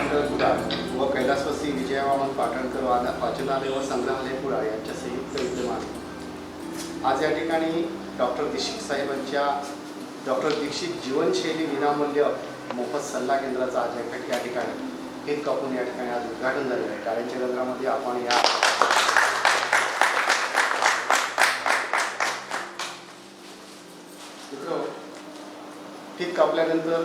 मंडळ कुडाळ व कैलासवासी विजयवामन पाटणकर वाचनालय व संग्रहालय कुडाळ यांच्या संयुक्त विद्यमाने आज या ठिकाणी डॉक्टर दीक्षित साहेबांच्या डॉक्टर दीक्षित जीवनशैली विनामूल्य मोफत सल्ला केंद्राचा आज या ठिकाणी केक कापून या ठिकाणी आज उद्घाटन झालेलं आहे। टाळ्यांच्या गजरामध्ये आपण या केक कापल्यानंतर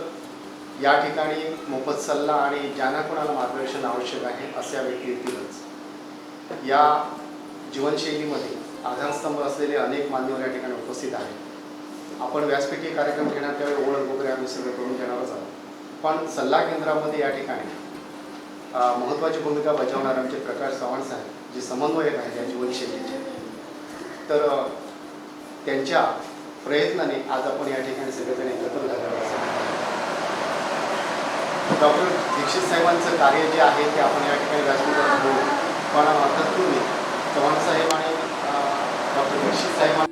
या ठिकाणी मोफत सल्ला आणि ज्यांना कोणाला मार्गदर्शन आवश्यक आहे अशा व्यक्ती येतीलच। या जीवनशैलीमध्ये आधारस्तंभ असलेले अनेक मान्यवर या ठिकाणी उपस्थित आहेत। आपण व्यासपीठी कार्यक्रम घेण्यात त्यावेळी ओळख वगैरे आम्ही सगळं करून घेणारच आहोत, पण सल्ला केंद्रामध्ये या ठिकाणी महत्त्वाची भूमिका बजावणारे आमचे प्रकाश चव्हाण साहेब जे समन्वयक आहेत या जीवनशैलीचे, तर त्यांच्या प्रयत्नाने आज आपण या ठिकाणी सगळेजण एकत्र झालेलो आहोत। डॉक्टर दीक्षित साहेबांचं कार्य जे आहे ते आपण या ठिकाणी व्यासपीठावर बोलू, पण तत्पूर्वी चव्हाण साहेब आणि डॉक्टर दीक्षित साहेब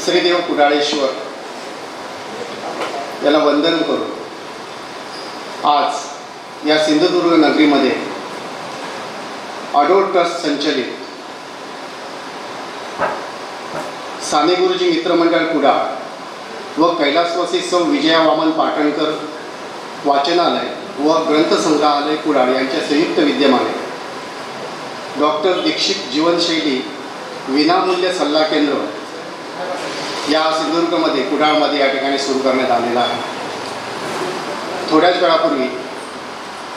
श्रीदेव कुडाळेश्वर याला वंदन करू आज या सिंधुदुर्ग नगरीमध्ये अडोट ट्रस्ट संचलित साने गुरुजी मित्रमंडळ कुडाळ व कैलासवासी सौ विजयवामन पाटणकर वाचनालय व ग्रंथसंग्रहालय कुडाळ यांच्या संयुक्त विद्यमाने डॉक्टर दीक्षित जीवनशैली विनामूल्य सल्ला केंद्र या सिंधुदुर्गमध्ये कुडाळमध्ये या ठिकाणी सुरू करण्यात आलेला आहे। थोड्याच वेळापूर्वी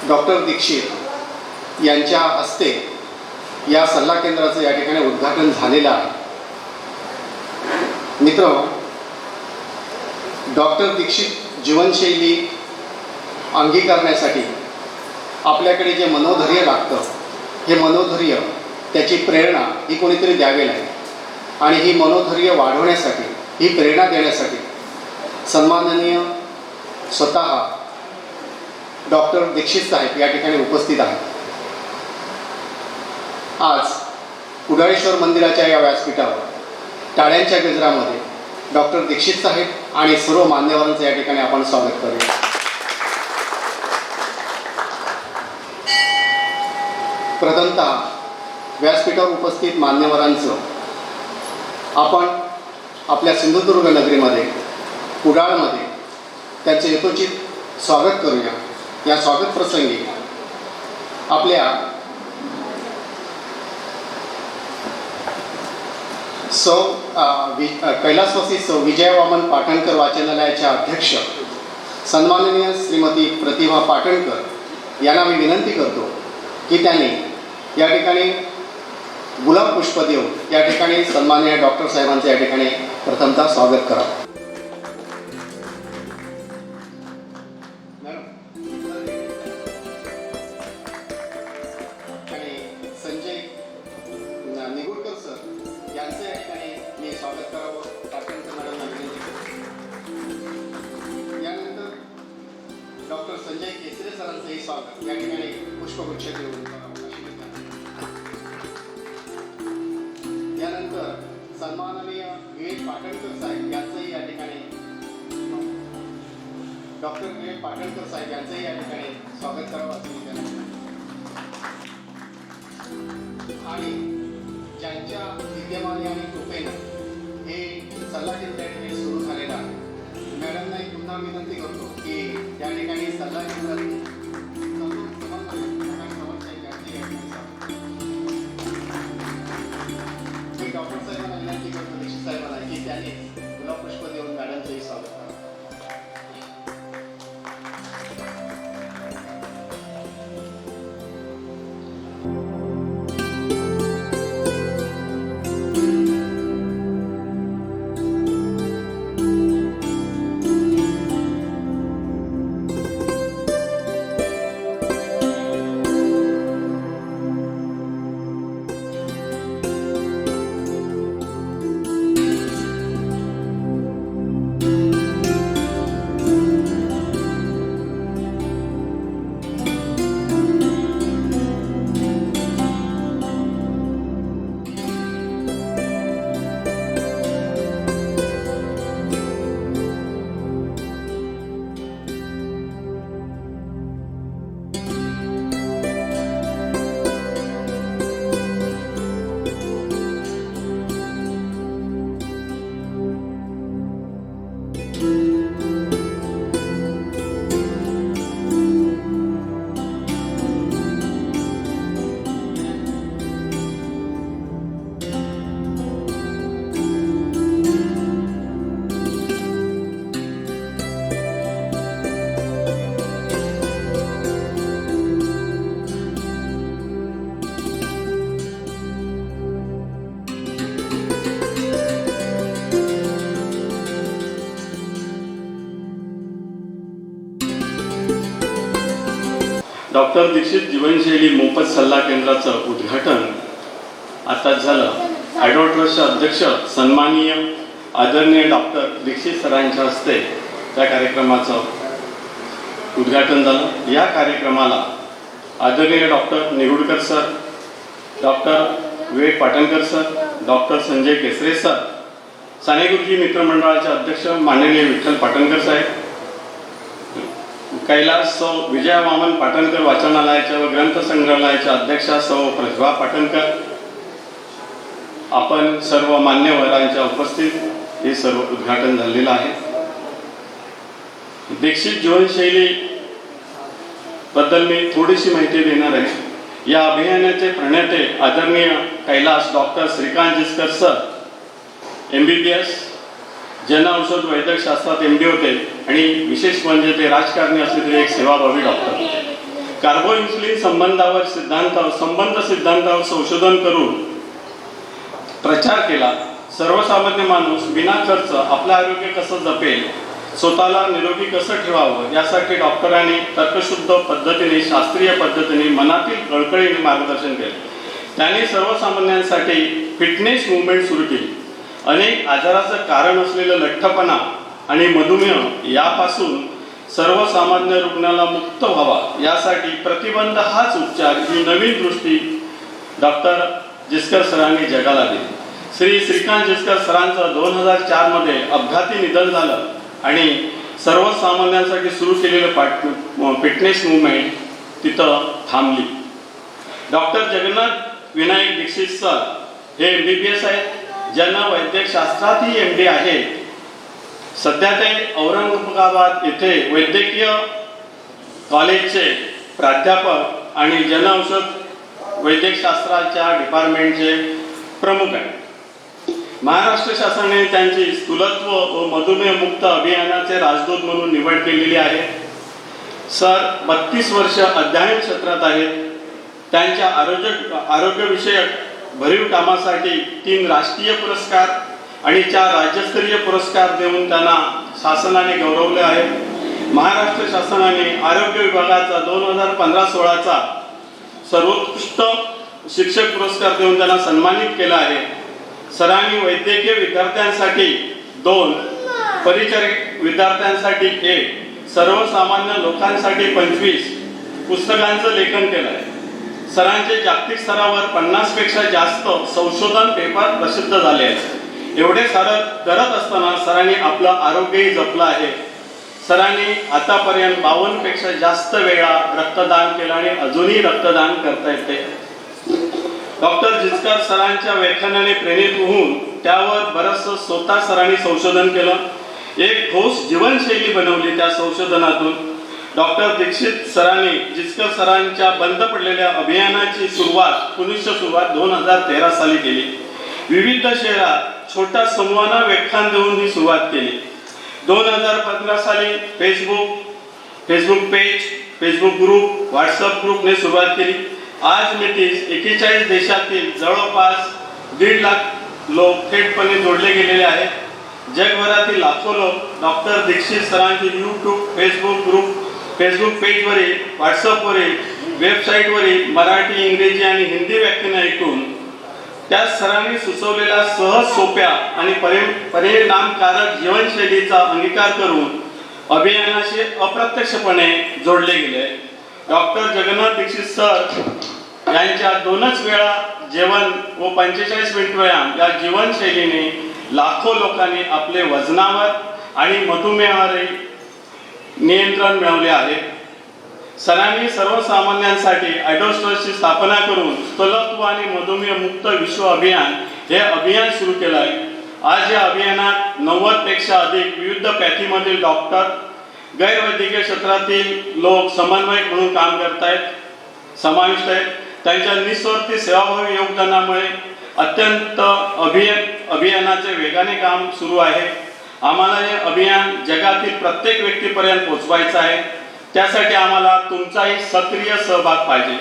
डॉक्टर दीक्षित यांच्या हस्ते या सल्ला केंद्राचं या ठिकाणी उद्घाटन झालेलं आहे। मित्र, डॉक्टर दीक्षित जीवनशैली अंगीकारण्यासाठी आपल्याकडे जे मनोधैर्य लागतं, हे मनोधैर्य त्याची प्रेरणा ही कोणीतरी द्यावी लागेल आणि ही मनोधैर्य वाढवण्यासाठी, ही प्रेरणा देण्यासाठी सन्माननीय स्वतः डॉक्टर दीक्षित साहेब या ठिकाणी उपस्थित आहेत। आज कुडाळेश्वर मंदिराच्या या व्यासपीठावर टाळ्यांच्या गजरामध्ये डॉक्टर दीक्षित साहेब आणि सर्व मान्यवरांचं या ठिकाणी आपण स्वागत करूया. प्रथमतः व्यासपीठावर उपस्थित मान्यवरांचं आपण आपल्या सिंधुदुर्ग नगरीमध्ये कुडाळमध्ये त्यांचे यथोचित स्वागत करूया. या स्वागत प्रसंगी आपल्या कैलासवासी सौ विजया वामन पाटणकर वाचनालयाच्या अध्यक्ष सन्माननीय श्रीमती प्रतिभा पाटणकर यांना मी विनंती करतो की त्यांनी या ठिकाणी गुलाब पुष्प देऊन या ठिकाणी सन्माननीय डॉक्टर साहेबांचं या ठिकाणी प्रथमतः स्वागत करावं. आणि संजय निगुडकर सर यांचं या ठिकाणी मी स्वागत करावं पाटणकर मॅडमना विनंती करतो. यानंतर डॉक्टर संजय केसरे सरांचंही स्वागत या ठिकाणी पुष्पगुच्छ देऊन करावं. यानंतर सन्माननीय विवेक पाटणकर साहेब यांचंही या ठिकाणी डॉक्टर विवेक पाटणकर साहेब यांचंही या ठिकाणी स्वागत करावं असं मी त्यांना. आणि ज्यांच्या विद्यमाने आणि कृपेनं हे सल्ला केंद्र सुरू झालेला मॅडमना पुन्हा विनंती करतो की या ठिकाणी सल्ला केंद्र डॉक्टर साहेबांना विनंती करतो दीक्षित साहेबांना की त्यांनी गुलाब पुष्प देऊन मॅडमचंही स्वागत करावं. डॉक्टर दीक्षित जीवनशैली मोफत सल्ला केंद्राचं उद्घाटन आताच झालं. आयडॉल ट्रस्टचे अध्यक्ष सन्माननीय आदरणीय डॉक्टर दीक्षित सरांच्या हस्ते त्या कार्यक्रमाचं उद्घाटन झालं. या कार्यक्रमाला आदरणीय doctor Nigudkar sir, doctor Vivek Patankar sir, doctor Sanjay Kesare sir, Sane Guruji मित्रमंडळाचे अध्यक्ष माननीय विठ्ठल पाटणकर साहेब, कैलास सौ विजया वामन पाटणकर वाचनालयाच्या व ग्रंथ संग्रहालयाच्या अध्यक्षा सौ प्रतिभा पाटणकर, आपण सर्व मान्यवरांच्या उपस्थित हे सर्व उद्घाटन झालेलं आहे. दीक्षित जीवनशैली बद्दल मी थोडीशी माहिती देणार आहे. या अभियानाचे प्रणेते आदरणीय Kailas doctor Shrikant Jichkar sir, MBBS, जन औषध वैद्यकशास्त्रात MD होते आणि विशेष म्हणजे ते राजकारणी असले तरी एक सेवाभावी डॉक्टर. कार्बो इन्सुलिन संबंध सिद्धांतावर संशोधन करून प्रचार केला. सर्वसामान्य माणूस विना खर्च आपलं आरोग्य कसं जपेल, स्वतःला निरोगी कसं ठेवावं यासाठी डॉक्टरांनी तर्कशुद्ध पद्धतीने, शास्त्रीय पद्धतीने, मनातील कळकळीने मार्गदर्शन केले. त्यांनी सर्वसामान्यांसाठी फिटनेस मुवमेंट सुरू केली. अनेक आजाराचं कारण असलेलं लठ्ठपणा आणि मधुमेह यापासून सर्वसामान्य रुग्णाला मुक्त व्हावा यासाठी प्रतिबंध हाच उपचार ही नवीन दृष्टी डॉक्टर जिचकर सरांनी जगाला दिली. श्री श्रीकांत जिचकर सरांचं 2004 मध्ये अपघाती निधन झालं आणि सर्वसामान्यांसाठी सुरू केलेलं फिटनेस मुवमेंट तिथं थांबली. डॉक्टर जगन्नाथ विनायक दीक्षित सर हे MBBS आहेत, ज्यांना वैद्यकशास्त्रातही MD आहे. सध्या ते औरंगाबाद येथे वैद्यकीय कॉलेजचे प्राध्यापक आणि जनऔषध वैद्यकशास्त्राच्या डिपार्टमेंटचे प्रमुख आहेत. महाराष्ट्र शासनाने त्यांची स्थूलत्व व मधुमेह मुक्त अभियानाचे राजदूत म्हणून निवड केलेली आहे. सर 32 वर्ष अध्ययन क्षेत्रात आहेत. त्यांच्या आरोग्यविषयक भरीव कामासाठी 3 राष्ट्रीय पुरस्कार आणि 4 राज्यस्तरीय पुरस्कार देऊन त्यांना शासनाने गौरवले आहे. महाराष्ट्र शासनाने आरोग्य विभागाचा 2015-16चा सर्वोत्कृष्ट शिक्षक पुरस्कार देऊन त्यांना सन्मानित केला आहे. सरांनी वैद्यकीय विद्यार्थ्यांसाठी 2, परिचारिक विद्यार्थ्यांसाठी 1, सर्वसामान्य लोकांसाठी 25 पुस्तकांचं लेखन केलं आहे. सरांचे जागतिक स्तरावर 50 पेक्षा जास्त संशोधन पेपर प्रसिद्ध झाले आहेत. एवढे सारं करत असताना सरांनी आपलं आरोग्यही जपलं आहे. सरांनी आतापर्यंत 52 पेक्षा जास्त वेळा रक्तदान केलं आणि अजूनही रक्तदान करता येते. डॉक्टर जिचकर सरांच्या व्याख्यानाने प्रेरित होऊन त्यावर बरंचसं स्वतः सरांनी संशोधन केलं. एक ठोस जीवनशैली बनवली. त्या संशोधनातून डॉक्टर दीक्षित सरांनी जिचकर सरांच्या बंद पडलेल्या अभियानाची पुनश्च सुरुवात 2013 साली केली. विविध शहरात छोट्या समूहांना व्याख्यान देऊन ही सुरुवात केली. 2015 साली Facebook page, Facebook group, WhatsApp ग्रुपने सुरुवात केली. आज मितीस 41 देशातील जवळपास 1.5 लाख लोक थेटपणे जोडले गेलेले आहेत. जगभरातील लाखो लोक डॉक्टर दीक्षित सरांचे यूट्यूब, फेसबुक ग्रुप, फेसबुक पेजवरील, व्हॉट्सअपवरील, वेबसाईटवरील मराठी, इंग्रजी आणि हिंदी व्याख्याने ऐकून त्या सरांनी सुचवलेल्या सहज, सोप्या आणि परिणामकारक जीवनशैलीचा अंगीकार करून अभियानाशी अप्रत्यक्षपणे जोडले गेले. डॉक्टर जगन्नाथ दीक्षित सर यांच्या 2च वेळा जेवण व 45 मिनिट व्यायाम या जीवनशैलीने लाखो लोकांनी आपले वजनावर आणि मधुमेहावर नियंत्रण मिळवले आहे. सरांनी सर्वसामान्यांसाठी ॲडोस्टर्सची स्थापना करून स्थूलत्व आणि मधुमेह मुक्त विश्व अभियान हे अभियान सुरू केलं आहे. आज या अभियानात 90 पेक्षा अधिक विविध पॅथीमधील डॉक्टर, गैरवैद्यकीय क्षेत्रातील लोक समन्वयक म्हणून काम करत आहेत, समाविष्ट आहेत. त्यांच्या निस्वार्थी सेवाभावी योगदानामुळे अत्यंत अभियानाचे वेगाने काम सुरू आहे. आम्हाला हे अभियान जगातील प्रत्येक व्यक्तीपर्यंत पोहोचवायचं आहे. त्यासाठी आम्हाला तुमचाही सक्रिय सहभाग पाहिजे.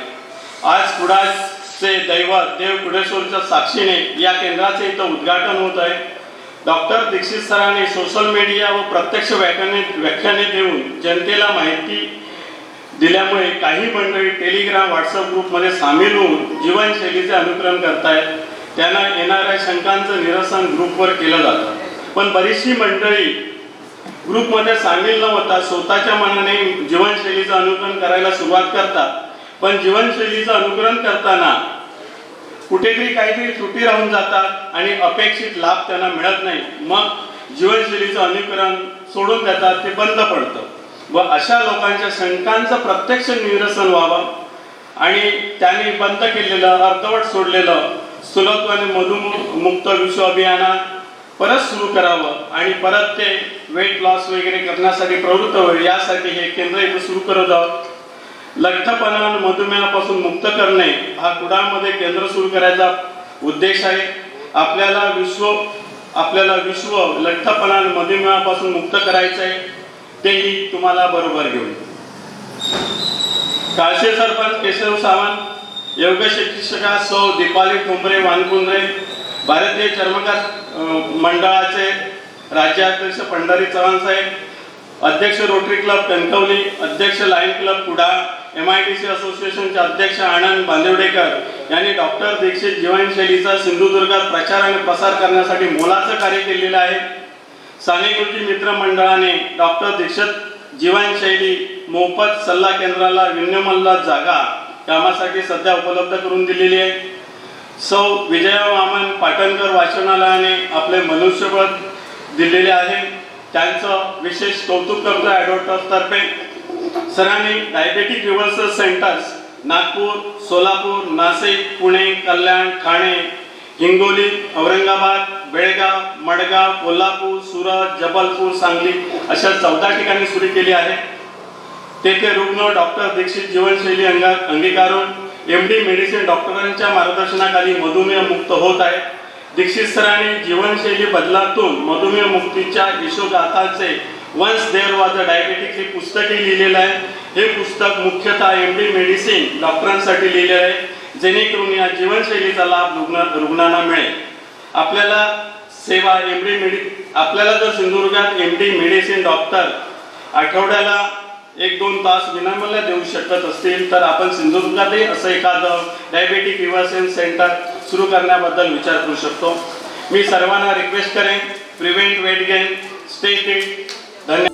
आज कुडाळचे दैवत देव कुडेश्वरच्या साक्षीने या केंद्राचे इथं उद्घाटन होत आहे. डॉक्टर दीक्षित सरांनी सोशल मीडिया व प्रत्यक्ष व्याख्याने देऊन जनतेला माहिती दिल्यामुळे काही मंडळी टेलिग्राम, व्हॉट्सअप ग्रुपमध्ये सामील होऊन जीवनशैलीचे अनुकरण करतायत. त्यांना येणाऱ्या शंकांचं निरसन ग्रुपवर केलं जातं. पण बरीचशी मंडळी ग्रुपमध्ये सामील न होता स्वतःच्या मनाने जीवनशैलीचं अनुकरण करायला सुरुवात करतात. पण जीवनशैलीचं अनुकरण करताना कुठेतरी काहीतरी त्रुटी राहून जातात आणि अपेक्षित लाभ त्यांना मिळत नाही. मग जीवनशैलीचं अनुकरण सोडून देतात, ते बंद पडतं. व अशा लोकांच्या शंकांचं प्रत्यक्ष निरसन व्हावं आणि त्यांनी बंद केलेलं, अर्धवट सोडलेलं स्थूलत्व आणि मधुमुक्त विश्व अभियानात परत सुरू करावं आणि परत ते वेट लॉस वगैरे करण्यासाठी प्रवृत्त होईल, यासाठी हे केंद्र इथं सुरू करत आहोत. लठ्ठपणा आणि मधुमेहापासून मुक्त करणे हा कुडाळमध्ये केंद्र सुरू करायचा उद्देश आहे. आपल्याला विश्व लठ्ठपणा आणि मधुमेहापासून मुक्त करायचं आहे, तेही तुम्हाला बरोबर घेऊन. काळशे सरपंच केशव सावंत, योग शिक्षिका सौ दीपाली ठोंबरे वानकुंद्रे, भारतीय चर्मकार मंडळाचे राज्याध्यक्ष पंढरी चव्हाण साहेब, अध्यक्ष रोटरी क्लब कणकवली, अध्यक्ष लाईन क्लब कुडाळ, MIDC असोसिएशनचे अध्यक्ष आनंद बांदेवडेकर यांनी डॉक्टर दीक्षित जीवनशैलीचा सिंधुदुर्गात प्रचार आणि प्रसार करण्यासाठी मोलाचं कार्य केलेलं आहे. साने गुरुजी मित्र मंडळाने डॉक्टर दीक्षित जीवनशैली मोफत सल्ला केंद्राला विन्यमल्ला जागा कामासाठी सध्या उपलब्ध करून दिलेली आहे. सौ विजया वामन पाटणकर वाचनालयाने आपले मनुष्यबळ दिलेले आहे. त्यांचं विशेष कौतुक करतो ॲडव्होटर्सतर्फे. सरांनी diabetic reversal centres Nagpur, Solapur, Nashik, Pune, Kalyan, Thane, Hingoli, Aurangabad, Belgaum, Madgaon, Kolhapur, Surat, Jabalpur, Sangli अशा 14 ठिकाणी सुरू केली आहे. तेथे रुग्ण डॉक्टर दीक्षित जीवनशैली अंगीकारून MD मेडिसिन डॉक्टरांच्या मार्गदर्शनाखाली मधुमेह मुक्त होत आहेत. दीक्षित सरांनी जीवनशैली बदलातून मधुमेह मुक्तीच्या यशोगाथांचे once there was a diabetic हे पुस्तकही लिहिलेलं आहे. हे पुस्तक मुख्यतः MD मेडिसिन डॉक्टरांसाठी लिहिलेलं आहे, जेणेकरून या जीवनशैलीचा लाभ रुग्णांना मिळेल. आपल्याला सेवा आपल्याला जर सिंधुदुर्गात MD मेडिसिन डॉक्टर आठवड्याला 1-2 तास विनामूल्य देऊ शकत असतील तर आपण सिंधुदुर्गातही असं एखादं डायबेटिक रिव्हर्सल सेंटर सुरू करण्याबद्दल विचार करू शकतो. मी सर्वांना रिक्वेस्ट करेन, prevent weight gain, stay fit. धन्यवाद.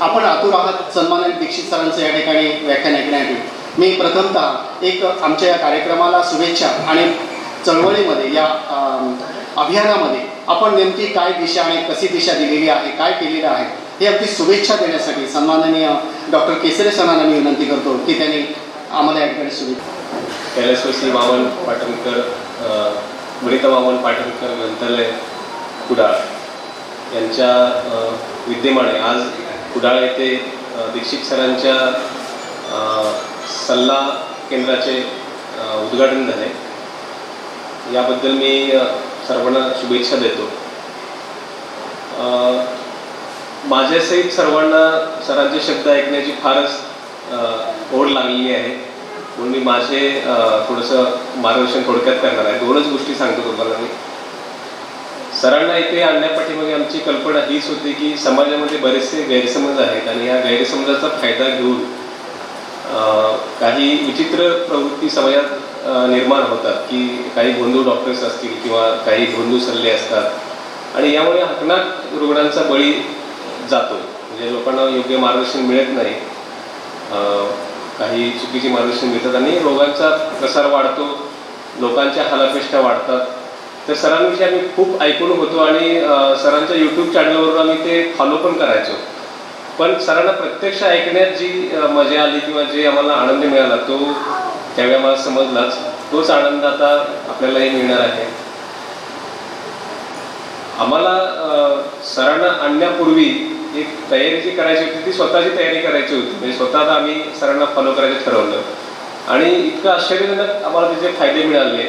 आपण आतुर आहात सन्मानित दीक्षित सरांचं या ठिकाणी व्याख्यान ऐकण्यासाठी. मी प्रथमतः एक आमच्या या कार्यक्रमाला शुभेच्छा आणि चळवळीमध्ये या अभियानामध्ये आपण नेमकी काय दिशा आणि कशी दिशा दिलेली आहे, काय केलेलं आहे हे अगदी शुभेच्छा देण्यासाठी सन्माननीय डॉक्टर केसरे सरांना मी विनंती करतो की त्यांनी आम्हाला या ठिकाणी शुभेच्छा. कैलासवासी वामन पाटणकर, वनिता वामन पाटणकर ग्रंथालय कुडाळ यांच्या विद्यमाने आज कुडाळ येथे दीक्षित सरांच्या सल्ला केंद्राचे उद्घाटन झाले. याबद्दल मी सर्वांना शुभेच्छा देतो. माझ्यासहित सर्वांना सरांचे शब्द ऐकण्याची फारच ओढ लागलेली आहे, म्हणून मी माझे थोडंसं मार्गदर्शन थोडक्यात करणार आहे. 2च गोष्टी सांगतो तुम्हाला मी. सरांना इथे आणण्यापाठीमागे आमची कल्पना हीच होती की समाजामध्ये बरेचसे गैरसमज आहेत आणि या गैरसमजाचा फायदा घेऊन काही विचित्र प्रवृत्ती समाजात निर्माण होतात की काही भोंदू डॉक्टर्स असतील किंवा काही भोंदू सल्ले असतात आणि यामुळे हकनाक रुग्णांचा बळी जातो. म्हणजे लोकांना योग्य मार्गदर्शन मिळत नाही, काही चुकीचे मार्गदर्शन मिळतात आणि रोगांचा प्रसार वाढतो, लोकांच्या हालापेष्टा वाढतात. तर सरांविषयी आम्ही खूप ऐकून होतो आणि सरांच्या यूट्यूब चॅनलवरून आम्ही ते फॉलो पण करायचो. पण सरांना प्रत्यक्ष ऐकण्यात जी मजा आली किंवा जे आम्हाला आनंद मिळाला तो त्यावेळी आम्हाला समजलाच. तोच आनंद आता आपल्यालाही मिळणार आहे. आम्हाला सरांना आणण्यापूर्वी एक तयारी जी करायची होती ती स्वतःची तयारी करायची होती. म्हणजे स्वतः आम्ही सरांना फॉलो करायचं ठरवलं आणि इतकं आश्चर्यजनक आम्हाला त्याचे फायदे मिळाले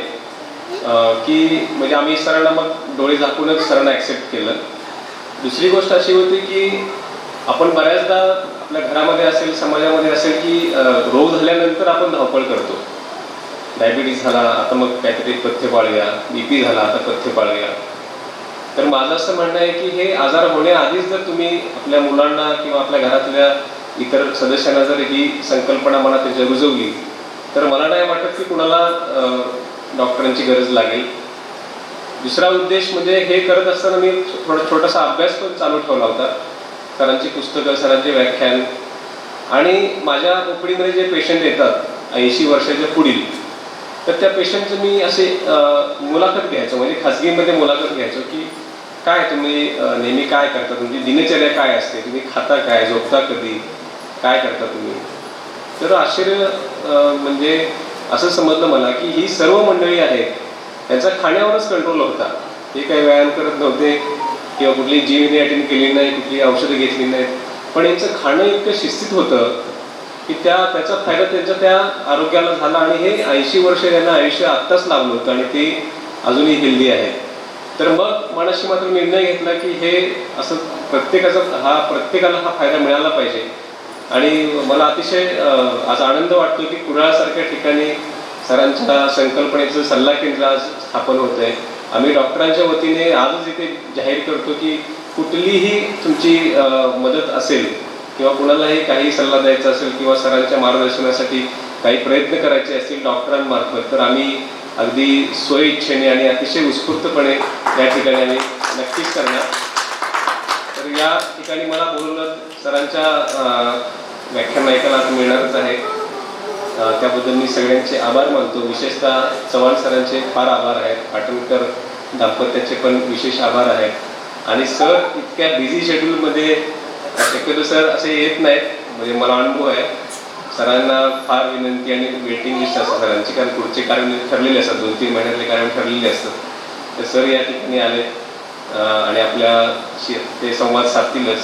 की म्हणजे आम्ही सरांना मग डोळे झाकूनच सरांना ॲक्सेप्ट केलं. दुसरी गोष्ट अशी होती की आपण बऱ्याचदा आपल्या घरामध्ये असेल, समाजामध्ये असेल की रोग झाल्यानंतर आपण धावपळ करतो. डायबिटीज झाला, आता मग काहीतरी पथ्य पाळूया, BP झाला, आता पथ्य पाळूया. तर माझं असं म्हणणं आहे की हे आजार होण्याआधीच जर तुम्ही आपल्या मुलांना किंवा आपल्या घरातल्या इतर सदस्यांना जर ही संकल्पना मनात रुजवली तर मला नाही वाटत की कुणाला डॉक्टरांची गरज लागेल. दुसरा उद्देश म्हणजे हे करत असताना मी छोटासा अभ्यास पण चालू ठेवला होता. सरांची पुस्तकं, सरांचे व्याख्यान आणि माझ्या ओपीडीमध्ये जे पेशंट येतात 80 वर्षाच्या पुढील, तर त्या पेशंटचं मी असे मुलाखत घ्यायचो, म्हणजे खाजगीमध्ये मुलाखत घ्यायचो की काय तुम्ही नेहमी काय करता, तुमची दिनचर्या काय असते, तुम्ही खाता काय, झोपता कधी, काय करता तुम्ही. तर आश्चर्य म्हणजे असं समजलं मला की ही सर्व मंडळी आहेत त्यांचा खाण्यावरच कंट्रोल होता. ते काही व्यायाम करत नव्हते किंवा कुठली जिम अटेंड केली नाही, कुठली औषधं घेतली नाहीत, पण यांचं खाणं इतकं शिस्तीत होतं की त्याचा फायदा त्यांच्या त्या आरोग्याला झाला आणि हे 80 वर्ष त्यांना आयुष्य आत्ताच लाभलं होतं आणि ते अजूनही हेल्दी आहेत. तर मग मनाशी मात्र निर्णय घेतला की हे असं प्रत्येकाला हा फायदा मिळाला पाहिजे. आणि मला अतिशय आज आनंद वाटतो की कुडाळसारख्या ठिकाणी सरांच्या संकल्पनेचं सल्ला केंद्र आज स्थापन होत आहे. आम्ही डॉक्टरांच्या वतीने आजच इथे जाहीर करतो की कुठलीही तुमची मदत असेल किंवा कुणालाही काही सल्ला द्यायचा असेल किंवा सरांच्या मार्गदर्शनासाठी काही प्रयत्न करायचे असतील डॉक्टरांमार्फत, तर आम्ही अगदी स्वइच्छेने आणि अतिशय उत्स्फूर्तपणे या ठिकाणी आम्ही नक्कीच करणार. तर या ठिकाणी मला बोलवलं, सरांच्या व्याख्यान ऐकायला आता मिळणारच आहे, त्याबद्दल मी सगळ्यांचे आभार मानतो. विशेषतः चव्हाण सरांचे फार आभार आहेत, पाटणकर दाम्पत्याचे पण विशेष आभार आहेत. आणि सर इतक्या बिझी शेड्यूलमध्ये शक्यतो सर असे येत नाहीत, म्हणजे मला अनुभव आहे. सरांना फार विनंती आणि वेटिंग लिस्ट असतात सरांची, कारण पुढचे कार्यक्रम ठरलेले असतात, 2-3 महिन्यातले कार्यक्रम ठरलेले असतात. तर सर या ठिकाणी आले आणि आपल्या ते संवाद साधतीलच.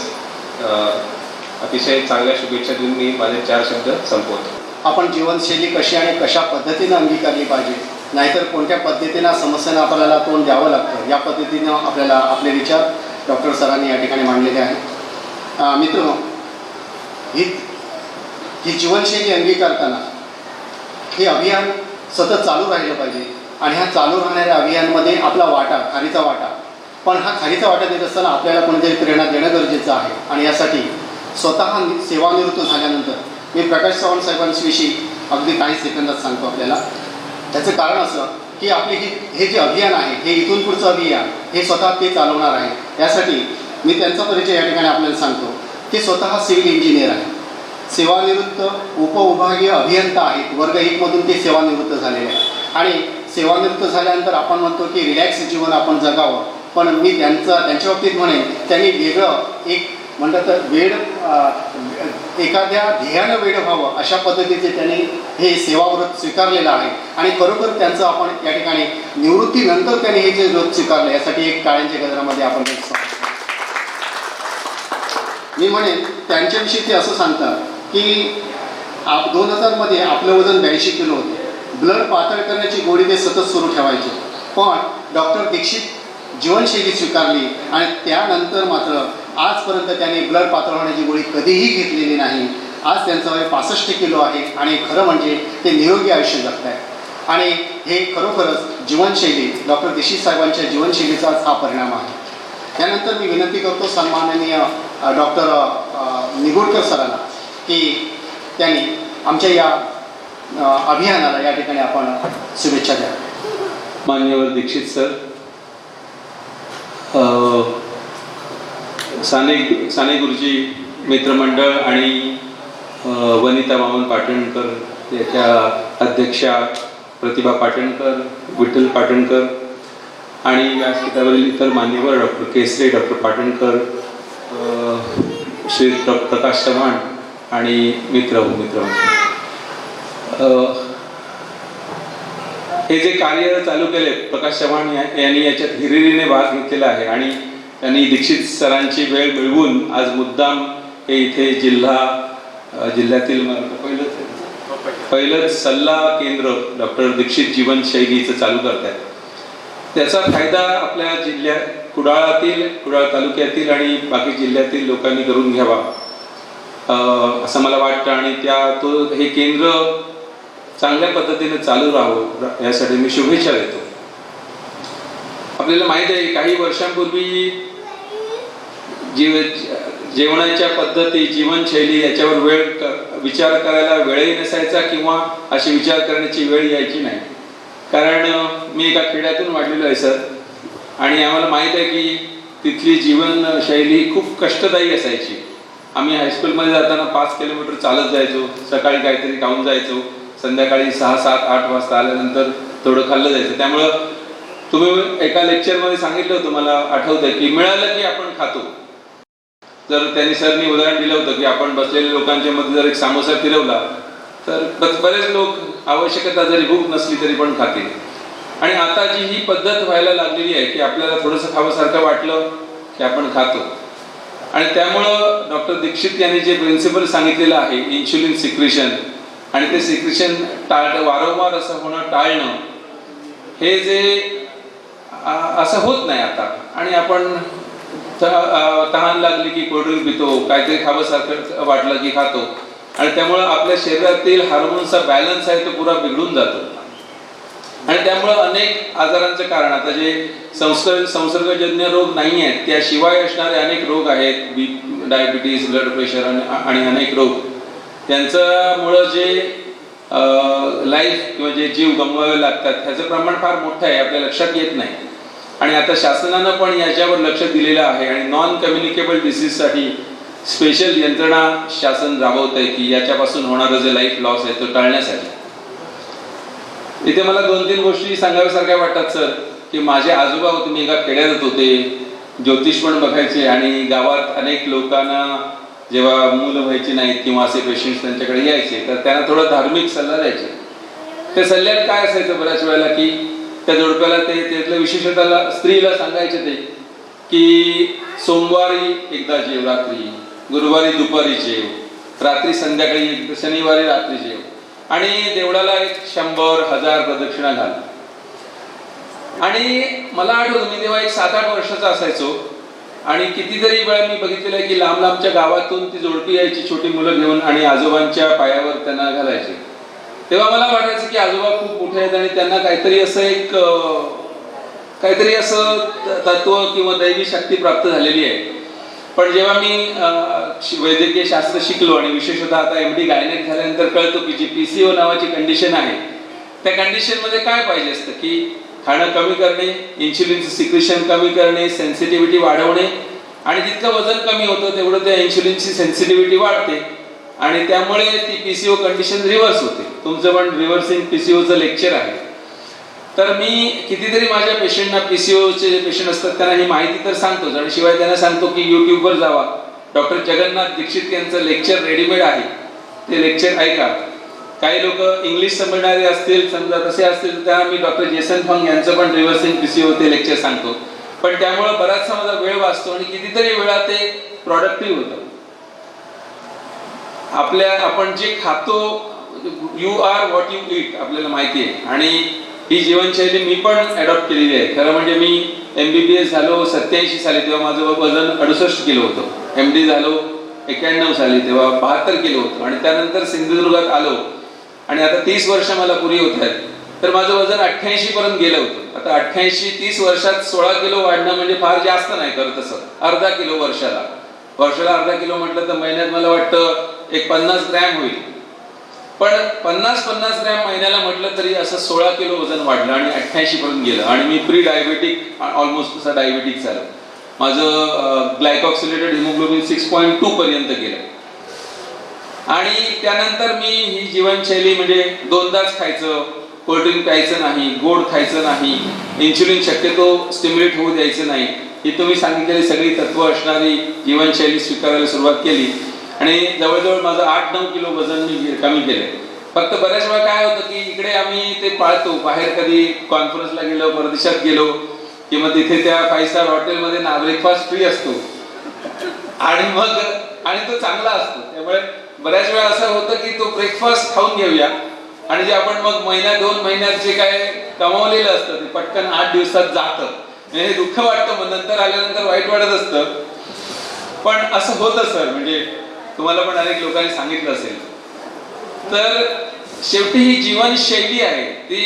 अतिशय चांगल्या शुभेच्छा देऊन मी माझे 4 शब्द संपवतो. आपण जीवनशैली कशी आणि कशा पद्धतीनं अंगीकारली पाहिजे, नाहीतर कोणत्या पद्धतीनं समस्यांना आपल्याला तोंड द्यावं लागतं, या पद्धतीनं आपल्याला आपले विचार डॉक्टर सरांनी या ठिकाणी मांडलेले आहेत. मित्रांनो, ही जीवनशैली अंगीकारताना हे अभियान सतत चालू राहिलं पाहिजे आणि ह्या चालू राहणाऱ्या अभियानमध्ये आपला वाटा, खारीचा वाटा, पण हा खारीचा वाटा देत असताना आपल्याला कोणीतरी प्रेरणा देणं गरजेचं आहे. आणि यासाठी स्वतः सेवानिवृत्त झाल्यानंतर मी प्रकाश चव्हाण साहेबांविषयी अगदी काही सेकंदात सांगतो आपल्याला. त्याचं कारण असं की आपली हे जे अभियान आहे, हे इथून पुढचं अभियान हे स्वतः ते चालवणार आहे. यासाठी मी त्यांचा परिचय या ठिकाणी आपल्याला सांगतो. ते स्वतः सिव्हिल इंजिनियर आहे, सेवानिवृत्त उपविभागीय अभियंता आहेत. वर्ग 1मधून ते सेवानिवृत्त झालेले आहेत. आणि सेवानिवृत्त झाल्यानंतर आपण म्हणतो की रिलॅक्स जीवन आपण जगावं, पण मी त्यांच्या बाबतीत म्हणेन त्यांनी वेगळं एक म्हणतात तर वेळ, एखाद्या ध्येयानं वेळ व्हावं अशा पद्धतीचे त्यांनी हे सेवाव्रत स्वीकारलेलं आहे. आणि खरोखर त्यांचं आपण या ठिकाणी निवृत्तीनंतर त्यांनी हे जे व्रत स्वीकारलं, यासाठी एक टाळ्यांच्या गजरामध्ये आपण मी म्हणेन त्यांच्याविषयी ते असं सांगतात की 2000 आपलं वजन 82 किलो होते. ब्लड पातळ करण्याची गोळी ते सतत सुरू ठेवायचे, पण डॉक्टर दीक्षित जीवनशैली स्वीकारली आणि त्यानंतर मात्र आजपर्यंत त्यांनी ब्लड पातळ होण्याची गोळी कधीही घेतलेली नाही. आज त्यांचं वय 65 किलो आहे आणि खरं म्हणजे ते निरोगी आयुष्य जगत आहेत. आणि हे खरोखरच जीवनशैली, डॉक्टर दीक्षित साहेबांच्या जीवनशैलीचाच हा परिणाम आहे. त्यानंतर मी विनंती करतो सन्माननीय डॉक्टर निगुडकर सरांना की त्यांनी आमच्या या अभियानाला या ठिकाणी आपण शुभेच्छा द्या. मान्यवर दीक्षित सर, साने गुरुजी मित्रमंडळ आणि वनिता मामन पाटणकर याच्या अध्यक्षा प्रतिभा पाटणकर, विठ्ठल पाटणकर आणि व्यासपीठावरील इतर मान्यवर डॉक्टर केसरे, डॉक्टर पाटणकर, श्री प्रकाश चव्हाण आणि मित्र हे जे कार्य चालू केले प्रकाश चव्हाण यांनी याच्यात हिरिरीने भाग घेतलेला आहे आणि त्यांनी दीक्षित सरांची वेळ मिळवून आज मुद्दाम हे इथे जिल्ह्यातील पहिलंच सल्ला केंद्र डॉक्टर दीक्षित जीवनशैलीचं चालू करतात. त्याचा फायदा आपल्या कुडाळ तालुक्यातील आणि बाकी जिल्ह्यातील लोकांनी करून घ्यावा असं मला वाटतं आणि हे केंद्र चांगल्या पद्धतीने चालू राहावं यासाठी मी शुभेच्छा देतो. आपल्याला माहिती आहे काही वर्षांपूर्वी जेवणाच्या पद्धती जीवनशैली याच्यावर विचार करायला वेळही नसायचा किंवा अशी विचार करण्याची वेळ यायची नाही. कारण मी एका खेड्यातून वाढलेलो आहे सर आणि आम्हाला माहीत आहे की तिथली जीवनशैली खूप कष्टदायी असायची. आम्ही हायस्कूलमध्ये जाताना 5 किलोमीटर चालत जायचो, सकाळी काहीतरी खाऊन जायचो, संध्याकाळी 6, 7, 8 वाजता आल्यानंतर थोडं खाल्लं जायचं. त्यामुळं तुम्ही एका लेक्चरमध्ये सांगितलं होतं, मला आठवतंय की मिळालं की आपण खातो. जर त्यांनी सरनी उदाहरण दिलं होतं की आपण बसलेल्या लोकांच्या मध्ये जर एक सामोसा फिरवला तर बरेच लोक आवश्यकता जरी भूक नसली तरी पण खातील. आणि आता जी ही पद्धत व्हायला लागलेली आहे की आपल्याला थोडंसं खावंसारखं वाटलं की आपण खातो. आणि त्यामुळं डॉक्टर दीक्षित यांनी जे प्रिन्सिपल सांगितलेलं आहे इन्शुलिन सिक्रेशन आणि ते सिक्रेशन वारंवार असं होणं टाळणं, हे जे असं होत नाही आता. आणि आपण तहान लागली की कोल्ड्रिंक पितो, काहीतरी खावंसारखं वाटलं की खातो आणि त्यामुळं आपल्या शरीरातील हार्मोन्सचा बॅलन्स आहे तो पुरा बिघडून जातो. आणि त्यामुळं अनेक आजारांचं कारण आता जे संसर्गजन्य रोग नाही आहेत त्याशिवाय असणारे अनेक रोग आहेत, डायबिटीज, ब्लड प्रेशर आणि अनेक रोग, त्यांच्यामुळं जे लाईफ किंवा जे जीव गमवावे लागतात ह्याचं प्रमाण फार मोठं आहे, आपल्या लक्षात येत नाही. आणि आता शासनानं पण याच्यावर लक्ष दिलेलं आहे आणि नॉन कम्युनिकेबल डिसीजसाठी स्पेशल यंत्रणा शासन राबवत आहे की याच्यापासून होणारं जे लाईफ लॉस आहे तो टाळण्यासाठी. इथे मला 2-3 गोष्टी सांगाव्यासारख्या वाटतात सर की माझे आजोबा होते, मी एका खेड्यात होते, ज्योतिष पण बघायचे आणि गावात अनेक लोकांना जेव्हा मुलं व्हायची नाहीत किंवा असे पेशंट्स त्यांच्याकडे यायचे तर त्यांना थोडा धार्मिक सल्ला द्यायचे. त्या सल्ल्यात काय असायचं बऱ्याच वेळेला की त्या जोडप्याला त्यातल्या विशेषतः स्त्रीला सांगायचे ते की सोमवारी एकदा जेव, रात्री गुरुवारी दुपारी जेव, रात्री संध्याकाळी, शनिवारी रात्री जेव आणि देवळाला 100-1000 प्रदक्षिणा घाल. आणि मला आठवतं मी तेव्हा 7-8 वर्षाचा असायचो आणि कितीतरी वेळा मी बघितलेलं आहे की लांब लांबच्या गावातून ती जोडपी यायची छोटी मुलं घेऊन आणि आजोबांच्या पायावर त्यांना घालायचे. तेव्हा मला वाटायचं की आजोबा खूप मोठे आहेत आणि त्यांना काहीतरी असं तत्व किंवा दैवी शक्ती प्राप्त झालेली आहे. पण जेव्हा मी वैद्यकीय शास्त्र शिकलो आणि विशेषतः आता MD गायनेक झाल्यानंतर कळतो की जी PCO नावाची कंडिशन आहे त्या कंडिशनमध्ये काय पाहिजे असतं की खाणं कमी करणे, इन्शुलिनचं सिक्रेशन कमी करणे, सेन्सिटिव्हिटी वाढवणे आणि जितकं वजन कमी होतं तेवढं त्या इन्शुलिनची सेन्सिटिव्हिटी वाढते आणि त्यामुळे ती PCO कंडिशन रिव्हर्स होते. तुमचं पण रिव्हर्सिंग PCOचं लेक्चर आहे. तर मी कितीतरी माझ्या पेशंटना PCOचे जे पेशंट असतात त्यांना ही माहिती तर सांगतोच आणि शिवाय त्यांना सांगतो की YouTubeवर जावा, डॉक्टर जगन्नाथ दीक्षित यांचं लेक्चर रेडीमेड आहे, ते लेक्चर ऐका. काही लोक इंग्लिश समजणारे असतील समजा तसे असतील तर त्यांना मी डॉक्टर जेसन फंग यांचं पण रिव्हर्सिंग PCO ते लेक्चर सांगतो. पण त्यामुळे बराचसा माझा वेळ वाचतो आणि कितीतरी वेळा ते प्रोडक्टिव्ह होतं. आपण जे खातो, you are what you eat, आपल्याला माहिती आहे. आणि ही जीवनशैली मी पण अडॉप्ट केलेली आहे. खरं म्हणजे मी MBBS झालो 87 साली तेव्हा माझं वजन 68 किलो होतं. MD झालो 91 साली तेव्हा 72 किलो होतं आणि त्यानंतर सिंधुदुर्गात आलो आणि आता 30 वर्ष मला पुरी होत आहेत तर माझं वजन 88 पर्यंत गेलं होतं. आता 30 वर्षात 16 किलो वाढणं म्हणजे फार जास्त नाही करत, तसं अर्धा किलो वर्षाला अर्धा किलो म्हटलं तर महिन्यात मला वाटतं एक 50 ग्रॅम होईल. पण 50 ग्रॅम महिन्याला म्हटलं तरी असं 16 किलो वजन वाढलं आणि 88 पर्यंत गेलं आणि मी प्री डायबेटिक ऑलमोस्ट तसा डायबेटिक झालं. माझं ग्लायकॉक्सिलेटेड हिमोग्लोबिन 6.2 पर्यंत गेलं. आणि त्यानंतर मी ही जीवनशैली म्हणजे 2दाच खायचं, कोल्ड्रिंक प्यायचं नाही, गोड खायचं नाही, इन्शुलिन शक्यतो स्टिम्युलेट होऊ द्यायचं नाही, ही तुम्ही सांगितलेली सगळी तत्व असणारी जीवनशैली स्वीकारायला सुरुवात केली आणि जवळजवळ माझं 8-9 किलो वजन मी कमी केलं. फक्त बऱ्याच वेळा काय होतं की इकडे आम्ही ते पाळतो, बाहेर कधी कॉन्फरन्सला गेलो, परदेशात गेलो किंवा तिथे त्या 5 स्टार हॉटेलमध्ये ना ब्रेकफास्ट फ्री असतो आणि तो चांगला असतो. त्यामुळे बऱ्याच वेळा असं होतं की तो ब्रेकफास्ट खाऊन घेऊया आणि जे आपण मग महिना 2 महिन्यात जे काय कमावलेलं असतं ते पटकन 8 दिवसात जातं. म्हणजे हे दुःख वाटतं, मग नंतर आल्यानंतर वाईट वाटत असतं. पण असं होतं सर, म्हणजे तुम्हाला पण अनेक लोकांनी सांगितलं असेल. तर शेवटी ही जीवनशैली आहे ती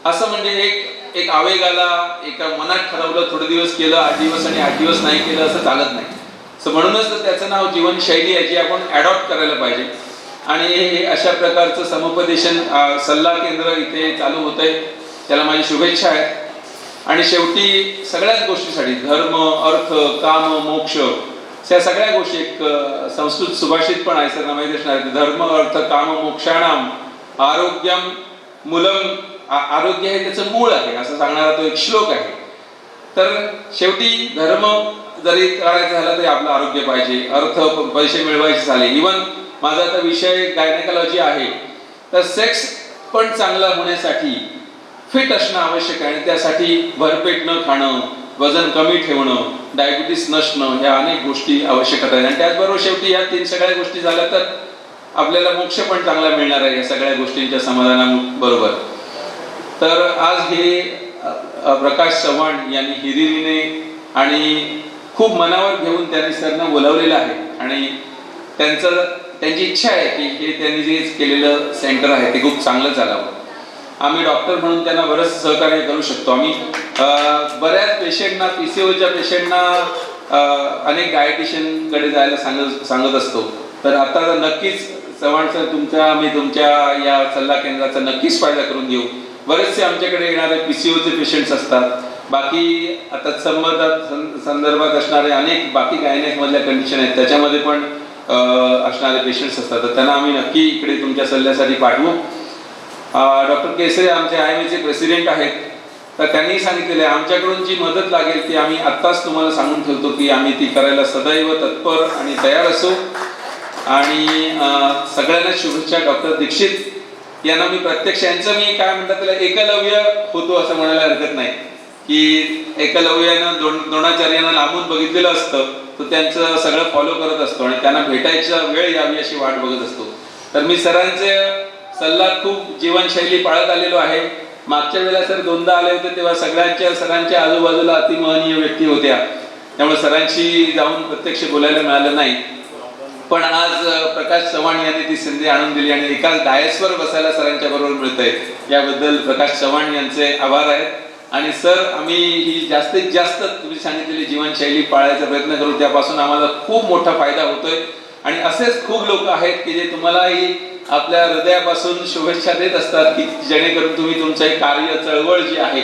असं म्हणजे एक आवेगाला, एका मनात ठरवलं, थोडे दिवस केलं, 8 दिवस आणि 8 दिवस नाही केलं असं चालत नाही. सो म्हणूनच तर त्याचं नाव जीवनशैली आहे, जी आपण ॲडॉप्ट करायला पाहिजे. आणि हे अशा प्रकारचं समुपदेशन सल्ला केंद्र इथे चालू होतंय, त्याला माझी शुभेच्छा आहे. आणि शेवटी सगळ्याच गोष्टीसाठी धर्म, अर्थ, काम, मोक्ष या सगळ्या गोष्टी, एक संस्कृत सुभाषित पण आहे, सर माहिती असणार, धर्म अर्थ काम मोक्षाणाम आरोग्यम मूलम. आरोग्य हे त्याचं मूळ आहे असं सांगणारा तो एक श्लोक आहे. तर शेवटी धर्म जरी करायचं झालं तरी आपलं आरोग्य पाहिजे, अर्थ पैसे मिळवायचे झाले, इवन माझा आता विषय गायनेकॉलॉजी आहे, तर सेक्स पण चांगला होण्यासाठी फिट असणं आवश्यक आहे. आणि त्यासाठी भरपेट न खाणं, वजन कमी ठेवणं, डायबिटीस नसणं, ह्या अनेक गोष्टी आवश्यकता आहेत. आणि त्याचबरोबर शेवटी या 3 सगळ्या गोष्टी झाल्या तर आपल्याला मोक्ष पण चांगला मिळणार आहे या सगळ्या गोष्टींच्या समाधानाबरोबर. तर आज हे प्रकाश चव्हाण यांनी हिरिरीने आणि खूप मनावर घेऊन त्यांनी सरना बोलावलेलं आहे. आणि त्यांची इच्छा आहे की हे त्यांनी जे केलेलं सेंटर आहे ते खूप चांगलं चालावं. आम्ही डॉक्टर म्हणून त्यांना बरंच सहकार्य करू शकतो. आम्ही बऱ्याच पेशंटना, PCOच्या पेशंटना अनेक डायटिशियनकडे जायला सांगत असतो. तर आता नक्कीच चव्हाण सर आम्ही तुमच्या या सल्ला केंद्राचा नक्कीच फायदा करून घेऊ. बरेचसे आमच्याकडे येणारे PCOचे पेशंट्स असतात, बाकी आता संदर्भात असणारे अनेक बाकी गायनेकमधल्या कंडिशन आहेत त्याच्यामध्ये पण असणारे पेशंट्स असतात. तर त्यांना आम्ही नक्की इकडे तुमच्या सल्ल्यासाठी पाठवू. डॉक्टर केसरे आमचे IMAचे प्रेसिडेंट आहेत, तर त्यांनी सांगितलेले आमच्याकडून जी मदत लागेल ती आम्ही आत्ताच तुम्हाला सांगून ठेवतो की आम्ही ती करायला सदैव तत्पर आणि तयार असू. आणि सगळ्यांना शुभेच्छा. डॉक्टर दीक्षित यांना मी प्रत्यक्ष, यांचं मी काय म्हणतात त्याला एकलव्य होतो असं म्हणायला हरकत नाही, की एकलव्यानं द्रोणाचार्यांना लांबून बघितलेलं असतं, तो त्यांचं सगळं फॉलो करत असतो आणि त्यांना भेटायचा वेळ यावी अशी वाट बघत असतो. तर मी सरांचे सल्ला खूप जीवनशैली पाळत आलेलो आहे. मागच्या वेळेला सर 2दा आले होते तेव्हा सरांच्या आजूबाजूला अतिमहनीय व्यक्ती होत्या, त्यामुळे सरांशी जाऊन प्रत्यक्ष बोलायला मिळालं नाही. पण आज प्रकाश चव्हाण यांनी ती संधी आणून दिली आणि एकाच डायसवर बसायला सरांच्या बरोबर मिळतंय, याबद्दल प्रकाश चव्हाण यांचे आभार आहेत. आणि सर आम्ही ही जास्तीत जास्त तुम्ही सांगितलेली जीवनशैली पाळायचा प्रयत्न करू, त्यापासून आम्हाला खूप मोठा फायदा होतोय. आणि असेच खूप लोक आहेत की जे तुम्हालाही आपल्या हृदयापासून शुभेच्छा देत असतात की जेणेकरून तुम्ही तुमचं कार्य, चळवळ जी आहे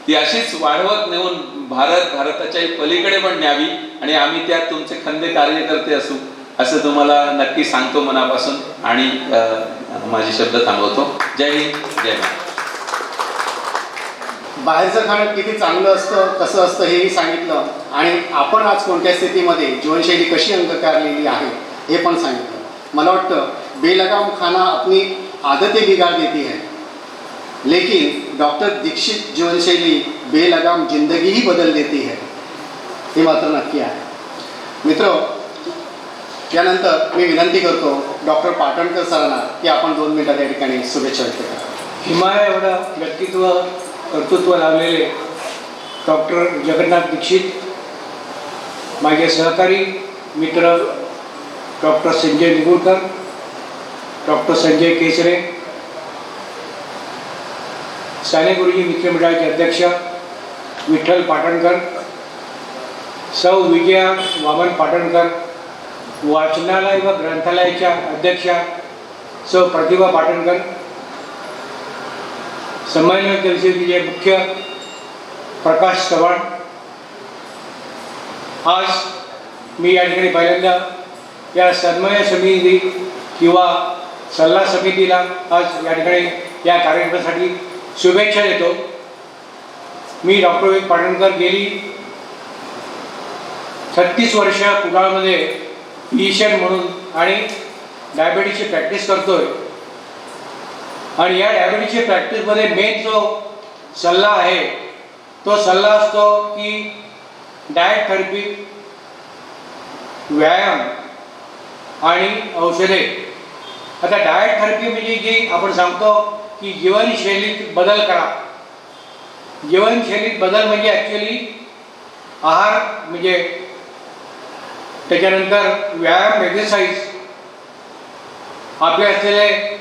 ती अशीच वाढवत नेऊन भारताच्या पलीकडे पण न्यावी आणि आम्ही त्यात तुमचे खंदे कार्यकर्ते असू असं तुम्हाला नक्की सांगतो मनापासून. आणि माझे शब्द थांबवतो. जय हिंद, जय भारत. बाहेरचं खाणं किती चांगलं असतं, कसं असतं हेही सांगितलं आणि आपण आज कोणत्या स्थितीमध्ये जीवनशैली कशी अंगीकारलेली आहे हे पण सांगितलं. मला वाटतं बेलगाम खाना अपनी आदतें बिगाड़ देती है, लेकिन डॉक्टर दीक्षित जीवनशैली बेलगाम जिंदगी ही बदल देती है, हे मात्र नक्की आहे. मित्र, यानंतर मी विनंती करतो डॉक्टर पाटणकर सरांना की आपण 2 मिनिटात या ठिकाणी शुभेच्छा व्यक्त करा. हिमालय एवढं व्यक्तित्व, कर्तृत्व लावलेले डॉक्टर जगन्नाथ दीक्षित, माझे सहकारी मित्र डॉक्टर संजय निगुळकर, डॉक्टर संजय केसरे, साने गुरुजी मित्र मंडळाचे अध्यक्ष विठ्ठल पाटणकर, सौ विजया वामन पाटणकर, वाचनालय व ग्रंथालयाच्या अध्यक्षा सौ प्रतिभा पाटणकर, संमेलन परिषदेचे मुख्य प्रकाश चव्हाण. आज मी या ठिकाणी पहिल्यांदा या सन्मय समिती किंवा सल्ला समितीला आज या ठिकाणी या कार्यक्रमासाठी शुभेच्छा देतो. मी डॉक्टर विवेक पाटणकर गेली 36 वर्ष कुडाळमध्ये फिजिशियन म्हणून आणि डायबिटीसची प्रॅक्टिस करतोय. आणि या डायबिटीजच्या प्रॅक्टिसमध्ये मेन जो सल्ला आहे तो सल्ला असतो की डाएट थेरपी, व्यायाम आणि औषधे. आता डाएट थेरपी म्हणजे जी आपण सांगतो की जीवनशैलीत बदल करा. जीवनशैलीत बदल म्हणजे ॲक्च्युली आहार, म्हणजे त्याच्यानंतर व्यायाम, एक्सरसाइज, आपल्या असलेले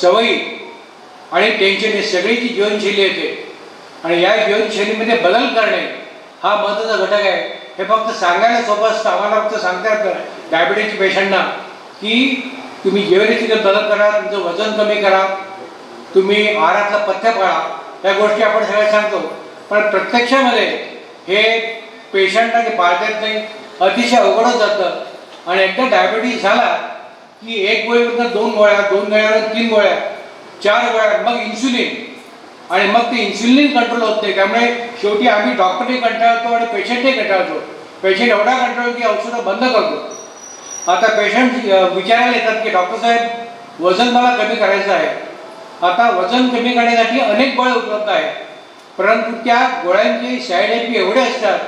सवयी आणि टेन्शन, हे सगळी जी जीवनशैली येते आणि या जीवनशैलीमध्ये बदल करणे हा महत्त्वाचा घटक आहे. हे फक्त सांगायला सोपं असतं. आम्हाला फक्त सांगता येतं डायबिटीज पेशंटना की तुम्ही जीवनशैलीत बदल करा, तुमचं वजन कमी करा, तुम्ही आहारातला पथ्य पाळा, या गोष्टी आपण सगळ्या सांगतो. पण प्रत्यक्षामध्ये हे पेशंटला ते पाळता येत नाही, अतिशय अवघड जातं. आणि एकदा डायबिटीज झाला की एक गोळीनंतर 2 गोळ्या, 2 गोळ्यानंतर 3 गोळ्या, 4 गोळ्या, मग इन्सुलिन, आणि मग ते इन्सुलिन कंट्रोल होत नाही. त्यामुळे शेवटी आम्ही डॉक्टरही कंटाळतो आणि पेशंटही कंटाळतो. पेशंट एवढा कंटाळतो की औषधं बंद करतो. आता पेशंट विचारायला येतात की डॉक्टर साहेब वजन मला कमी करायचं आहे. आता वजन कमी करण्यासाठी अनेक गोळ्या उपलब्ध आहेत, परंतु त्या गोळ्यांचे साईड इफेक्ट एवढे असतात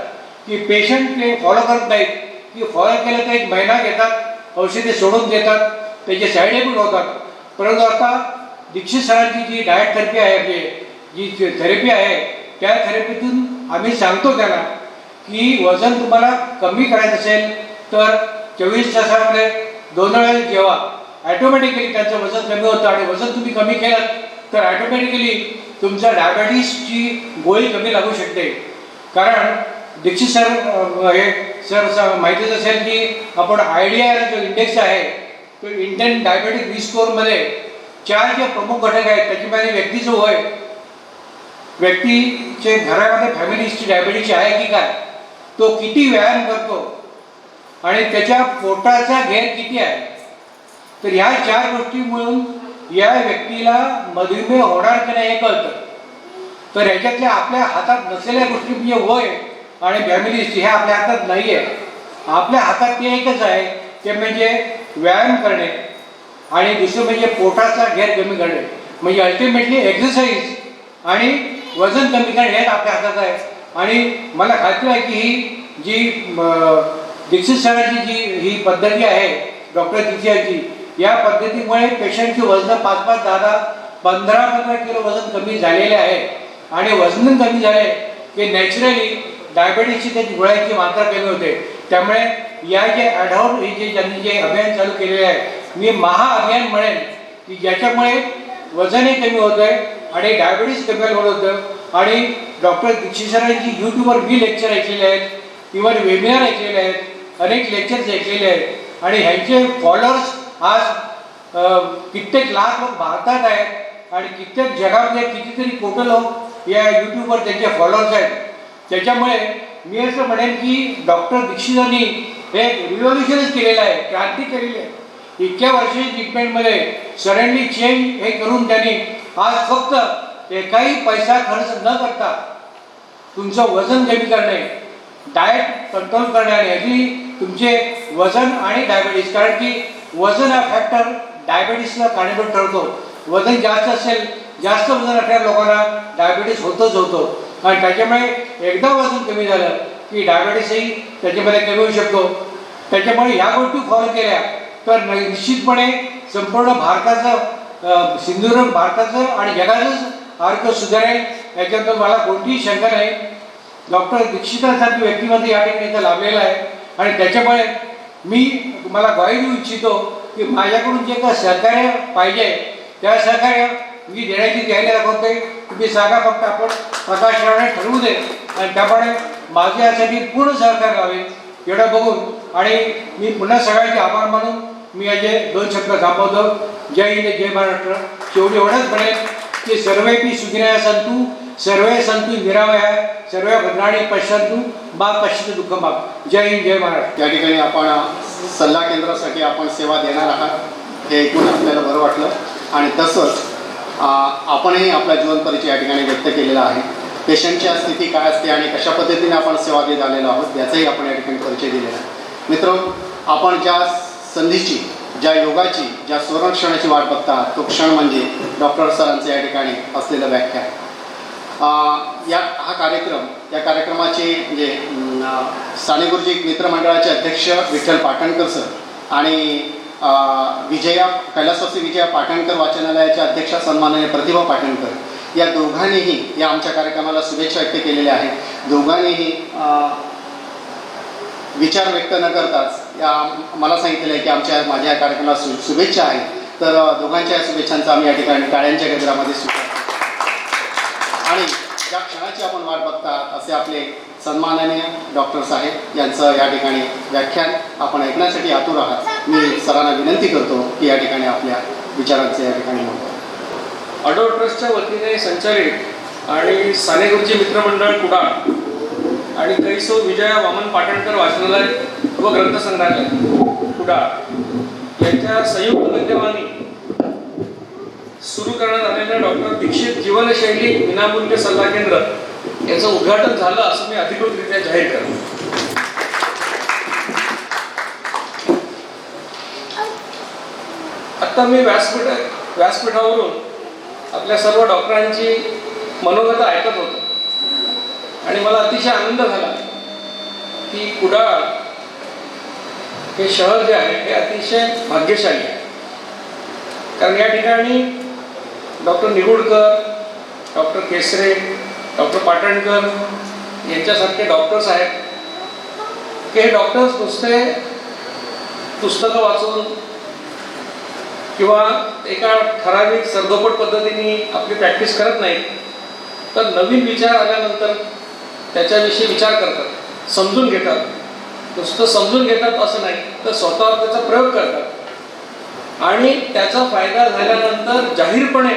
की पेशंट ते फॉलो करत नाहीत. की फॉलो केलं तर 1 महिना घेतात, औषधे सोडून देतात, त्याचे साईड इफेक्ट होतात. परंतु आता दीक्षित सरांची जी डाएट थेरपी आहे, आपली जी थेरपी आहे, त्या थेरपीतून आम्ही सांगतो त्यांना की वजन तुम्हाला कमी करायचं असेल तर 24 तासामध्ये 2 वेळा जेवा, ॲटोमॅटिकली त्यांचं वजन कमी होतं. आणि वजन तुम्ही कमी केलं तर ॲटोमॅटिकली तुमच्या डायबिटीसची गोळी कमी लागू शकते. कारण दीक्षित सर हे सर माहितीच असेल की आपण आयडिया जो इंडेक्स आहे तो इंडियन डायबेटिक रिस्क स्कोअरमध्ये 4 जे प्रमुख घटक आहेत त्याच्यामध्ये व्यक्तीचं वय, व्यक्तीचे घरामध्ये फॅमिली हिस्ट्री डायबिटीसची आहे की काय, तो किती व्यायाम करतो आणि त्याच्या पोटाचा घेर किती आहे. तर ह्या 4 गोष्टी मिळून या व्यक्तीला मधुमेह होणार की नाही हे कळतं. तर ह्याच्यातल्या आपल्या हातात नसलेल्या गोष्टी म्हणजे वय आणि फॅमिली हिस्ट्री हे आपल्या हातात नाही आहे. आपल्या हातात ते एकच आहे, ते म्हणजे व्यायाम करणे आणि दुसरं म्हणजे पोटाचा घेर कमी करणे. म्हणजे अल्टिमेटली एक्सरसाइज आणि वजन कमी करणे हेच आपल्या हातात आहे. आणि मला खात्री आहे की ही जी दीक्षित सरांची जी ही पद्धती आहे डॉक्टर दीक्षितची, या पद्धतीमुळे पेशंटची वजन 5-5, 10-10, 15-15 किलो वजन कमी झालेले आहे. आणि वजन कमी झाले की नॅचरली डायबिटीसची त्याची गोळ्यांची मात्रा कमी होते. त्यामुळे या जे ॲडव्हान्स हे जे ज्यांनी जे अभियान चालू केलेले आहे, मी महाअभियान म्हणेन की ज्याच्यामुळे वजनही कमी होतं आहे आणि डायबिटीस कमी होतं. आणि डॉक्टर दीक्षित सरांची यूट्यूबवर मी लेक्चर ऐकलेले आहेत, इव्हन वेबिनार ऐकलेले आहेत, अनेक लेक्चर्स ऐकलेले आहेत. आणि ह्यांचे फॉलोअर्स आज कित्येक लाख लोक भारतात आहेत आणि कित्येक जगामध्ये कितीतरी कोटी लोक या यूट्यूबवर त्यांचे फॉलोअर्स आहेत. त्याच्यामुळे मी असं म्हणेन की डॉक्टर दीक्षितांनी हे रिव्होल्युशनच केलेलं आहे, क्रांती केलेली आहे. इतक्या वर्षाची ट्रीटमेंटमध्ये सडनली चेंज हे करून त्यांनी आज फक्त एकाही पैसा खर्च न करता तुमचं वजन कमी करणे, डाएट कंट्रोल करणे आणि ॲक्च्युली तुमचे वजन आणि डायबिटीस, कारण की वजन हा फॅक्टर डायबिटीसला कारणीभूत ठरतो. वजन जास्त असेल, जास्त वजन असणाऱ्या लोकांना डायबिटीस होतच होतो. आणि त्याच्यामुळे एकदा वजन कमी झालं की डायबिटीसही त्याच्यामध्ये कमी होऊ शकतो. त्याच्यामुळे ह्या गोष्टी फॉलो केल्या तर निश्चितपणे संपूर्ण भारताचं, सिंधुदुर्ग भारताचं आणि जगाचंच आरोग्य सुधारेल, याच्याबद्दल मला कोणतीही शंका नाही. डॉक्टर दीक्षितांसारखी व्यक्तिमत्व या ठिकाणी इथं लाभलेलं आहे. आणि त्याच्यामुळे मी तुम्हाला ग्वाही देऊ इच्छितो की माझ्याकडून जे काही सहकार्य पाहिजे त्या सहकार्य मी देण्याची तयारी दाखवते. तुम्ही सांगा, फक्त आपण प्रकाशनाने ठरवू दे आणि त्यामुळे माझे यासाठी पूर्ण सहकार्य लावेल एवढं बघून. आणि मी पुन्हा सगळ्यांचे आभार मानून मी याचे 2 शब्द थांबवतो. जय हिंद, जय महाराष्ट्र. शेवटी एवढंच म्हणेल की सर्वेपि सुखिनः सन्तु, सर्वे सन्तु निरामयाः, सर्वे भद्राणि पश्यन्तु मा कश्चित् दुःखं भाग्. जय हिंद, जय महाराष्ट्र. या ठिकाणी आपण सल्ला केंद्रासाठी आपण सेवा देणार आहात हे ऐकून आपल्याला बरं वाटलं. आणि तसंच आपणही आपला जीवन परिचय या ठिकाणी व्यक्त केलेला आहे. पेशंटच्या स्थिती काय असते आणि कशा पद्धतीने आपण सेवा देत आलेलो आहोत याचाही आपण या ठिकाणी परिचय दिलेला आहे. मित्र, आपण ज्या संधीची, ज्या योगाची, ज्या सुवर्णक्षणाची वाट बघतात, तो क्षण म्हणजे डॉक्टर सरांचं या ठिकाणी असलेलं व्याख्यान. या कार्यक्रमाचे म्हणजे साने गुरुजी मित्रमंडळाचे अध्यक्ष विठ्ठल पाटणकर सर आणि कैलासवासी विजया पाटणकर वाचनालयाच्या अध्यक्षा सन्माननीय प्रतिभा पाटणकर या दोघांनीही या आमच्या कार्यक्रमाला शुभेच्छा व्यक्त केलेल्या आहेत. दोघांनीही विचार व्यक्त न करताच मला सांगितलेलं आहे की माझ्या या कार्यक्रमाला शुभेच्छा आहेत. तर दोघांच्या शुभेच्छांचा आम्ही या ठिकाणी टाळ्यांच्या गजरामध्ये स्वीकार आणि ज्या क्षणाची आपण वाट बघतात असे आपले सन्माननीय डॉक्टर साहेब यांचं या ठिकाणी व्याख्यान आपण ऐकण्यासाठी आतुर आहात. मी सरांना विनंती करतो की या ठिकाणी आपल्या विचारांचं या ठिकाणी म्हणतो. ऑडो ट्रस्टच्या वतीने संचालित आणि साने गुरुजी मित्रमंडळ कुडाळ आणि कैसो विजया वामन पाटणकर वाचनालय व ग्रंथसंग्रहालय कुडाळ यांच्या संयुक्त विद्यमाने सुरू करण्यात आलेल्या डॉक्टर दीक्षित जीवनशैली विनामूल्य सल्ला केंद्र याचं उद्घाटन झालं असं मी अधिकृतरित्या जाहीर करतो. आता मी व्यासपीठावरून आपल्या सर्व डॉक्टरांची मनोगत ऐकत होतो आणि मला अतिशय आनंद झाला की कुडाळ हे शहर जे आहे हे अतिशय भाग्यशाली आहे. कारण या ठिकाणी doctor Nigudkar, doctor Kesare, doctor Patankar यांच्यासारखे डॉक्टर्स आहेत की हे डॉक्टर्स नुसते पुस्तकं वाचून किंवा एका ठराविक सरदोपट पद्धतीने आपली प्रॅक्टिस करत नाहीत, तर नवीन विचार आल्यानंतर त्याच्याविषयी विचार करतात, समजून घेतात. नुसतं समजून घेतात असं नाही, तर स्वतःवर त्याचा प्रयोग करतात आणि त्याचा फायदा झाल्यानंतर जाहीरपणे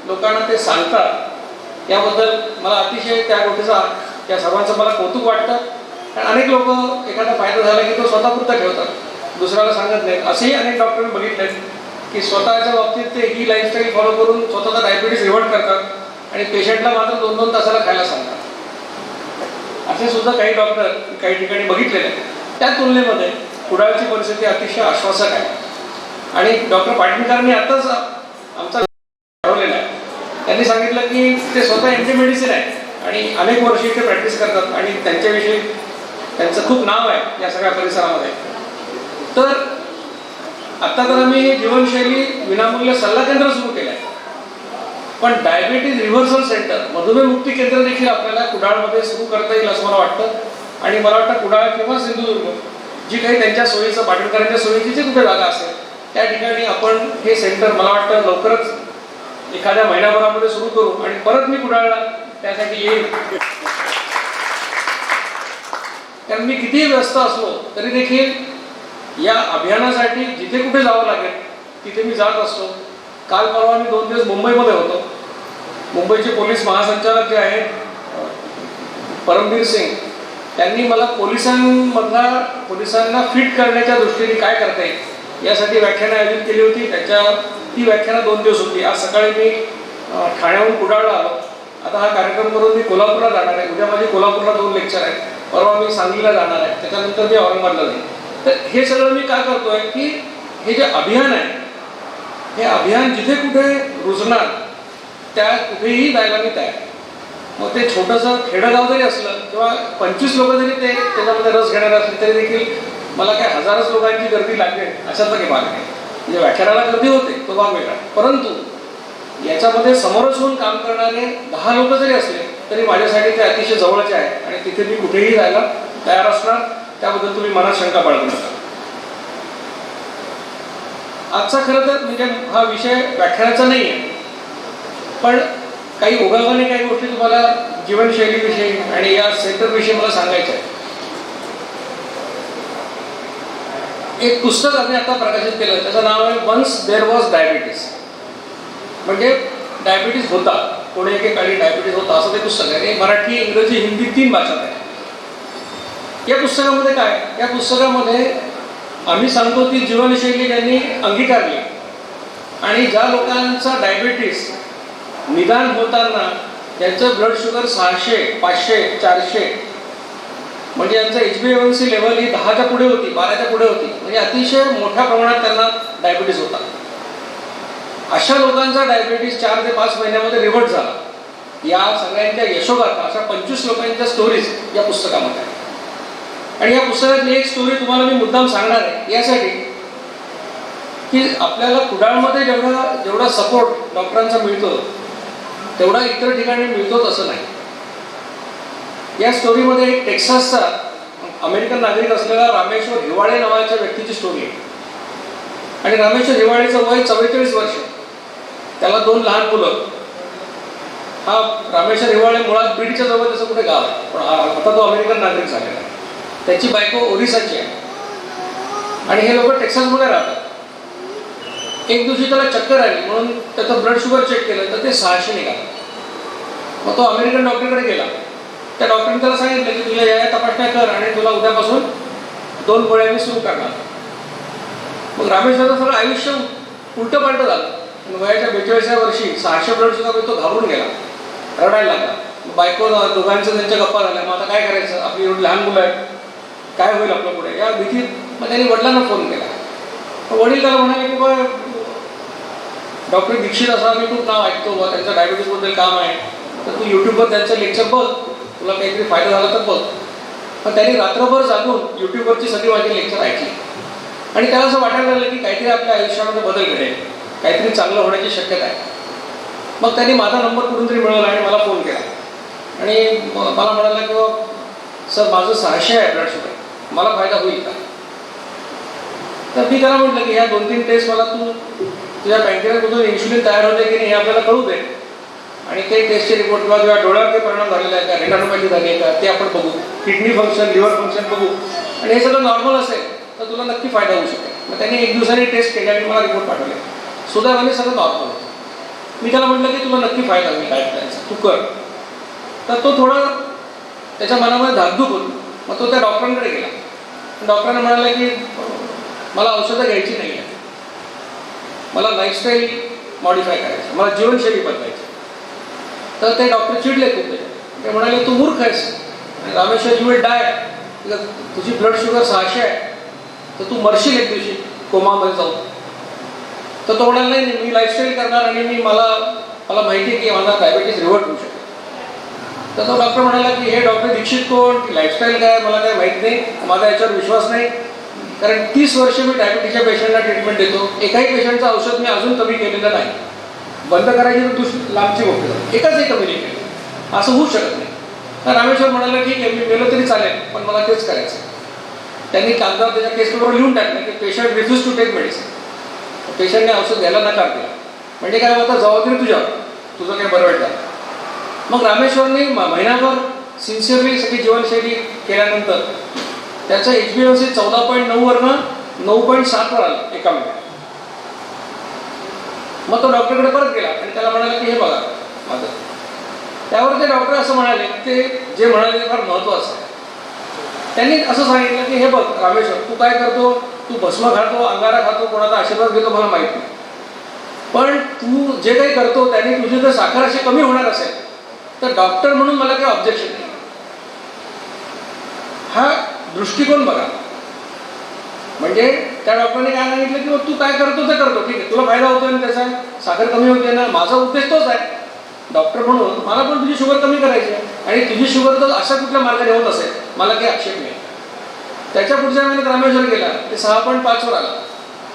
लोकांना ते सांगतात. याबद्दल मला अतिशय त्या गोष्टीचा, त्या सर्वांचं मला कौतुक वाटतं. कारण अनेक लोक एखादा फायदा झाला की तो स्वतःपुरता ठेवतात, दुसऱ्याला सांगत नाहीत. असेही अनेक डॉक्टरांनी बघितलेत की स्वतःच्या बाबतीत ते ही लाईफस्टाईल फॉलो करून स्वतःचा डायबिटीस रिव्हर्ट करतात आणि पेशंटला मात्र 2-2 तासाला खायला सांगतात. असे सुद्धा काही डॉक्टर काही ठिकाणी बघितलेले आहेत. त्या तुलनेमध्ये कुडाळची परिस्थिती अतिशय आश्वासक आहे. आणि डॉक्टर पाटणकरांनी आताच आमचा ठरवलेला आहे. त्यांनी सांगितलं की ते स्वतः एमडी मेडिसिन आहे आणि अनेक वर्षी ते प्रॅक्टिस करतात आणि त्यांच्याविषयी त्यांचं खूप नाव आहे या सगळ्या परिसरामध्ये. तर आत्ता तर आम्ही जीवनशैली विनामूल्य सल्ला केंद्र सुरू केलं आहे, पण डायबिटीज रिव्हर्सल सेंटर, मधुमेह मुक्ती केंद्र देखील आपल्याला कुडाळमध्ये सुरू करता येईल असं मला वाटतं. आणि मला वाटतं कुडाळ किंवा सिंधुदुर्ग जी काही त्यांच्या सोयीचं, पाटणकरांच्या सोयीची जी कुठे जागा असेल त्या ठिकाणी आपण हे सेंटर मला वाटतं लवकरच एखाद्या महिन्याभरामध्ये सुरू करू आणि परत मी कुडाळला त्यासाठी येईल. कारण मी कितीही व्यस्त असलो तरी देखील या अभियानासाठी जिथे कुठे जावं लागेल तिथे मी जात असतो. काल परवा मी 2 दिवस मुंबईमध्ये होतो. मुंबईचे पोलीस महासंचालक जे आहेत परमबीर सिंग, त्यांनी मला पोलिसांना फिट करण्याच्या दृष्टीने काय करता येईल यासाठी व्याख्यानं आयोजित केली होती. ती व्याख्यानं 2 दिवस होती. आज सकाळी मी ठाण्याहून कुडाळला आलो. आता हा कार्यक्रम करून मी कोल्हापूरला जाणार आहे. उद्या माझी कोल्हापूरला 2 लेक्चर आहेत. परवा मी सांगलीला जाणार आहे. त्याच्यानंतर मी औरंगाबादला जाईल. तर हे सगळं मी काय करतोय की हे जे अभियान आहे हे अभियान जिथे कुठे रुजणार त्या कुठेही जायला मी तयार. मग ते छोटंसं खेडगाव जरी असलं किंवा 25 लोक जरी त्याच्यामध्ये रस घेणार असले तरी देखील मला काय हजारोच लोकांची गर्दी लागेल अशातला काही भाग नाही. म्हणजे व्याख्यानाला गर्दी होते तो भाग वेगळा, परंतु याच्यामध्ये समोरच होऊन काम करणारे 10 लोक जरी असले तरी माझ्यासाठी ते अतिशय जवळचे आहे आणि तिथे मी कुठेही जायला तयार असणार. त्याबद्दल तुम्ही मनात शंका बाळगू नका. आजचा खरं तर म्हणजे हा विषय व्याख्यानाचा नाही आहे, पण काही ओघावाने काही गोष्टी तुम्हाला जीवनशैलीविषयी आणि या सेंटरविषयी मला सांगायचं आहे. एक पुस्तक आम्ही आता प्रकाशित केलं, त्याचं नाव आहे वन्स देअर वॉज डायबिटीस. म्हणजे डायबिटीस होता, कोणी एकेकाळी डायबिटीस होता असं ते पुस्तक आहे. मराठी, इंग्रजी, हिंदी 3 भाषात आहे. या पुस्तकामध्ये काय, या पुस्तकामध्ये आम्ही सांगतो ती जीवनशैली त्यांनी अंगीकारली आणि ज्या लोकांचा डायबिटीस निदान होताना त्यांचं ब्लड शुगर 600, 500, 400 म्हणजे यांचं HbA1c लेवल ही 10च्या पुढे होती, 12च्या पुढे होती, म्हणजे अतिशय मोठ्या प्रमाणात त्यांना डायबिटीज होता. अशा लोकांचा डायबिटीज 4 ते 5 महिन्यामध्ये रिव्हर्ट झाला. या सगळ्यांच्या यशोगाथा अशा 25 लोकांच्या स्टोरीज या पुस्तकामध्ये आहेत. आणि या पुस्तकातली एक स्टोरी तुम्हाला मी मुद्दाम सांगणार आहे यासाठी की आपल्याला कुडाळमध्ये जेवढा सपोर्ट डॉक्टरांचा मिळतो तेवढा इतर ठिकाणी मिळतोच असं नाही. या स्टोरीमध्ये एक टेक्सासचा अमेरिकन नागरिक असलेला रामेश्वर हिवाळे नावाच्या व्यक्तीची स्टोरी आहे. आणि रामेश्वर हिवाळेचं वय 44 वर्ष, त्याला 2 लहान मुलं. हा रामेश्वर हिवाळे मुळात बीडच्या जवळ त्याचं कुठे गाव आहे, पण आता तो अमेरिकन नागरिक झालेला आहे. त्याची बायको ओरिसाची आहे आणि हे लोक टेक्सासमध्ये राहतात. एक दिवशी त्याला चक्कर आली म्हणून त्याचं ब्लड शुगर चेक केलं तर ते 600 निघालं. मग तो अमेरिकन डॉक्टरकडे गेला. त्या डॉक्टरने त्याला सांगितलं की तुला या तपासण्या कर आणि तुला उद्यापासून 2 गोळ्या मी सुरू करणार. मग रामेश्वरचं सगळं आयुष्य उलटं पालटं झालं. वयाच्या 42व्या वर्षी 600 ब्लड शुगर तो घाबरून गेला, रडायला लागला. बायको दोघांचं त्यांच्या गप्पा झाल्या. मग आता काय करायचं, आपली एवढी लहान मुलं आहेत, काय होईल आपलं पुढे, या भीतीत मग त्यांनी वडिलांना फोन केला. वडील त्याला म्हणाले की बा डॉक्टर दीक्षित असा मी खूप नाव ऐकतो, बा त्यांच्या डायबिटीजबद्दल काम आहे, तर तू यूट्यूबवर त्यांचं लेक्चर बघ, तुला काहीतरी फायदा झाला तर बघ. पण त्यांनी रात्रभर जागून यूट्यूबवरची सगळी माझी लेक्चर ऐकली आणि त्याला असं वाटायला लागलं की काहीतरी आपल्या आयुष्यामध्ये बदल घडेल, काहीतरी चांगलं होण्याची शक्यता आहे. मग त्यांनी माझा नंबर कुठून तरी मिळवला आणि मला फोन केला आणि मला म्हणाला की सर माझं 600 आहे ब्लड शुगर, मला फायदा होईल का. तर मी त्याला म्हटलं की ह्या 2-3 टेस्ट मला तू तुझ्या पँक्रियासमधून इन्शुलिन तयार होते की नाही हे आपल्याला कळू दे आणि ते टेस्टचे रिपोर्ट किंवा तुझ्या डोळ्यावर काही परिणाम झालेला आहे का, रेटिनोपॅथी झाली आहे का ते आपण बघू, किडनी फंक्शन, लिव्हर फंक्शन बघू आणि हे सगळं नॉर्मल असेल तर तुला नक्की फायदा होऊ शकेल. मग त्यांनी 1 दिवसाने टेस्ट केले आणि मला रिपोर्ट पाठवले. सुदैवाने सगळं नॉर्मल होतं. मी त्याला म्हटलं की तुला नक्की फायदा होईल डाएट प्लॅनचा, तू कर. तर तो थोडा त्याच्या मनामध्ये धाकधूक होती. मग तो त्या डॉक्टरांकडे गेला. डॉक्टरांना म्हणाला की मला औषधं घ्यायची नाही आहे, मला लाईफस्टाईल मॉडिफाय करायचं, मला जीवनशैली बदलायची. तर ते डॉक्टर चिडले खूप. ते म्हणाले तू मूर्ख आहेस, रामेश्वर यू विल डाय, तुझी ब्लड शुगर 600 आहे तर तू मरशील एक दिवशी कोमामध्ये जाऊन. तर तो म्हणाला नाही मी लाईफस्टाईल करणार आणि मला माहिती आहे की माझा डायबिटीज रिव्हर्ट होऊ शकतो. तर तो डॉक्टर म्हणाला की हे डॉक्टर दीक्षित कोण, की लाईफस्टाईल काय, मला काय माहीत नाही, माझा याच्यावर विश्वास नाही. कारण 30 वर्ष मी डायबिटीसच्या पेशंटला ट्रीटमेंट देतो, एकाही पेशंटचं औषध मी अजून कमी केलेलं नाही. बंद करायची तर दुसरी लांबची गोष्ट, एकाचही कमी नाही केलं, असं होऊ शकत नाही. तर रामेश्वर म्हणाला ठीक आहे मी गेलो तरी चालेल पण मला तेच करायचं. त्यांनी कागदावर त्याच्या केस पेपरवर लिहून टाकलं की patient refuse to take medicine. पेशंटने औषध घ्यायला नकार दिला. म्हणजे काय होतं, जबाबदारी तुझ्यावर, तुझं काही बरं वाईट झालं. मग रामेश्वरने महिनाभर सिन्सिअरली सगळी जीवनशैली केल्यानंतर त्याचं HbA1c 14.9 वरनं 9.7 वर आलं एका महिन्यात. मग तो डॉक्टरकडे परत गेला आणि त्याला म्हणाला की हे बघा माझं. त्यावर ते डॉक्टर असं म्हणाले, ते जे म्हणाले ते फार महत्त्वाचं आहे. त्यांनी असं सांगितलं की हे बघ रामेश्वर, तू काय करतो, तू भस्म खातो, अंगारा खातो, कोणाचा आशीर्वाद घेतो मला माहीत नाही, पण तू जे काही करतो त्याने तुझी जर साखर अशी कमी होणार असेल तर डॉक्टर म्हणून मला काही ऑब्जेक्शन नाही. हा दृष्टिकोन बघा. म्हणजे त्या डॉक्टरने काय सांगितलं की तू काय करतो ते करतो, ठीक आहे, तुला फायदा होतोय ना त्याचा, साखर कमी होते ना, माझा उद्देश तोच आहे. डॉक्टर म्हणून मला पण तुझी शुगर कमी करायची आहे आणि तुझी शुगर जर अशा कुठल्या मार्गाने होत असेल मला काही आक्षेप नाही. त्याच्या पुढच्या महिन्यात रामेश्वर गेला, ते 6.5 वर आला.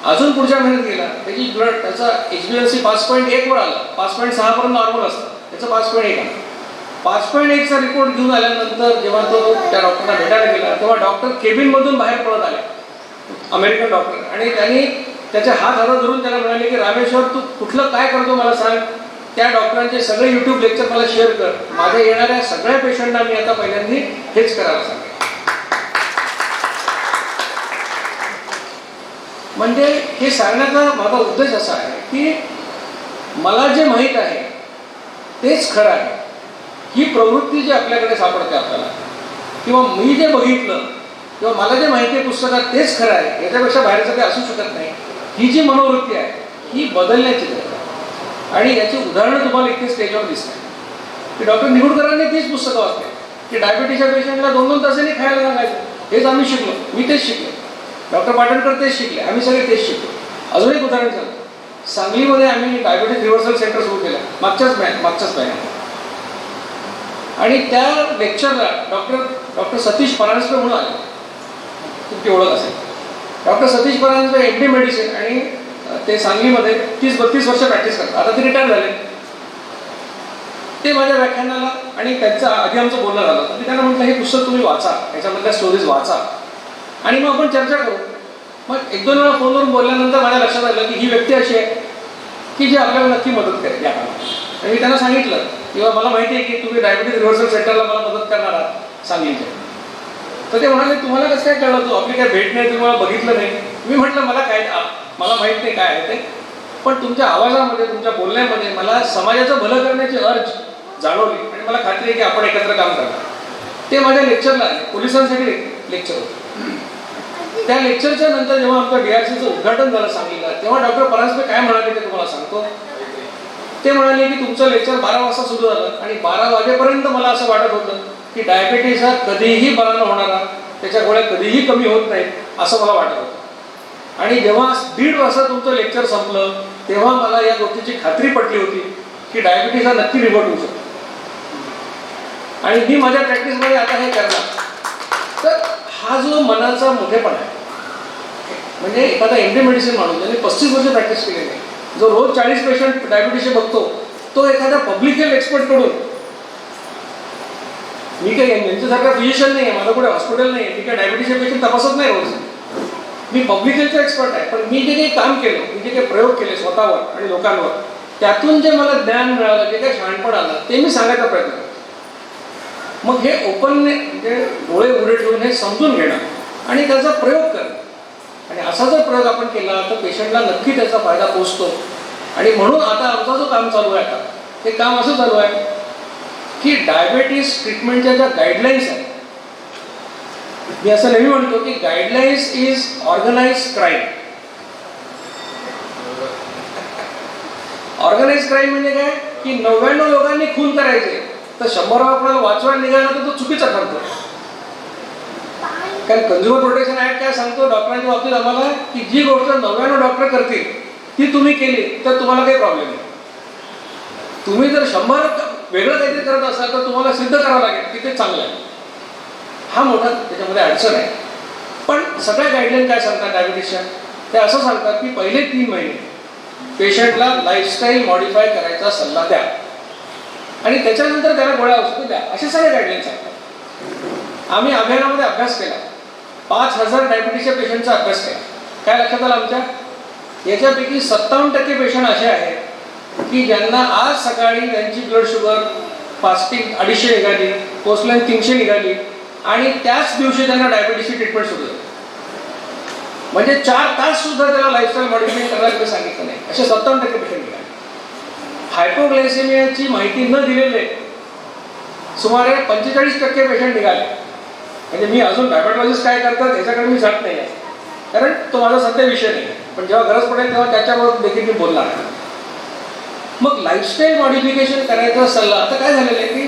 अजून पुढच्या महिन्यात गेला, त्याची ब्लड त्याचा HbA1c 5.1 वर आला. 5.6 पर्यंत नॉर्मल असतं, त्याचं 5.1 आलं. 5.1चा रिपोर्ट घेऊन आल्यानंतर जेव्हा तो त्या डॉक्टरला भेटायला गेला तेव्हा डॉक्टर केबिनमधून बाहेर पडत आले, अमेरिकन डॉक्टर, आणि त्यांनी त्याचे हात हातात धरून त्याला म्हणाले की रामेश्वर तू कुठलं काय करतो मला सांग. त्या डॉक्टरांचे सगळे यूट्यूब लेक्चर मला शेअर कर, माझ्या येणाऱ्या सगळ्या पेशंटना मी आता पहिल्यांदा हेच करायला सांगेन. म्हणजे हे सांगण्याचा माझा उद्देश असा आहे की मला जे माहीत आहे तेच खरं आहे. ही प्रवृत्ती जी आपल्याकडे सापडते आपल्याला, किंवा मी जे बघितलं किंवा मला जे माहिती आहे पुस्तकात तेच खरं आहे, याच्यापेक्षा बाहेरचं काही असू शकत नाही. ही जी मनोवृत्ती आहे ही बदलण्याची गरज आहे. आणि याची उदाहरणं तुम्हाला इतके स्टेजवर दिसतात की डॉक्टर निगुडकरांनी तीच पुस्तकं वाचली की डायबिटीसच्या पेशंटला 2-2 तासांनी खायला सांगायचं. हेच आम्ही शिकलो, मी तेच शिकलो, डॉक्टर पाटणकर तेच शिकले, आम्ही सगळे तेच शिकलो. अजून एक उदाहरण सांगतो. सांगलीमध्ये आम्ही डायबिटीस रिव्हर्सल सेंटर सुरू केलं मागच्याच महिन्यात. आणि त्या लेक्चरला डॉक्टर सतीश परांजपे म्हणून आले, तुमची ओळख असेल. Doctor Satish Paranjpe MD medicine, आणि ते सांगलीमध्ये 30-32 वर्ष प्रॅक्टिस करतात, आता ते रिटायर झाले. ते माझ्या व्याख्यानाला, आणि त्यांचं आधी आमचं बोलणं झालं होतं, मी त्यांना म्हटलं हे पुस्तक तुम्ही वाचा, याच्यामधल्या स्टोरीज वाचा आणि मग आपण चर्चा करू. मग 1-2 वेळा फोनवरून बोलल्यानंतर माझ्या लक्षात आलं की ही व्यक्ती अशी आहे की जी आपल्याला नक्की मदत करेल या कामात. आणि मी त्यांना सांगितलं किंवा मला माहिती आहे की तुम्ही डायबिटीज रिव्हर्सल सेंटरला मला मदत करणार आहात सांगलीच्या. तर ते म्हणाले तुम्हाला कसं काय कळलं, तू आपली काय भेट नाही, तुम्हाला बघितलं नाही. मी म्हटलं मला माहीत नाही काय आहे ते, पण तुमच्या आवाजामध्ये, तुमच्या बोलण्यामध्ये मला समाजाचं भलं करण्याची अर्ज जाणवली आणि मला खात्री आहे की आपण एकत्र काम करणार. ते माझ्या लेक्चरला आले, पोलिसांसाठी लेक्चर होतं. त्या लेक्चरच्या नंतर जेव्हा आमचं DRCचं उद्घाटन झालं सांगलीला, तेव्हा डॉक्टर परांजपे काय म्हणाले ते तुम्हाला सांगतो. ते म्हणाले की तुमचं लेक्चर 12 वाजता सुरू झालं आणि 12 वाजेपर्यंत मला असं वाटत होतं की डायबिटीस हा कधीही बरा न होणारा, त्याच्या गोळ्या कधीही कमी होत नाहीत असं मला वाटत होतं. आणि जेव्हा 1:30 वाजता तुमचं लेक्चर संपलं तेव्हा मला या गोष्टीची खात्री पटली होती की डायबिटीस हा नक्की रिव्हर्ट होऊ शकतो. आणि मी माझ्या प्रॅक्टिसमध्ये आता हे करणार. तर हा जो मनाचा मोठेपणा आहे, म्हणजे एखादा MD मेडिसिन माणूस ज्याने 35 वर्ष प्रॅक्टिस केलेली आहे, जो रोज 40 पेशंट डायबिटीसचे बघतो, तो एखाद्या पब्लिक हेल्थ एक्सपर्टकडून, मी काही यांच्यासारखा फिजिशियन नाही आहे, माझं कुठे हॉस्पिटल नाही आहे, मी काय डायबिटीसचे पेशंट तपासत नाही रोज, मी पब्लिक हेल्थचा एक्सपर्ट आहे. पण मी जे काही काम केलं, मी जे काही प्रयोग केले स्वतःवर आणि लोकांवर, त्यातून जे मला ज्ञान मिळालं, जे काही शहाणपण आलं ते मी सांगायचा प्रयत्न करतो. मग हे ओपनने, म्हणजे डोळे उघडे ठेवून हे समजून घेणं आणि त्याचा प्रयोग करणं, आणि असा जर प्रयोग आपण केला तर पेशंटला नक्की त्याचा फायदा पोचतो. आणि म्हणून आता आमचा जो काम चालू आहे, आता ते काम असं चालू आहे की डायबिटीस ट्रीटमेंटच्या ज्या गाईडलाईन्स आहेत, मी असं नेहमी म्हणतो की guidelines is organise crime. Organise crime म्हणजे काय की 99 लोकांनी खून करायचे तर 100 आपल्याला वाचवायला निघाला तर तो चुकीचा ठरतो. कारण कन्झ्युमर प्रोटेक्शन ऍक्ट काय सांगतो डॉक्टरांच्या बाबतीत आम्हाला की जी गोष्ट 99 डॉक्टर करतील ती तुम्ही केली तर तुम्हाला काही प्रॉब्लेम नाही. तुम्ही जर 100 वेगळं काहीतरी करत असाल तर तुम्हाला सिद्ध करावं लागेल की ते चांगलं आहे. हा मोठा त्याच्यामध्ये अडचण आहे. पण सगळ्या गाईडलाईन काय सांगतात डायबिटीसच्या, ते असं सांगतात की पहिले 3 महिने पेशंटला लाईफस्टाईल मॉडिफाय करायचा सल्ला द्या आणि त्याच्यानंतर त्याला गोळ्या औषधं द्या, असे सगळे गाईडलाईन सांगतात. आम्ही अभियानामध्ये अभ्यास केला, 5000 डायबिटीसच्या पेशंटचा अभ्यास केला. काय लक्षात आलं आमच्या, याच्यापैकी 57% पेशंट असे आहेत की ज्यांना आज सकाळी त्यांची ब्लड शुगर फास्टिंग 250 निघाली, पोस्टलाईन 300 निघाली आणि त्याच दिवशी त्यांना डायबिटीसची ट्रीटमेंट सुरू झाली. म्हणजे 4 तास सुद्धा त्याला लाईफस्टाईल मॉडिफाय करायला सांगितलं नाही, असे 57% पेशंट निघाले. हायपोग्लायसेमियाची माहिती न दिलेले सुमारे 45% पेशंट निघाले. म्हणजे मी अजून डायबेटॉलॉजिस्ट काय करतात याच्याकडे मी जात नाही आहे, कारण तो माझा सध्या विषय नाही. पण जेव्हा गरज पडेल तेव्हा त्याच्यावर देखील मी बोलणार आहे. मग लाईफस्टाईल मॉडिफिकेशन करायचा सल्ला, आता काय झालेलं आहे की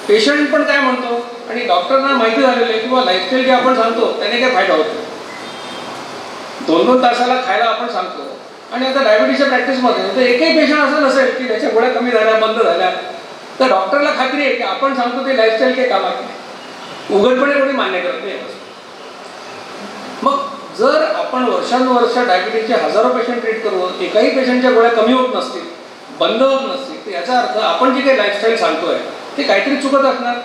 पेशंट पण काय म्हणतो आणि डॉक्टरना माहिती झालेलं आहे किंवा लाईफस्टाईल जे आपण सांगतो त्याने काय फायदा होतो. 2-2 तासाला खायला आपण सांगतो आणि आता डायबिटीसच्या प्रॅक्टिसमध्ये तर एकही पेशंट असं नसेल की त्याच्या गोळ्या कमी झाल्या, बंद झाल्या, तर डॉक्टरला खात्री आहे की आपण सांगतो ते लाईफस्टाईल काही कामात नाही. उघडपणे कोणी मान्य करत नाही. मग जर आपण वर्षानुवर्ष डायबिटीसचे हजारो पेशंट ट्रीट करू, एकाही पेशंटच्या गोळ्या कमी होत नसतील, बंद होत नसतील, तर याचा अर्थ आपण जे काही लाईफस्टाईल सांगतोय ते काहीतरी चुकत असणार.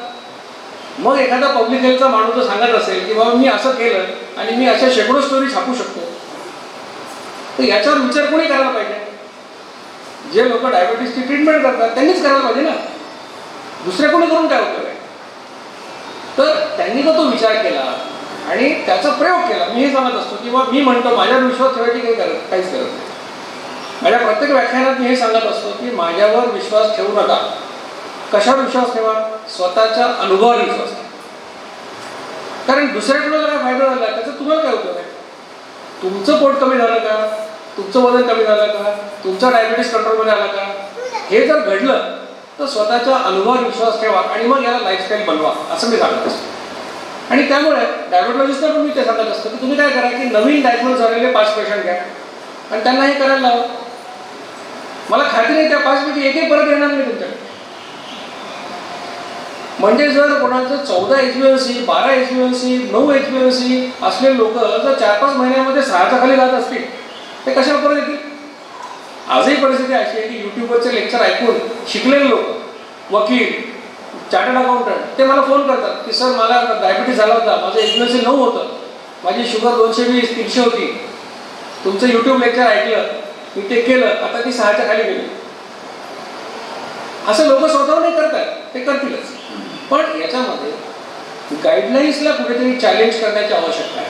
मग एखादा पब्लिक हेल्थचा माणूस जर सांगत असेल की बाबा मी असं केलं आणि मी अशा शेकडो स्टोरी छापू शकतो, तर याच्यावर विचार कोणी करायला पाहिजे. जे लोक डायबिटीसची ट्रीटमेंट करतात त्यांनीच करायला पाहिजे ना, दुसऱ्या कोणी करून काय उपयोग आहे. तर त्यांनी जर तो विचार केला आणि त्याचा प्रयोग केला, मी हे सांगत असतो किंवा मी म्हणतो माझ्यावर विश्वास ठेवायची काहीच गरज नाही. माझ्या प्रत्येक व्याख्यानात मी हे सांगत असतो की माझ्यावर विश्वास ठेवू नका. कशावर विश्वास ठेवा, स्वतःच्या अनुभवावर विश्वास ठेवा. कारण दुसऱ्या कोणाला काय फायदा झाला त्याचा तुम्हाला काय उपयोग आहे. तुमचं पोट कमी झालं का, तुमचं वजन कमी झालं का, तुमचा डायबिटीस कंट्रोलमध्ये आला का, हे जर घडलं तर स्वतःच्या अनुभवावर विश्वास ठेवा आणि मग याला लाईफस्टाईल बनवा असं मी सांगत असतो. आणि त्यामुळे डायबेटॉलॉजिस्टला पण मी ते सांगत असतो की तुम्ही काय करा की नवीन डायग्नोज झालेले 5 पेशंट घ्या आणि त्यांना हे करायला लावा. मला खात्री आहे त्या 5 पैकी एकही परत येणार नाही तुमच्याकडे. म्हणजे जर कोणाचं 14 HbA1c 12 HbA1c 9 HbA1c असलेले लोक जर 4-5 महिन्यामध्ये 6च्या खाली जात असतील ते कशाला परत येतील. आजही परिस्थिती अशी आहे की यूट्यूबवरचे लेक्चर ऐकून शिकलेले लोक, वकील, चार्टर्ड अकाउंटंट ते मला फोन करतात की सर मला डायबिटीज झाला होता, माझं HbA1c 9 होतं, माझी शुगर 220 300 होती, तुमचं यूट्यूब लेक्चर ऐकलं, मी ते केलं, आता ती 6च्या खाली गेली. असं लोक स्वतःहून नाही करतात, ते करतीलच. पण याच्यामध्ये गाईडलाईन्सला कुठेतरी चॅलेंज करण्याची आवश्यकता आहे.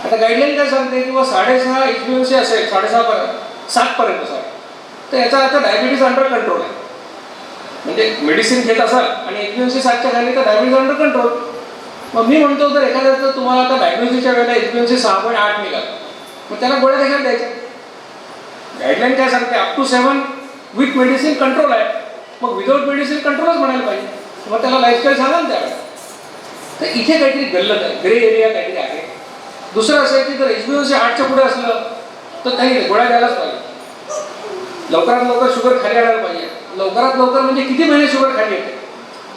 आता गाईडलाईन काय सांगते की 6.5 HbA1c असेल 7.5 पर्यंत सॉरी, तर याचा अर्थ डायबिटीज अंडर कंट्रोल आहे. म्हणजे मेडिसिन घेत असाल आणि HbA1c 7च्या खाली तर डायबिटीज अंडर कंट्रोल. मग मी म्हणतो जर एखाद्याचं तुम्हाला आता डायग्नोसिसच्या वेळेला HbA1c 6.8 निघाला, मग त्याला गोळ्या कशाला द्यायच्या. गाईडलाईन काय सांगते up to 7 with medicine control आहे. मग विदाउट मेडिसिन कंट्रोलच म्हणायला पाहिजे. मग त्याला लाईफस्टाईल सांगा ना त्यावेळेला. तर इथे काहीतरी गल्लत आहे, ग्रे एरिया काहीतरी आहे. दुसरं असं आहे की जर HbA1c 8च्या पुढे असलं तर काही गोळ्या द्यायलाच पाहिजे. लवकरात लवकर शुगर खाली आणायला पाहिजे. लवकरात लवकर म्हणजे किती महिने शुगर खाली येते.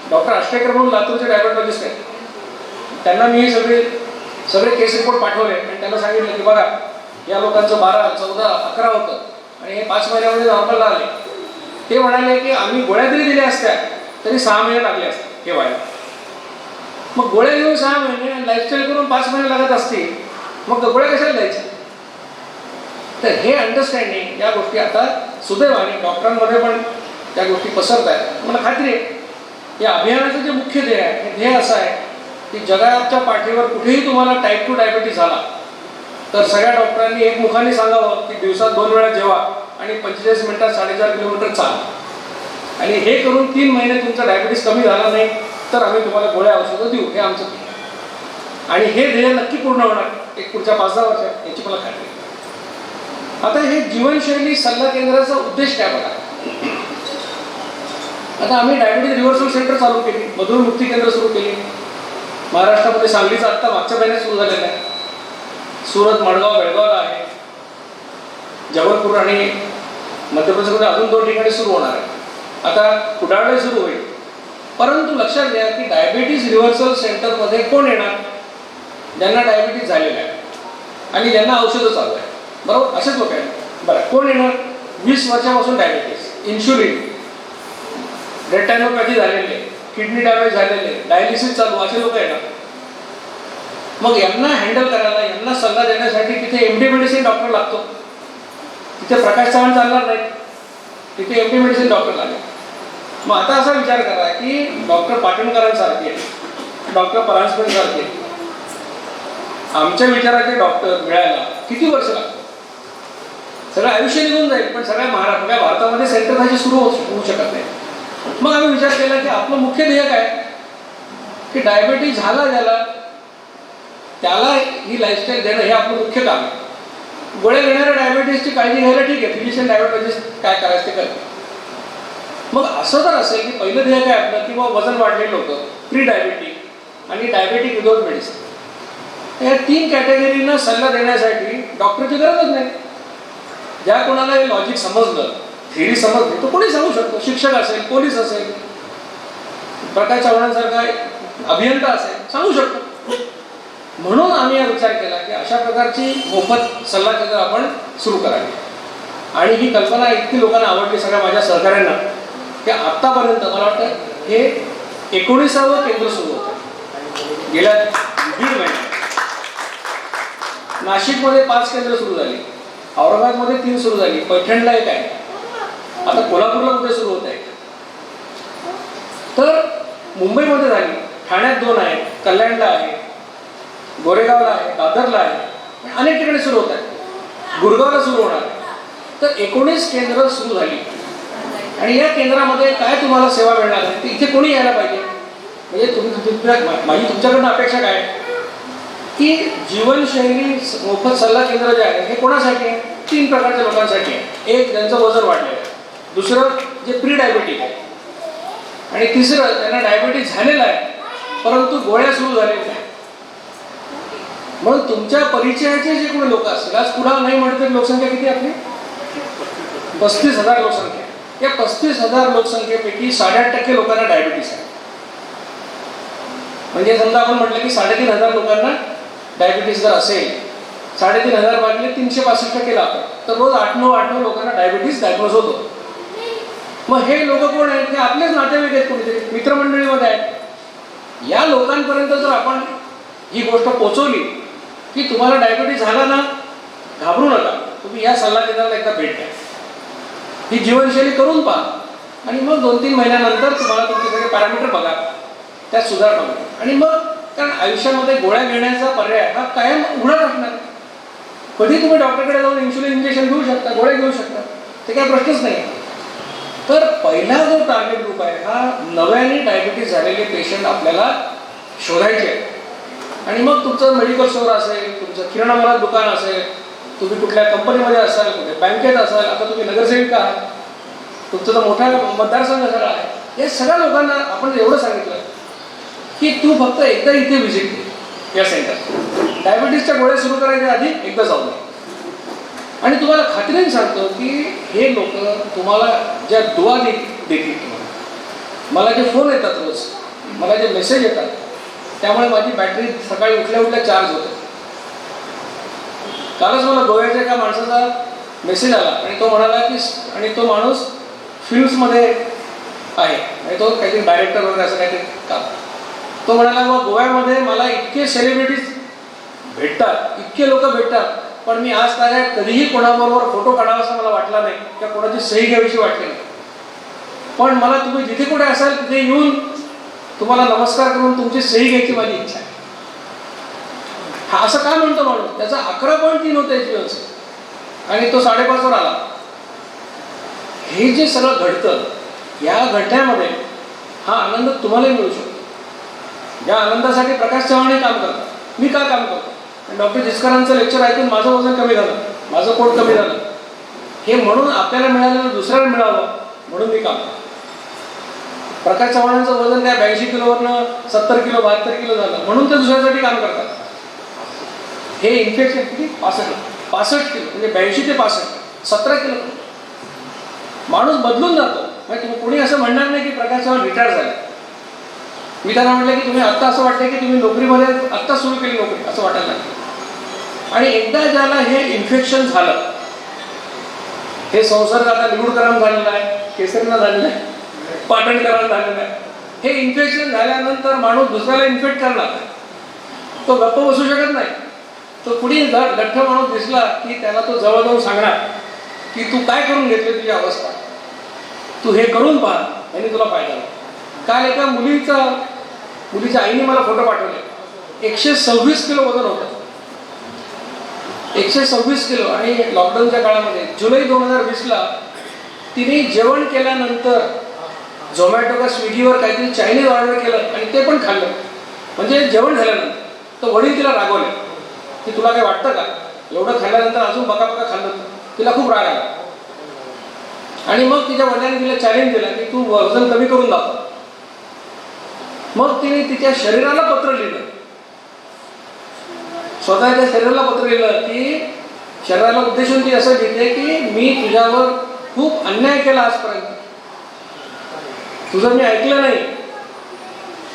डॉक्टर आष्टेकर म्हणून लातूरचे डायबेटॉलॉजिस्ट आहेत, त्यांना मी सगळे केस रिपोर्ट पाठवले आणि त्यांना सांगितलं की बघा या लोकांचं 12, 14, 11 होतं आणि हे 5 महिन्यामध्ये नॉर्मलला आले. ते म्हणाले की आम्ही गोळ्या जरी दिल्या असत्या तरी 6 महिने लागले असते हे व्हायला. मग गोळ्या घेऊन 6 महिने आणि लाईफस्टाईल करून 5 महिने लागत असतील, मग गोळ्या कशाला द्यायच्या. तर हे अंडरस्टँडिंग या गोष्टी आता सुदैवाने डॉक्टरांमध्ये पण त्या गोष्टी पसरत आहेत. मला खात्री आहे या अभियानाचं जे मुख्य ध्येय आहे हे ध्येय असं आहे की जगाच्या पाठीवर कुठेही तुम्हाला टाईप 2 डायबिटीज झाला तर सगळ्या डॉक्टरांनी एकमुखाने सांगावं की दिवसात 2 वेळा जेवा आणि 45 मिनिटात 4.5 किलोमीटर चाल. आणि हे करून 3 महिने तुमचा डायबिटीस कमी झाला नाही तर आम्ही तुम्हाला गोळ्या औषधं देऊ, हे आमचं ध्येय. आणि हे ध्येय नक्की पूर्ण होणार एक पुढच्या 5-10 वर्षात, याची मला खात्री आहे. आता हे जीवनशैली सल्ला केंद्राचा उद्देश काय बघा. आता आम्ही डायबिटीज रिव्हर्सल सेंटर चालू केली, मधुर मुक्ती केंद्र सुरू केली. महाराष्ट्रामध्ये सांगलीचा आत्ता मागच्या महिन्यात सुरू झालेला आहे. सुरत, मडगाव, बेळगावला आहे. जबलपूर आणि मध्य प्रदेशमध्ये अजून 2 ठिकाणी सुरू होणार आहे. आता कुडाळला सुरू होईल. परंतु लक्षात घ्या की डायबिटीज रिव्हर्सल सेंटरमध्ये कोण येणार, ज्यांना डायबिटीज झालेला आहे आणि ज्यांना औषधं चालू आहे, बरोबर, असेच लोक आहेत. बरं, कोण येणार 20 वर्षापासून डायबिटीज, इन्शुलिन, रेटायनोपॅथी झालेले, किडनी डॅमेज झालेले, डायलिसिस चालू, असे लोक येणार. मग यांना हँडल करायला, यांना सल्ला देण्यासाठी तिथे MD मेडिसिन डॉक्टर लागतो. तिथे प्रकाश चव्हाण चालणार नाही, तिथे MD मेडिसिन डॉक्टर लागेल. मग आता असा विचार करा की डॉक्टर पाटणकरांसारखे, डॉक्टर परांजपेंसारखे आमच्या विचाराचे डॉक्टर मिळायला किती वर्ष लागतात. सगळं आयुष्य निघून जाईल, पण सगळ्या भारतामध्ये सेंटर भाजी सुरू होऊ शकत नाही. मग आम्ही विचार केला की आपलं मुख्य ध्येय काय की डायबिटीज झाला ज्याला त्याला ही लाईफस्टाईल देणं हे आपलं मुख्य काम आहे. गोळ्या घेणाऱ्या डायबिटीजची काळजी घ्यायला ठीक आहे, फिजिशियन डायबिटॉलॉजिस्ट काय करायचं ते करतात. मग असं तर असेल की पहिलं ध्येय काय आपलं की वजन वाढलेले लोक, प्री डायबिटिक आणि डायबिटिक विदाउट मेडिसिन, या 3 कॅटेगरीना सल्ला देण्यासाठी डॉक्टरची गरजच नाही. ज्या कोणाला हे लॉजिक समजलं, थेरी समजली, तो कोणी सांगू शकतो. शिक्षक असेल, पोलीस असेल, प्रकाश चव्हाणांसारखा अभियंता असेल, सांगू शकतो. म्हणून आम्ही हा विचार केला की अशा प्रकारची मोफत सल्ला केंद्र आपण सुरू करावी. आणि ही कल्पना इतकी लोकांना आवडली, सगळ्या माझ्या सहकाऱ्यांना, की आत्तापर्यंत मला वाटतं हे 19वे केंद्र सुरू होतं गेल्या 1.5 महिन्यात. नाशिकमध्ये 5 केंद्र सुरू झाली, औरंगाबादमध्ये 3 सुरू झाली, पैठणला 1 आहे, आता कोल्हापूरला कुठे सुरू होत आहे. तर मुंबईमध्ये झाली, ठाण्यात 2 आहेत, कल्याणला आहे, गोरेगावला आहे, दादरला आहे, अनेक ठिकाणी सुरू होत आहे, गुरगावला सुरू होणार आहे. तर 19 केंद्र सुरू झाली. आणि या केंद्रामध्ये काय तुम्हाला सेवा मिळणार आहे, इथे कोणी यायला पाहिजे. म्हणजे माझी तुमच्याकडनं अपेक्षा काय की जीवनशैली मोफत सल्ला केंद्र जे आहे हे कोणासाठी आहे, 3 प्रकारच्या लोकांसाठी आहे. एक, ज्यांचं वजन वाढलेलं आहे. दुसरं, जे प्री डायबिटिक आहे. आणि तिसरं, त्यांना डायबिटीज झालेला आहे परंतु गोळ्या सुरू झालेल्या आहेत. म्हणून तुमच्या परिचयाचे जे कोणी लोक असतील, आज पुन्हा नाही म्हटलं तरी लोकसंख्या किती आपली 35,000 लोकसंख्या. या 35,000 लोकसंख्येपैकी 8.5% लोकांना डायबिटीस आहे. म्हणजे समजा आपण म्हटलं की 3,500 लोकांना डायबिटीस जर असेल, 3,500 भागले 365 केला आपण, तर रोज 8-9 लोकांना डायबिटीस डायग्नोज होतो. मग हे लोक कोण आहेत? हे आपलेच नातेवाईक आहेत, कोणीतरी मित्रमंडळीमध्ये आहेत. या लोकांपर्यंत जर आपण ही गोष्ट पोचवली की तुम्हाला डायबिटीस झाला ना, घाबरू नका, तुम्ही या सल्ला देणाऱ्याला एकदा भेट द्या, ही जीवनशैली करून पहा आणि मग 2-3 महिन्यानंतर तुम्हाला तुमचे सगळे पॅरामीटर बघा, त्यात सुधारणा होईल. आणि मग कारण आयुष्यामध्ये गोळ्या घेण्याचा पर्याय हा कायम उघडा टाकणार. कधी तुम्ही डॉक्टरकडे जाऊन इन्शुलिन इंजेक्शन घेऊ शकता, गोळ्या घेऊ शकता, ते काय प्रश्नच नाही. तर पहिला जो टार्गेट ग्रुप आहे हा नव्याने डायबिटीस झालेले पेशंट आपल्याला शोधायचे आहेत. आणि मग तुमचं मेडिकल स्टोअर असेल, तुमचं किराणा मालाचं दुकान असेल, तुम्ही कुठल्या कंपनीमध्ये असाल, कुठे बँकेत असाल, आता तुम्ही नगरसेविका आहात, तुमचं तर मोठा मतदारसंघ सगळा आहे, या सगळ्या लोकांना आपण एवढं सांगितलं की तू फक्त एकदा इथे व्हिजिट दे या सेंटर. डायबिटीसच्या गोळ्या सुरू करायच्या आधी एकदा जाऊ नये. आणि तुम्हाला खात्रीने सांगतो की हे लोक तुम्हाला ज्या दुआ देतील, मला जे फोन येतात रोज, मला जे मेसेज येतात, त्यामुळे माझी बॅटरी सकाळी उठल्या उठल्या चार्ज होते. कालच मला गोव्याच्या एका माणसाचा मेसेज आला आणि तो म्हणाला की, आणि तो माणूस फिल्म्समध्ये आहे आणि तो काहीतरी डायरेक्टर वगैरे असं काहीतरी काम, तो म्हणाला मग गोव्यामध्ये मला इतके सेलिब्रिटीज भेटतात, इतके लोक भेटतात, पण मी आज काय कधीही कोणाबरोबर फोटो काढावा असं मला वाटला नाही किंवा कोणाची सही घ्यावीशी वाटली नाही. पण मला तुम्ही जिथे कुठे असाल तिथे येऊन तुम्हाला नमस्कार करून तुमची सही घ्यायची माझी इच्छा आहे. हा असं काय म्हणतो माणूस? त्याचा 11.3 होतं HbA1c आणि तो 5.5वर आला. हे जे सगळं घडतं, या घटनेमध्ये हा आनंद तुम्हालाही मिळू शकतो. या आनंदासाठी प्रकाश चव्हाण काम करतात, मी का काम करतो? डॉक्टर जिचकरांचं लेक्चर ऐकून माझं वजन कमी झालं, माझं पोट कमी झालं, हे म्हणून आपल्याला मिळालेलं दुसऱ्याला मिळावं म्हणून मी काम करतो. प्रकाश चव्हाणांचं वजन काय 82 किलोवरनं 70 किलो 72 किलो झालं म्हणून ते दुसऱ्यासाठी काम करतात. हे इन्फेक्शन किती 65 किलो म्हणजे 82 ते 65 17 किलो माणूस बदलून जातो. म्हणजे कोणी असं म्हणणार नाही की प्रकाश चव्हाण रिटायर झाले. मी त्यांना म्हटलं की तुम्ही आत्ता असं वाटतं की तुम्ही नोकरीमध्ये आत्ता सुरू केली नोकरी, असं वाटायला लागलं. आणि एकदा ज्याला हे इन्फेक्शन झालं, हे संसर्ग आता निगुडकरांना झालेला आहे, केसरीला झालेला आहे, पाटणकरांना झालेला आहे. हे इन्फेक्शन झाल्यानंतर माणूस दुसऱ्याला इन्फेक्ट करणार, तो गप्प बसू शकत नाही. तो कुणी जर लठ्ठ माणूस दिसला की त्याला तो जवळ जाऊन सांगणार की तू काय करून घेतली तुझी अवस्था, तू हे करून पहा आणि तुला फायदा होईल. काल एका मुलीच्या आईने मला फोटो पाठवले, 126 किलो वजन होतं, 126 किलो. आणि लॉकडाऊनच्या काळामध्ये जुलै 2020ला तिने जेवण केल्यानंतर झोमॅटो का स्विगीवर काहीतरी चायनीज ऑर्डर केलं आणि ते पण खाल्लं. म्हणजे जेवण झाल्यानंतर तर वडील तिला रागवले की तुला काय वाटतं का, एवढं खाल्ल्यानंतर अजून बका खाल्लं. तिला खूप राग आला आणि मग तिच्या वडिलांनी तिला चॅलेंज दिला की तू वजन कमी करून दाखव. मग तिने तिच्या शरीराला पत्र लिहिलं, स्वतःच्या शरीराला पत्र लिहिलं की शरीराला उद्देशून ती असं लिहिते की मी तुझ्यावर खूप अन्याय केला आजपर्यंत, तुझं मी ऐकलं नाही,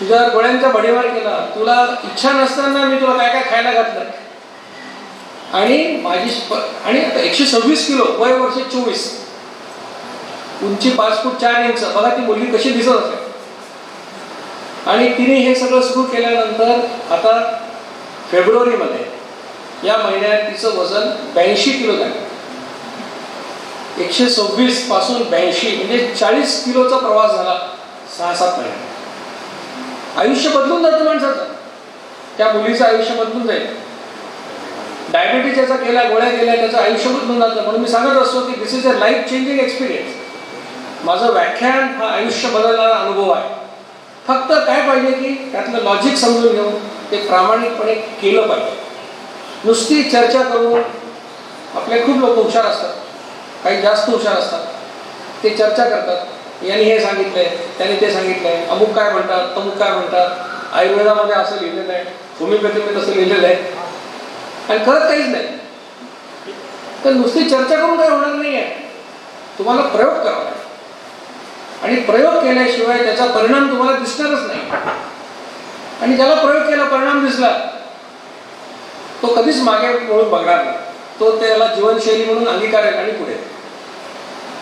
तुझ्या गोळ्यांचा भडीमार केला, तुला इच्छा नसताना मी तुला काय काय खायला घातलं. आणि आणि 126 किलो, वय वर्ष 24, उंची 5 फूट 4 इंच. बघा ती मुलगी कशी दिसत असेल. आणि तिने हे सगळं सुरू केल्यानंतर आता फेब्रुवारीमध्ये या महिन्यात तिचं वजन 82 किलो झालं. 126 पासून 82 म्हणजे 40 किलोचा प्रवास झाला 6-7 महिन्यात. आयुष्य बदलून जातं माणसाचं, त्या मुलीचं आयुष्य बदलून जाईल. डायबिटीज याचा केला, गोळ्या केल्या, त्याचं आयुष्य बदलून जातं. म्हणून मी सांगत असतो की this is a life changing experience. माझं व्याख्यान हा आयुष्य बदलणारा अनुभव आहे. फक्त काय पाहिजे की त्यातलं लॉजिक समजून घेऊन ते प्रामाणिकपणे केलं पाहिजे. नुसती चर्चा करून, आपले खूप लोक हुशार असतात, काही जास्त हुशार असतात, ते चर्चा करतात यांनी हे सांगितलंय, त्यांनी ते सांगितलंय, अमुक काय म्हणतात, तमुक काय म्हणतात, आयुर्वेदामध्ये असं लिहिलेलं आहे, होमिओपॅथीमध्ये तसं लिहिलेलं आहे, आणि करत काहीच नाही. तर नुसती चर्चा करून काही होणार नाही आहे. तुम्हाला प्रयोग करावा लागेल, आणि प्रयोग केल्याशिवाय त्याचा परिणाम तुम्हाला दिसणारच नाही. आणि ज्याला प्रयोग केला, परिणाम दिसला, तो कधीच मागे वळून बघणार नाही. तो त्याला जीवनशैली म्हणून अंगीकारेल आणि पुढे.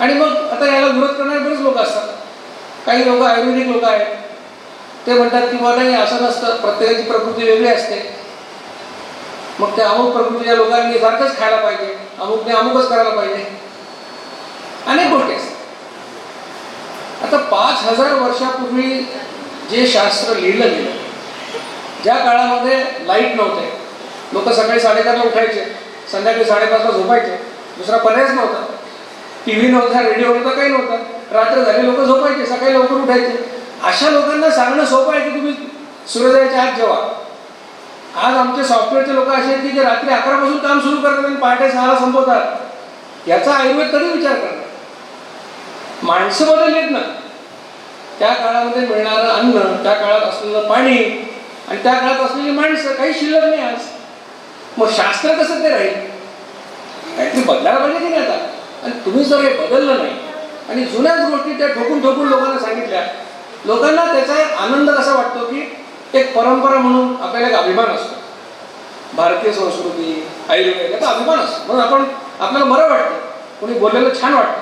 आणि मग आता याला विरोध करणारे बरेच लोक असतात. काही लोक आयुर्वेदिक लोक आहेत, ते म्हणतात की नाही असं नसतं, प्रत्येकाची प्रकृती वेगळी असते. मग त्या अमुक प्रकृतीच्या लोकांनी सारखंच खायला पाहिजे, अमुकने अमुकच करायला पाहिजे, अनेक गोष्टी असतात. आता 5000 वर्षापूर्वी जे शास्त्र लिहिलं गेलं, ज्या काळामध्ये लाईट नव्हते, लोक सकाळी 4:30ला उठायचे, संध्याकाळी 5:30ला झोपायचे, दुसरा पर्यायच नव्हता. TV नव्हता, रेडिओ नव्हता, काही नव्हतं. रात्र झाली, लोक झोपायचे, सकाळी लवकर उठायचे. अशा लोकांना सांगणं सोपं आहे की तुम्ही सूर्योदयाच्या आत जेवा. आज आमचे सॉफ्टवेअरचे लोक असे आहेत की जे रात्री 11 पासून काम सुरू करतात आणि पहाटे 6ला संपवतात. याचा आयुर्वेद कधी विचार करणार? माणसं बदललीत ना. त्या काळामध्ये मिळणारं अन्न, त्या काळात असलेलं पाणी आणि त्या काळात असलेली माणसं काही शिल्लक नाही आज. मग शास्त्र कसं ते राहील? काहीतरी बदलायला पाहिजे की नाही आता? आणि तुम्ही जर हे बदललं नाही आणि जुन्याच गोष्टी त्या ठोकून ठोकून लोकांना सांगितल्या, लोकांना त्याचा आनंद कसा वाटतो की एक परंपरा म्हणून आपल्याला एक अभिमान असतो. भारतीय संस्कृती, आयुर्वेद याचा अभिमान असतो, म्हणून आपण आपल्याला बरं वाटतं, कोणी बोललेलं छान वाटतं.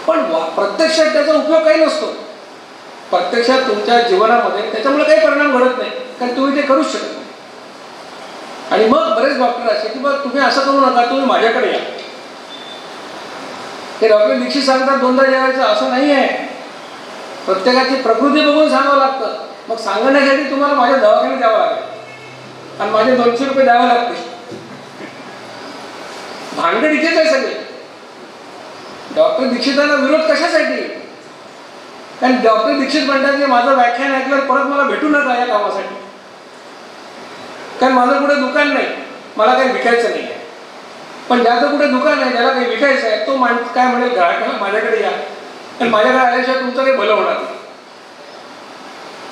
पण प्रत्यक्षात त्याचा उपयोग काही नसतो. प्रत्यक्षात तुमच्या जीवनामध्ये त्याच्यामुळे काही परिणाम घडत नाही, कारण तुम्ही ते करूच शकत नाही. आणि मग बरेच डॉक्टर असे की बघ तुम्ही असं करू नका, तुम्ही माझ्याकडे या. ते डॉक्टर दीक्षित सांगतात 2दा जेवायचं, असं नाही आहे. प्रत्येकाची प्रकृती बघून सांगावं लागतं. मग सांगण्यासाठी तुम्हाला माझ्या दवाखान्यात द्यावं लागेल आणि माझे 200 रुपये द्यावे लागतील. भानगड इथेच आहे सगळे. डॉक्टर दीक्षितांना विरोध कशासाठी? कारण डॉक्टर दीक्षित म्हणतात की माझं व्याख्यान ऐकल्यावर परत मला भेटू नका या कामासाठी, कारण माझं कुठे दुकान नाही, मला काही विकायचं नाही आहे. पण ज्याचं कुठे दुकान आहे, ज्याला काही विकायचं आहे, तो माणूस काय म्हणेल, ग्राहकाला माझ्याकडे या, आणि माझ्याकडे आल्याशिवाय तुमचं काही भलं होणार नाही.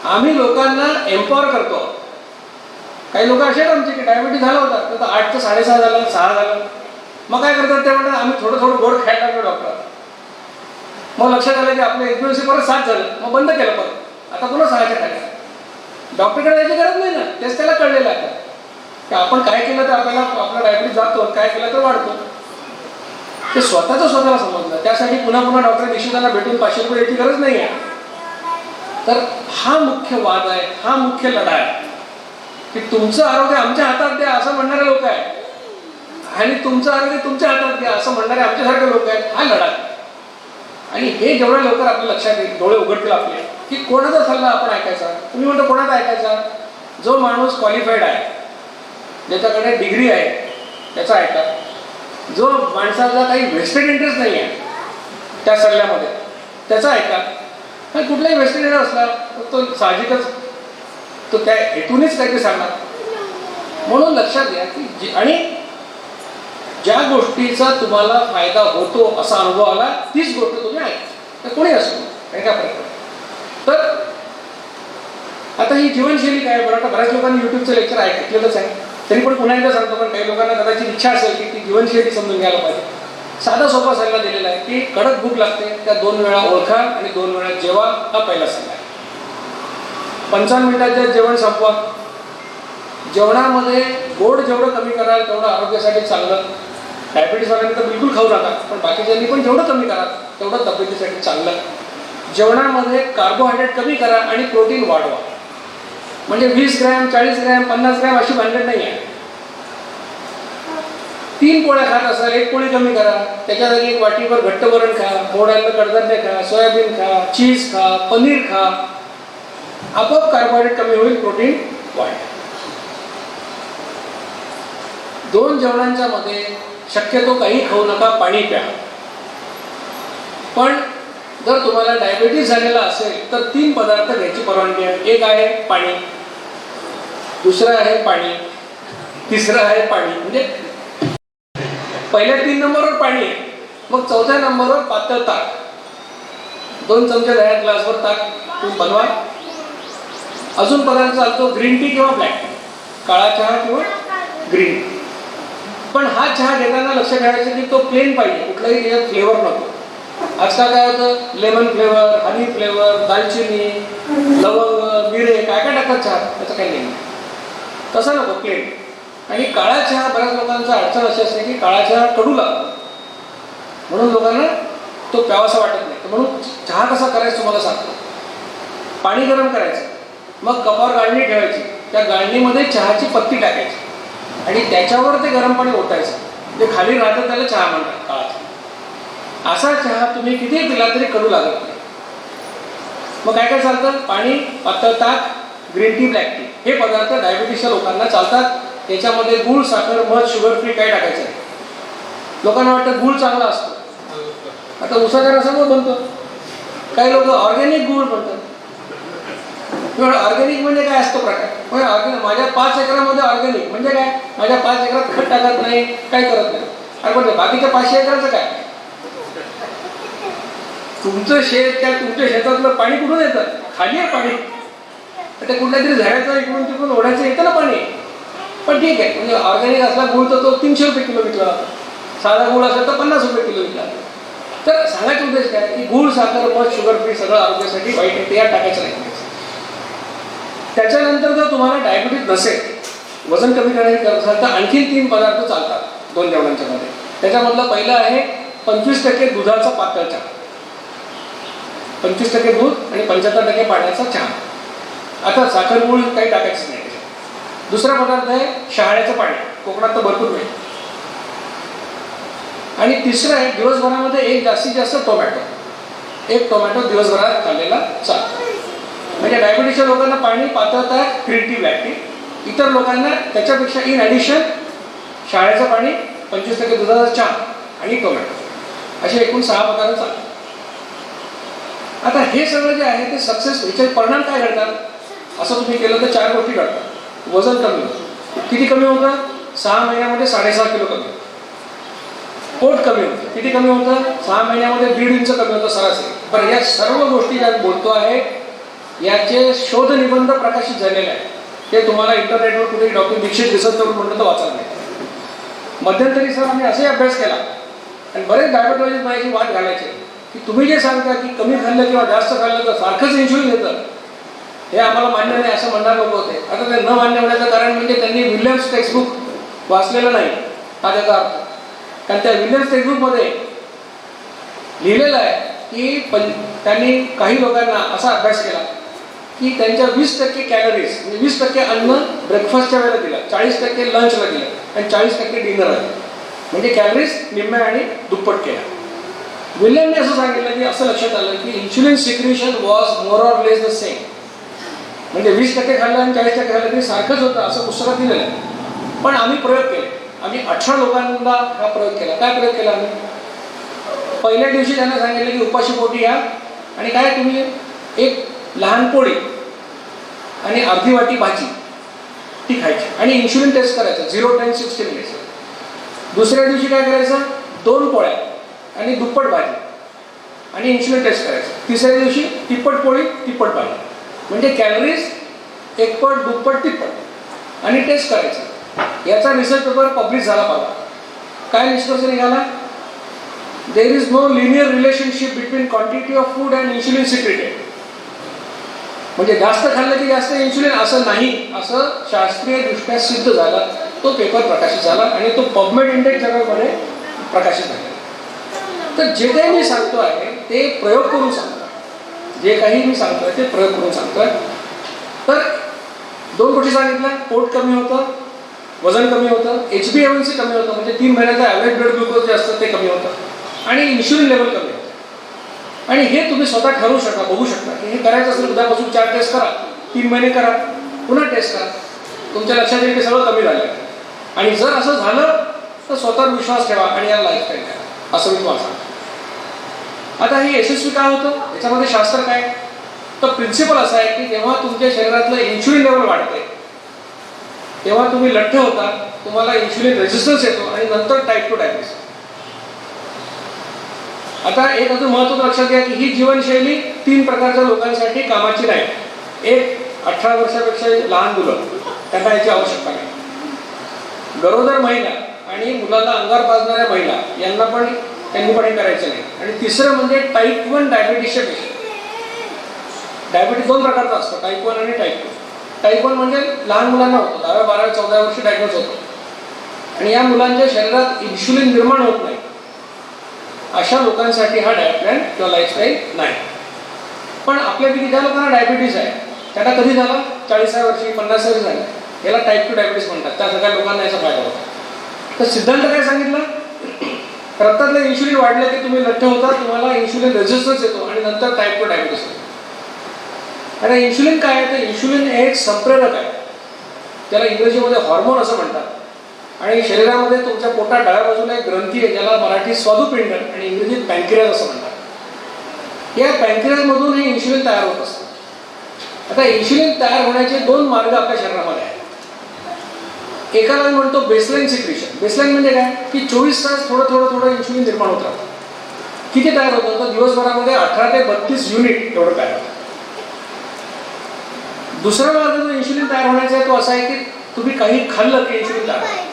आम्ही लोकांना एम्पॉवर करतो. काही लोक असे आहेत आमचे की डायबिटीस झाला होता, तर 8 ते 6.5 झालं, 6 झालं. मग काय करतात ते म्हणतात आम्ही थोडं थोडं गोड खायला लागलो डॉक्टर. मग लक्षात आलं की आपलं 1 दिवशी परत 7 झालं, मग बंद केलं परत, आता पुन्हा 6च्या खाली. डॉक्टरकडे जायची गरज नाही ना, तेच त्याला कळलेलं आहे की आपण काय केलं तर आपल्याला आपला डायबिटीस जातो, काय केलं तर वाढतो. ते स्वतःला समजलं. त्यासाठी पुन्हा पुन्हा डॉक्टर दीक्षितांना भेटून 500 रुपये द्यायची गरज नाही आहे. तर हा मुख्य वाद आहे, हा मुख्य लढा आहे की तुमचं आरोग्य आमच्या हातात द्या असं म्हणणारे लोक आहेत, आणि तुमचं आरोग्य तुमच्या हातात द्या असं म्हणणारे आमच्यासारखे लोक आहेत. हा लढा. आणि हे जेवढ्या लवकर आपल्या लक्षात येईल, डोळे उघडतील आपले, की कोणाचा सल्ला आपण ऐकायचा. तुम्ही म्हणतो कोणाचा ऐकायचा? जो माणूस क्वालिफाईड आहे, ज्याच्याकडे डिग्री आहे, त्याचा ऐका. जो माणसाचा काही वेस्टेड इंटरेस्ट नाही आहे त्या सल्ल्यामध्ये, त्याचा ऐका. आणि कुठलाही वेस्टेड इंटरेस्ट असला तो साहजिकच तो त्या हेतूनच काहीतरी सांगणार. म्हणून लक्षात घ्या की आणि ज्या गोष्टीचा तुम्हाला फायदा होतो असा अनुभव आला, तीच गोष्ट तुम्ही ऐका. तर कोणी असो, काही का फरक पडतो. तर आता ही जीवनशैली काय बरं, आता बऱ्याच लोकांनी युट्यूबचं लेक्चर ऐकलेलंच आहे, तरी पण पुन्हा एकदा सांगतो. पण काही लोकांना कदाचित इच्छा असेल की ती जीवनशैली समजून घ्यायला पाहिजे. साधा सोपा सल्ला दिलेला आहे की कडक भूक लागते, त्या 2 वेळा ओळखा आणि 2 वेळा जेवा. हा पहिला सल्ला आहे. 55 मिनिटात जेवण संपवा. जेवणामध्ये गोड जेवढं कमी कराल तेवढं आरोग्यासाठी चांगलं. डायबिटीसवाल्यांनी तर बिलकुल खाऊ नका, पण बाकीच्यांनी पण जेवढं कमी करा तेवढं तब्येतीसाठी चांगलं. जेवणामध्ये कार्बोहायड्रेट कमी करा आणि प्रोटीन वाढवा. म्हणजे 20 ग्रॅम, 40 ग्रॅम, 50 ग्रॅम अशी भानगड नाही आहे. 3 पोळ्या खात असाल, 1 पोळी कमी करा, त्याच्या जागी 1 वाटीभर घट्ट वरण खा, मोड आलेलं कडधान्य खा, सोयाबीन खा, चीज खा, पनीर खा. आपोआप कार्बोहायड्रेट कमी होईल, प्रोटीन वाढेल. 2 जेवणांच्या मध्ये शक्यतो काही खाऊ नका, पाणी प्या. पण जर तुम्हाला डायबिटीस झालेला असेल तर 3 पदार्थ घ्यायची परवानगी आहे. एक आहे पाणी, दुसरं आहे पाणी, तिसरं आहे पाणी. म्हणजे पहिल्या 3 नंबरवर पाणी आहे मग चौथ्या नंबरवर पातळ ताक, 2 चमचे दह्यात ग्लासवर ताक तुम्ही बनवा. अजून पदार्थ चालतो ग्रीन टी किंवा ब्लॅक टी, काळा चहा किंवा ग्रीन टी. पण हा चहा घेताना लक्ष ठेवायचं की तो प्लेन पाहिजे, कुठलाही त्याच्यात फ्लेवर नको. आजकाल काय होतं, लेमन फ्लेवर, हनी फ्लेवर, दालचिनी, लवंग, मिरे काय काय टाकतात चहा, त्याचं काही नाही. तसं नको, प्लेन. आणि काळा चहा बऱ्याच लोकांचा अडचण अशी असते की काळा चहा कडू लागतो, म्हणून लोकांना तो प्यावासा वाटत नाही. म्हणून चहा कसा करायचा तुम्हाला सांगतो. पाणी गरम करायचं, मग कपावर गाळणी ठेवायची, त्या गाळणीमध्ये चहाची पत्ती टाकायची आणि त्याच्यावर ते गरम पाणी ओतायचं. जे खाली राहतं त्याला चहा म्हणतात, काळा चहा. असा चहा तुम्ही किती पिला तरी कडू लागत नाही. मग काय काय चालतं, पाणी, पातळ ताक, ग्रीन टी, ब्लॅक टी हे पदार्थ डायबिटीसच्या लोकांना चालतात. त्याच्यामध्ये गूळ, साखर, मध, शुगर फ्री काय टाकायचं आहे. लोकांना वाटतं गूळ चांगला असतो. आता उसाचा रसामुळे बनतो, काही लोक ऑर्गॅनिक गूळ म्हणतात. ऑर्गॅनिक म्हणजे काय असतो प्रकार, ऑर्गॅनिक माझ्या 5 एकरामध्ये ऑर्गॅनिक म्हणजे काय, माझ्या 5 एकरात खत टाकत नाही, काय करत नाही. अरे पण बाकीच्या 500 एकराचं काय, तुमचं शेत, त्या तुमच्या शेतातलं पाणी कुठून येतं, खाली आहे पाणी. ते कुठल्या तरी झऱ्याचं इकडून तिकडून ओढायचं येतं ना पाणी. पण ठीक आहे, म्हणजे ऑर्गॅनिक असला गूळ तर तो 300 रुपये किलो विकला जातो, साधा गूळ असेल तर 50 रुपये किलो विकला जातो. तर सांगायचा उद्देश काय की गूळ, साखर, मध, शुगर फ्री सगळं आरोग्यासाठी वाईट आहे, ते यात टाकायचं नाही. त्याच्यानंतर जर तुम्हाला डायबिटीज नसेल, वजन कमी करण्याची गरज असेल तर आणखी 3 पदार्थ चालतात 2 जेवणांच्या मध्ये. त्याच्यामधलं पहिलं आहे 25% दुधाचा पातळ चहा, 25% दूध आणि 75% पाण्याचा चहा. आता साखर गूळ काही टाकायचं नाही. दुसरा पदार्थ आहे शहाळ्याचं पाणी, कोकणात तर भरपूर मिळेल. आणि तिसरं आहे दिवसभरामध्ये एक जास्तीत जास्त टोमॅटो, 1 टोमॅटो दिवसभरात खाल्लेला चालतो. म्हणजे डायबिटीसच्या लोकांना पाणी, पातळ ताक, ग्रीन टी, ब्लॅक टी. इतर लोकांना त्याच्यापेक्षा इन ॲडिशन शहाळ्याचं पाणी, 25% दुधाचा चहा आणि टोमॅटो, असे एकूण 6 पदार्थ चालतात. आता हे सगळं जे आहे ते सक्सेस, याचे परिणाम काय घडतात, असं तुम्ही केलं तर 4 गोष्टी घडतात. वजन कमी होतं, किती कमी होतं, 6 महिन्यामध्ये 6.5 किलो कमी होतं. पोट कमी होतं, किती कमी होतं, 6 महिन्यामध्ये 1.5 इंच कमी होतं सरासरी. पण या सर्व गोष्टी ज्या बोलतो आहे याचे शोध निबंध प्रकाशित झालेले आहेत. ते तुम्हाला इंटरनेटवर कुठेही डॉक्टर दीक्षित दिसत तर म्हटलं तर वाचायला नाही. मध्यंतरी सर आम्ही असाही अभ्यास केला आणि बरेच डायबेटॉलॉजिस्ट माझी वाट घालायचे की तुम्ही जे सांगता की कमी खाल्लं किंवा जास्त खाल्लं तर सारखंच इन्शुलिन येतं, हे आम्हाला मान्य नाही असं म्हणणार लोक होते. आता ते न मान्य होण्याचं कारण म्हणजे त्यांनी विल्यम्स टेक्स्टबुक वाचलेलं नाही, हा त्याचा अर्थ. कारण त्या विल्यम्स टेक्स्टबुकमध्ये लिहिलेलं आहे की त्यांनी काही लोकांना असा अभ्यास केला की त्यांच्या 20% कॅलरीज, म्हणजे 20% अन्न ब्रेकफास्टच्या वेळेला दिलं, 40% लंचला दिलं आणि 40% डिनरला दिलं. म्हणजे कॅलरीज निम्म्या आणि दुप्पट केल्या. विल्यमने असं सांगितलं की असं लक्षात आलं की insulin secretion was more or less the same. म्हणजे 20% खाल्लं आणि 40% खाल्लं तरी सारखंच होतं असं पुस्तकात दिलेलं आहे. पण आम्ही प्रयोग केले, आम्ही 18 लोकांना हा प्रयोग केला. काय प्रयोग केला आम्ही, पहिल्या दिवशी त्यांना सांगितलं की उपाशी पोटी या आणि काय तुम्ही एक लहान पोळी आणि अर्धी वाटी भाजी ती खायची आणि इन्शुलिन टेस्ट करायचं 0, 10, 60 मिनिट्स. दुसऱ्या दिवशी काय करायचं, 2 पोळ्या आणि दुप्पट भाजी आणि इन्शुलिन टेस्ट करायचं. तिसऱ्या दिवशी तिप्पट पोळी, तिप्पट भाजी, म्हणजे कॅलरीज एकपट, दुप्पट, तिप्पट आणि टेस्ट करायचं. याचा रिसर्च पेपर पब्लिश झाला परवा. काय निष्कर्ष निघाला, there is no linear relationship between quantity of food and insulin secreted. म्हणजे जास्त खाल्लं की जास्त इन्शुलिन असं नाही, असं शास्त्रीय दृष्ट्या सिद्ध झालं. तो पेपर प्रकाशित झाला आणि तो पबमेड इंडेक्स जर्नलमध्ये प्रकाशित झाला. तर जे काही मी सांगतो आहे ते प्रयोग करून सांगतो, जे काही मी सांगतोय ते प्रयोग करून सांगतोय. तर 2 गोष्टी सांगितल्या, पोट कमी होतं, वजन कमी होतं, HbA1c कमी होतं, म्हणजे 3 महिन्याचा ॲव्हरेज ब्लड ग्लुकोज जे असतं ते कमी होतं आणि इन्शुलिन लेवल कमी होतं. आणि हे तुम्ही स्वतः ठरवू शकता, बघू शकता की हे करायचं असेल उद्यापासून 4 टेस्ट करा, 3 महिने करा, पुन्हा टेस्ट करा, तुमच्या लक्षात येईल की सगळं कमी झालं. आणि जर असं झालं तर स्वतःवर विश्वास ठेवा आणि या लाईफस्टाईल करा, असं मी तुम्हाला सांगतो. आता हे यशस्वी काय होतं, याच्यामध्ये शास्त्र काय, तर प्रिन्सिपल असा आहे की जेव्हा तुमच्या शरीरातलं इन्शुलिन लेवल वाढते तेव्हा तुम्ही लठ्ठ होता, तुम्हाला इन्शुलिन रेजिस्टन्स येतो आणि नंतर टाईप 2 डायबिटीस. आता एक अजून महत्त्वाचं लक्षात घ्या की ही जीवनशैली 3 प्रकारच्या लोकांसाठी कामाची नाही. एक 18 वर्षापेक्षा लहान मुलं, त्यांना याची आवश्यकता नाही. गरोदर महिला आणि मुलाला अंगावर पाजणाऱ्या महिला यांना पण त्यांनी पण हे करायचं नाही. आणि तिसरं म्हणजे टाईप 1 डायबिटीसचे पेशंट. डायबिटीस 2 प्रकारचा असतो, टाईप 1 आणि टाईप 2. टाईप 1 म्हणजे लहान मुलांना होतो, 10व्या 12व्या 14व्या वर्षी डायग्नोज होतो आणि या मुलांच्या शरीरात इन्शुलिन निर्माण होत नाही. अशा लोकांसाठी हा डाएट प्लॅन किंवा लाईफस्टाईल नाही. पण आपल्यापैकी ज्या लोकांना डायबिटीस आहे त्यांना कधी झाला, 40व्या वर्षी 50व्या वर्षी झाला, याला टाईप 2 डायबिटीस म्हणतात. त्या सगळ्या लोकांना याचा फायदा होतो. तर सिद्धांत काय सांगितलं, रक्तातलं इन्शुलिन वाढलं की तुम्ही लठ्ठ होता, तुम्हाला इन्शुलिन रेझिस्टन्स येतो आणि नंतर टाईप 2 डायबिटीस होतो. आता इन्शुलिन काय आहे, तर इन्शुलिन एक संप्रेरक आहे, त्याला इंग्रजीमध्ये हॉर्मोन असं म्हणतात. आणि शरीरामध्ये तुमच्या पोटात डाव्या बाजूला एक ग्रंथी आहे ज्याला मराठीत स्वादुपिंड आणि इंग्रजीत पॅन्क्रियाज असं म्हणतात. या पॅन्क्रियाजमधून हे इन्शुलिन तयार होत असतं. आता इन्शुलिन तयार होण्याचे 2 मार्ग आपल्या शरीरामध्ये आहेत. एकाला मी म्हणतो बेसलाईन सिक्रेशन. बेसलाईन म्हणजे काय की 24 तास थोडं थोडं थोडं इन्शुलिन निर्माण होत राहतं. किती तयार होतं, तर दिवसभरामध्ये 18 ते 32 युनिट एवढं तयार होतं. दुसरा मार्ग जो इन्शुलिन तयार होण्याचा आहे तो असा आहे की तुम्ही काही खाल्लं की इन्शुलिन तयार होतं.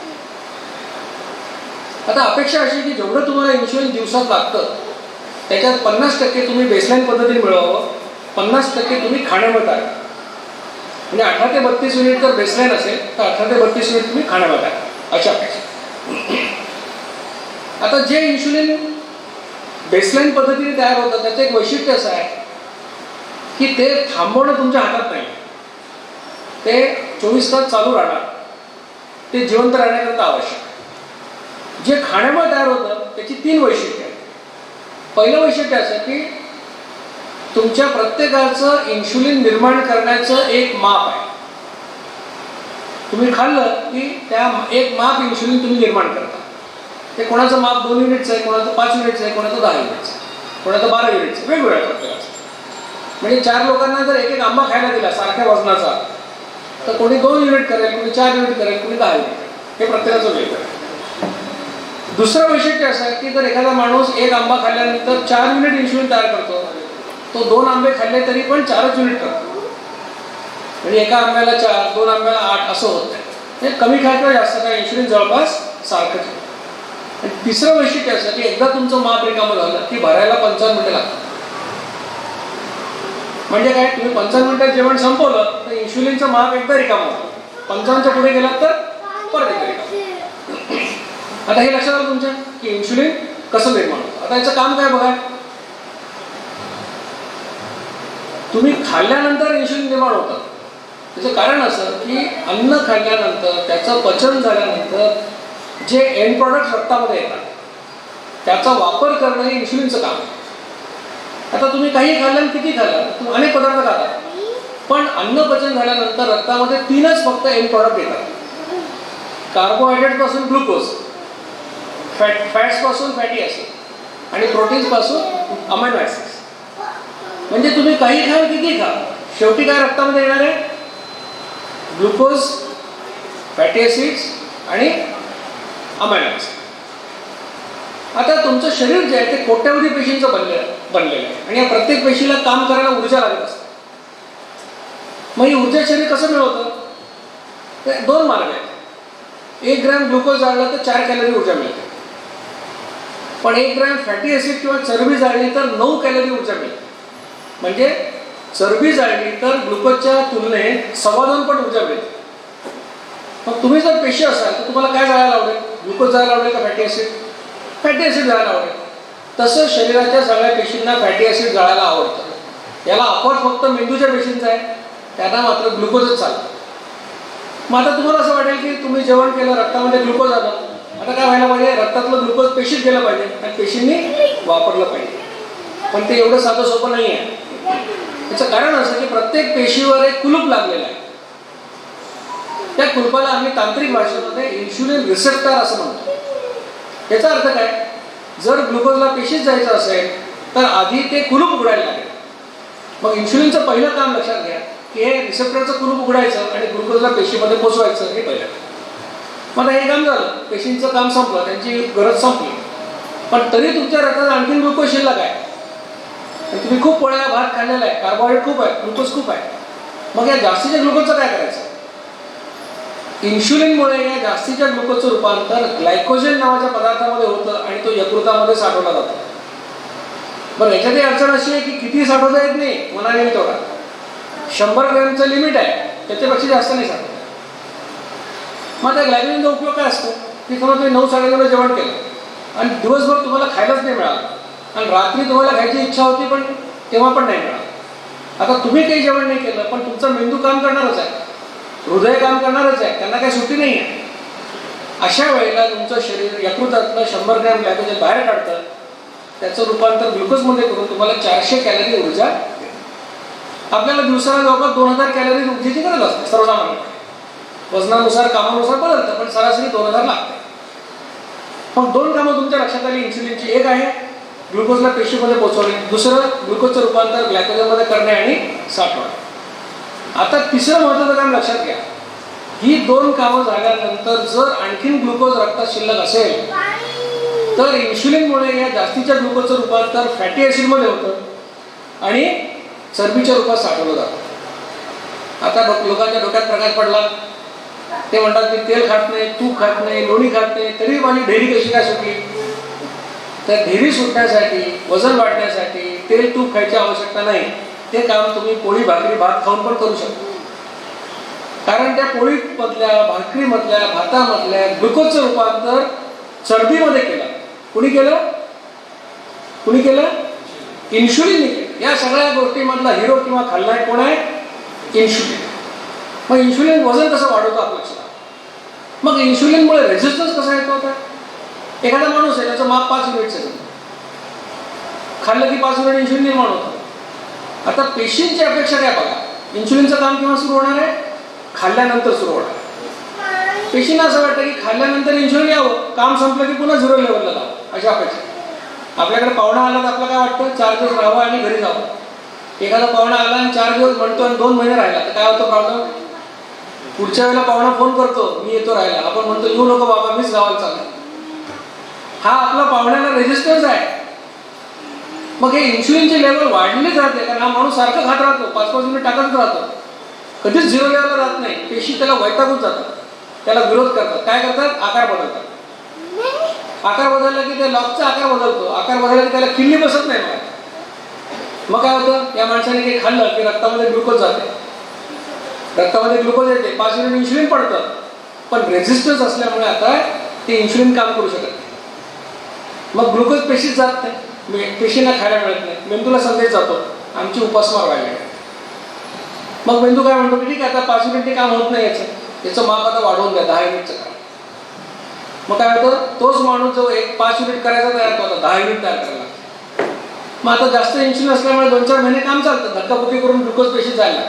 आता अपेक्षा अशी की जेवढं तुम्हाला इन्शुलिन दिवसात लागतं त्याच्यात 50% तुम्ही बेसलाईन पद्धतीने मिळवावं, 50% तुम्ही खाण्यामध्ये टाका. म्हणजे 18 ते 32 युनिट जर बेसलाईन असेल तर 18 ते 32 युनिट तुम्ही खाण्यामध्ये टाका, अशी अपेक्षा. आता जे इन्शुलिन बेसलाईन पद्धतीने तयार होतं त्याचं एक वैशिष्ट्य असं आहे की ते थांबवणं तुमच्या हातात नाही. ते 24 तास चालू राहणार, ते जिवंत राहण्याकरता आवश्यक. जे खाण्यामुळे तयार होतं त्याची 3 वैशिष्ट्ये आहेत. पहिलं वैशिष्ट्य असं की तुमच्या प्रत्येकाचं इन्शुलिन निर्माण करण्याचं एक माप आहे. तुम्ही खाल्लं की त्या एक माप इन्शुलिन तुम्ही निर्माण करता. ते कोणाचं माप 2 युनिटचं आहे, कोणाचं 5 युनिटचं आहे, कोणाचं 10 युनिटचं आहे, कोणाचं 12 युनिटचं, वेगवेगळ्या प्रत्येकाचं. म्हणजे 4 लोकांना जर एक आंबा खायला दिला सारख्या वजनाचा तर कोणी 2 युनिट करेल, कोणी 4 युनिट करेल, कोणी 10 युनिट करेल. हे प्रत्येकाचं वेगळं आहे. दुसरं वैशिष्ट्य असं आहे की जर एखादा माणूस एक आंबा खाल्ल्यानंतर 4 युनिट इन्शुलिन तयार करतो, तो 2 आंबे खाल्ले तरी पण 4च युनिट करतो. म्हणजे एका आंब्याला 4, 2 आंब्याला 8 असं होत नाही. हे कमी खाय किंवा जास्त काय इन्शुलिन जवळपास सारखंच होतं. आणि तिसरं वैशिष्ट्य असं की एकदा तुमचं माप रिकामं झालं की भरायला 55 मिनिटं लागतात. म्हणजे काय, तुम्ही 55 मिनिटात जेवण संपवलं तर इन्शुलिनचं माप एकदा रिकामं होतं. 55च्या पुढे गेलात तर परत एकदा रिकामं. आता हे लक्षात आलं तुमच्या की इन्शुलिन कसं निर्माण होतं. आता याचं काम काय बघा, तुम्ही खाल्ल्यानंतर इन्शुलिन निर्माण होतं. त्याचं कारण असं की अन्न खाल्ल्यानंतर त्याचं पचन झाल्यानंतर जे एंड प्रॉडक्ट रक्तामध्ये येतात त्याचा वापर करणं हे इन्शुलिनचं काम आहे. आता तुम्ही काही खाल्लं किती खाल्लं, तुम्ही अनेक पदार्थ खाता, पण अन्न पचन झाल्यानंतर रक्तामध्ये 3च फक्त एंड प्रॉडक्ट येतात. कार्बोहायड्रेट पासून ग्लुकोज, फॅट्स पासून फॅटी ॲसिड आणि प्रोटीन्स पासून अमायनो ॲसिड्स. म्हणजे तुम्ही काही खाल किती खा, शेवटी काय रक्तामध्ये येणार आहे, ग्लुकोज, फॅटी ॲसिड्स आणि अमायनो ॲसिड. आता तुमचं शरीर जे आहे ते कोट्यावधी पेशींचं बनलेलं आहे आणि या प्रत्येक पेशीला काम करायला ऊर्जा लागत असते. मग ही ऊर्जा शरीर कसं मिळवतं, ते 2 मार्ग आहेत. 1 ग्रॅम ग्लुकोज जाळलं तर 4 कॅलरी ऊर्जा मिळते, पण 1 ग्रॅम फॅटी ॲसिड किंवा चरबी जाळली तर 9 कॅलरी ऊर्जा मिळते. म्हणजे चरबी जाळली तर ग्लुकोजच्या तुलनेत 2.25 पट ऊर्जा मिळते. मग तुम्ही जर पेशी असाल तर तुम्हाला काय जाळायला आवडेल, ग्लुकोज जायला आवडेल का फॅटी ॲसिड? फॅटी ॲसिड जायला आवडेल. तसं शरीराच्या सगळ्या पेशींना फॅटी ॲसिड जाळायला आवडतं. याला अपवाद फक्त मेंदूच्या पेशींचा आहे, त्यांना मात्र ग्लुकोजच चालतं. मग आता तुम्हाला असं वाटेल की तुम्ही जेवण केलं, रक्तामध्ये ग्लुकोज आलं, आता काय व्हायला पाहिजे, रक्तातलं ग्लुकोज पेशीत गेलं पाहिजे आणि पेशींनी वापरलं पाहिजे. पण ते एवढं साधं सोपं नाही आहे. त्याचं कारण असं की प्रत्येक पेशीवर एक कुलूप लागलेलं आहे. त्या कुलपाला आम्ही तांत्रिक भाषेमध्ये इन्शुलिन रिसेप्टर असं म्हणतो. याचा अर्थ काय, जर ग्लुकोजला पेशीत जायचं असेल तर आधी ते कुलूप उघडायला लागेल. मग इन्शुलिनचं पहिलं काम लक्षात घ्या की हे रिसेप्टरचं कुलूप उघडायचं आणि ग्लुकोजला पेशीमध्ये पोचवायचं, हे पहिलं. मग हे काम झालं, पेशींचं काम संपलं, त्यांची गरज संपली पण तरी तुमच्या रक्तात आणखीन ग्लुकोज शिल्लक आहे. आणि तुम्ही खूप पोळ्या भात खाल्लेला आहे, कार्बोहायड्रेट खूप आहे, ग्लुकोज खूप आहे. मग या जास्तीच्या ग्लुकोजचं काय करायचं? इन्शुलिनमुळे या जास्तीच्या ग्लुकोजचं रूपांतर ग्लायकोजन नावाच्या पदार्थामध्ये होतं आणि तो यकृतामध्ये साठवला जातो. बरं, याच्यातही अडचण अशी आहे की किती साठवता येत नाही मनाने तेवढा. 100 ग्रॅमचं लिमिट आहे, त्याच्यापेक्षा जास्त नाही साठवत. मग त्या ग्लायकोजनचा उपयोग काय असतो की समजा तुम्ही 9-9:30 जेवण केलं आणि दिवसभर तुम्हाला खायलाच नाही मिळालं आणि रात्री तुम्हाला खायची इच्छा होती पण तेव्हा पण नाही मिळालं. आता तुम्ही काही जेवण नाही केलं पण तुमचा मेंदू काम करणारच आहे, हृदय काम करणारच आहे, त्यांना काही सुट्टी नाही आहे. अशा वेळेला तुमचं शरीर यकृतातलं 100 ग्रॅम ग्लायकोजन बाहेर काढतं, त्याचं रूपांतर ग्लुकोजमध्ये करून तुम्हाला 400 कॅलरी ऊर्जा देतं. आपल्याला दिवसाला जवळपास 2000 कॅलरी ऊर्जेची गरज असते सर्वसामान्य. वजनानुसार कामानुसार बदलतं पण सरासरी 2000 लागते. मग 2 कामं तुमच्या लक्षात आली इन्सुलिनची. एक आहे ग्लुकोजला पेशीमध्ये पोहोचवणे, दुसरं ग्लुकोजचं रूपांतर ग्लायकोजनमध्ये करणे आणि साठवणे. आता तिसरं महत्त्वाचं काम लक्षात घ्या, ही 2 कामं झाल्यानंतर जर आणखीन ग्लुकोज रक्तात शिल्लक असेल तर इन्शुलिनमुळे या जास्तीच्या ग्लुकोजचं रूपांतर फॅटी ॲसिडमध्ये होतं आणि चरबीच्या रूपात साठवलं जातं. आता लोकांच्या डोक्यात प्रकाश पडला, ते म्हणतात की तेल खात नाही, तूप खात नाही, लोणी खात नाही, तरी माझी ढेरी कशी काय सुटली? तर ढेरी सुटण्यासाठी, वजन वाढण्यासाठी तेल तूप खायची आवश्यकता नाही. ते काम तुम्ही पोळी भाकरी भात खाऊन पण करू शकता. कारण त्या पोळीमधल्या, भाकरीमधल्या, भातामधल्या ग्लुकोजचं रूपांतर चरबीमध्ये केलं. कुणी केलं? कुणी केलं? इन्शुलिनने केलं. या सगळ्या गोष्टीमधला हिरो किंवा खलनायक कोण आहे? इन्शुलिन. मग इन्शुलिन वजन कसं वाढवतं आपलं लक्षात. मग इन्शुलिनमुळे रेझिस्टन्स कसा येतो? होता एखादा माणूस आहे त्याचं माप 5 युनिटचं आहे, खाल्लं की 5 युनिट इन्शुलिन निर्माण होतं. आता पेशींची अपेक्षा काय बघा, इन्शुलिनचं काम केव्हा सुरू होणार आहे? खाल्ल्यानंतर सुरू होणार. पेशींना असं वाटतं की खाल्ल्यानंतर इन्शुलिन यावं, काम संपलं की पुन्हा 0 लेवलला जावं, अशी अपेक्षा. आपल्याकडे पाहुणा आला तर आपलं काय वाटतं? 4 दिवस राहावं आणि घरी जावं. एखादा पाहुणा आला आणि 4 दिवस म्हणतो आणि 2 महिने राहिला तर काय होतं प्रॉब्लेम? पुढच्या वेळेला पाहुणा फोन करतो, मी येतो राहायला. आपण म्हणतो येऊ नको बाबा, मीच गावाला चाललो. हा आपला पाहुण्याला रेजिस्टन्स आहे. मग हे इन्शुलिनचे लेवल वाढले जाते कारण हा माणूस सारखं खात राहतो, 5-5 मिनिट टाकत राहतो, कधीच 0 लेवलला जात नाही. पेशी त्याला वैतागून जातात, त्याला विरोध करतात. काय करतात? आकार बदलतात. आकार बदलला की ते लॉकचा आकार बदलतो, आकार बदलला की त्याला किल्ली बसत नाही. मग काय होतं? या माणसाने काही खाल्लं की रक्तामध्ये ग्लुकोज जाते, रक्तामध्ये ग्लुकोज येते, 5 युनिट इन्शुलिन पडतं. पण रेझिस्टन्स असल्यामुळे आता ते इन्शुलिन काम करू शकत नाही. मग ग्लुकोज पेशीत जात नाही, पेशींना खायला मिळत नाही, मेंदूला संदेश जातो आमची उपासमार व्हायला. मग मेंदू काय म्हणतो की ठीक आहे आता 5 युनिटने काम होत नाही, याचं माप आता वाढवून द्या, 10 युनिटचं काम. मग काय होतं? तोच माणूस जो 5 युनिट करायचा तयार होता 10 युनिट तयार करायला. मग आता जास्त इन्शुलिन असल्यामुळे 2-4 महिने काम चालतं, धक्काबुक्की करून ग्लुकोज पेशीत जायला.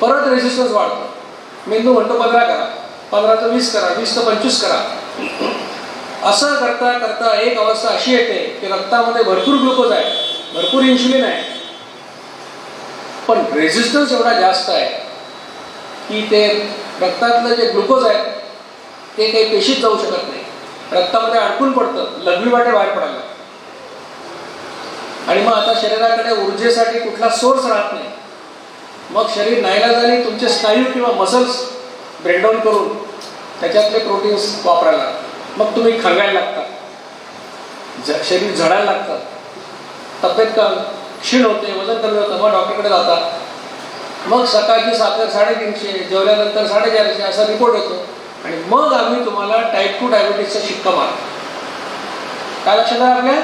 परत रेझिस्टन्स वाढतो, मेंदू म्हणतो 15 करा, 15चं 20 करा, 20चं 25 करा. असं करता करता एक अवस्था अशी येते की रक्तामध्ये भरपूर ग्लुकोज आहे, भरपूर इन्शुलिन आहे, पण रेझिस्टन्स एवढा जास्त आहे की ते रक्तातलं जे ग्लुकोज आहे ते काही पेशीत जाऊ शकत नाही, रक्तामध्ये अडकून पडतं, लघवी वाटे बाहेर पडायला. आणि मग आता शरीराकडे ऊर्जेसाठी कुठला सोर्स राहत नाही. मग शरीर नाईलाजाने तुमचे स्नायू किंवा मसल्स ब्रेकडाऊन करून त्याच्यातले प्रोटीन्स वापरायला लागतात. मग तुम्ही खंगायला लागता, शरीर झडायला लागतं, तब्येत क्षीण होते, वजन कमी होतं. मग डॉक्टरकडे जाता. मग सकाळची साखर 350, जेवल्यानंतर 450 असा रिपोर्ट येतो आणि मग आम्ही तुम्हाला टाईप 2 डायबिटीसचा शिक्का मारतो. काय लक्षात आहे आपल्या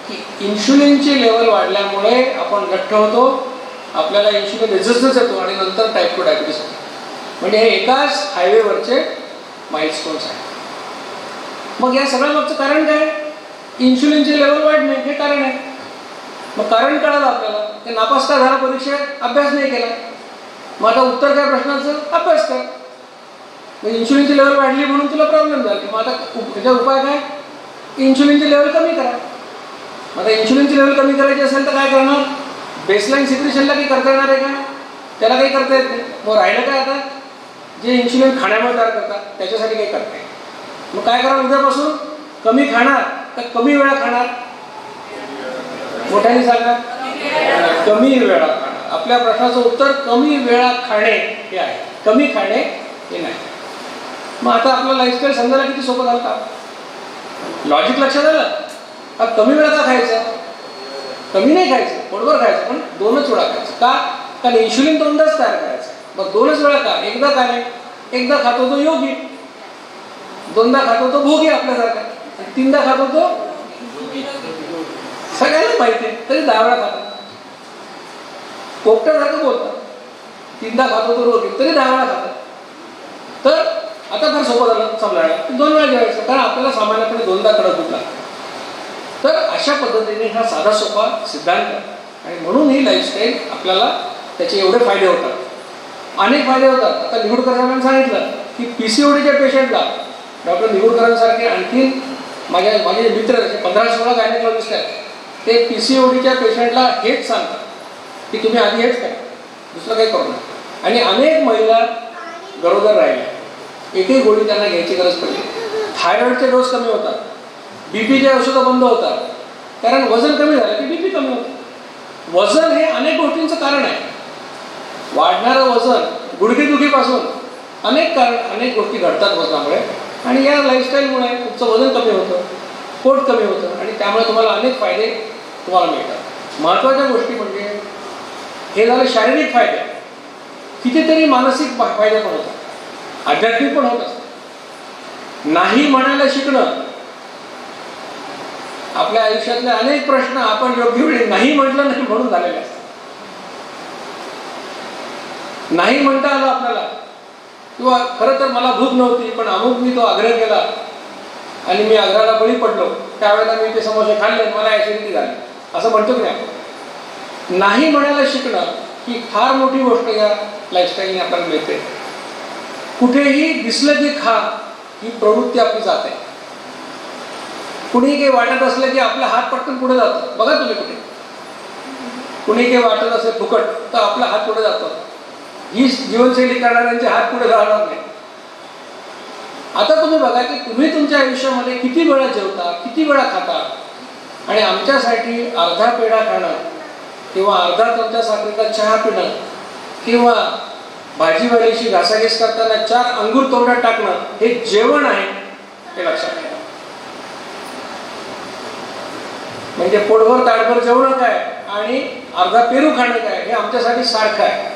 की इन्शुलिनची लेवल वाढल्यामुळे आपण लठ्ठ होतो, आपल्याला इन्शुलिन रेझिस्टन्स येतो आणि नंतर टाईप 2 डायबिटीस होतो. म्हणजे हे एकाच हायवेवरचे माइलस्टोन्स आहेत. मग या सगळ्या मागचं कारण काय? इन्शुलिनचे लेवल वाढणे हे कारण आहे. मग कारण कळालं आपल्याला, ते नापास का झाला परीक्षेत? अभ्यास नाही केला. मग आता उत्तर काय प्रश्नाचं? अभ्यास कर. मग इन्शुलिनची लेवल वाढली म्हणून तुला प्रॉब्लेम झाली. मग आता याचा उपाय काय? इन्शुलिनची लेवल कमी करा. मग आता इन्शुलिनची लेवल कमी करायची असेल तर काय करणार? बेसलाईन सिक्रेशनला काही करता येणार आहे का? त्याला काही करता येत नाही. मग राहिलं काय आता? जे इन्शुलिन खाण्यामुळे तयार करतात त्याच्यासाठी काही करता येईल. मग काय करा? उद्यापासून कमी खाणार का कमी वेळा खाणार? मोठ्याने सांगा. कमी वेळा खाणार. आपल्या प्रश्नाचं उत्तर कमी वेळा खाणे हे आहे, कमी खाणे हे नाही. मग आता आपलं लाईफस्टाईल समजायला किती सोपं झालं का? लॉजिक लक्षात आलं का? कमी वेळा का खायचं? कमी नाही खायचं, पोटभर खायचं, पण 2च वेळा खायचं. का? कारण इन्शुलिन 2दाच तयार करायचं. मग 2च वेळा का? एकदा का नाही? एकदा खातो तो योगी, 2दा खातो तो भोगी आपल्यासारखा, 3दा खातो तो सगळ्यांना माहिती आहे, तरी 10 वेळा खातो. पोपटासारखं बोलतात, 3दा खातो तो रोगी, तरी 10 वेळा खातो. तर आता फार सोपं झालं समजायला, 2 वेळा जेवायचं, कारण आपल्याला सामान्यपणे 2दा कडक होता. तर अशा पद्धतीने हा साधा सोपा सिद्धांत, आणि म्हणून ही लाईफस्टाईल आपल्याला त्याचे एवढे फायदे होतात, अनेक फायदे होतात. आता निगुडकर साहेबांनी सांगितलं की PCODच्या पेशंटला डॉक्टर निगुडकरांसारखे आणखी माझे मित्र 15-16 गायनेकॉलॉजिस्ट आहेत, ते PCODच्या पेशंटला हेच सांगतात की तुम्ही आधी हेच करा, दुसरं काही करू नका. आणि अनेक महिला गरोदर राहिल्या, एकही गोळी त्यांना घ्यायची गरज पडली. थायरॉइडचे डोस कमी होतात, BPचे औषधं बंद होतात, कारण वजन कमी झालं की BP कमी होतं. वजन हे अनेक गोष्टींचं कारण आहे. वाढणारं वजन, गुडघेदुखीपासून अनेक गोष्टी घडतात वजनामुळे, आणि या लाईफस्टाईलमुळे तुमचं वजन कमी होतं, पोट कमी होतं, आणि त्यामुळे तुम्हाला अनेक फायदे तुम्हाला मिळतात. महत्त्वाच्या गोष्टी म्हणजे हे झाले शारीरिक फायदे, कितीतरी मानसिक फायदे पण होतात, आध्यात्मिक पण होत असतात. नाही म्हणायला शिकणं, आपल्या आयुष्यातले अनेक प्रश्न आपण योग्य वेळी नाही म्हटलं नाही म्हणून झालेले असतात. नाही म्हणता आलं आपल्याला, किंवा खरं तर मला भूक नव्हती पण अमुक मी तो आग्रह केला आणि मी आग्रहाला बळी पडलो, त्यावेळेला मी ते समोसे खाल्ले, मला ऍसिडिटी झाली, असं म्हणतो की आपण. नाही म्हणायला शिकणं ही फार मोठी गोष्ट या लाईफस्टाईलने आपल्याला मिळते. कुठेही दिसलं की खा ही प्रवृत्ती आपली जाते. कुणी काही वाटत असलं की आपला हात पटकन पुढे जातो. बघा तुम्ही कुणी काही वाटत असेल फुकट तर आपला हात पुढे जातो. ही जीवनशैली करणाऱ्यांचे हात पुढे जाणार नाही. आता तुम्ही बघा की तुम्ही तुमच्या आयुष्यामध्ये किती वेळा जेवता, किती वेळा खाता, आणि आमच्यासाठी अर्धा पेढा खाणं किंवा अर्धा चमचा साखरेचा चहा पिणं किंवा भाजीवालीशी घासाघीस करताना 4 अंगूर तोंडात टाकणं हे जेवण आहे, हे लक्षात घ्या. म्हणजे पोटभर ताटभर जेवण काय आणि अर्धा पेरू खाणं काय हे आमच्यासाठी सारखं आहे.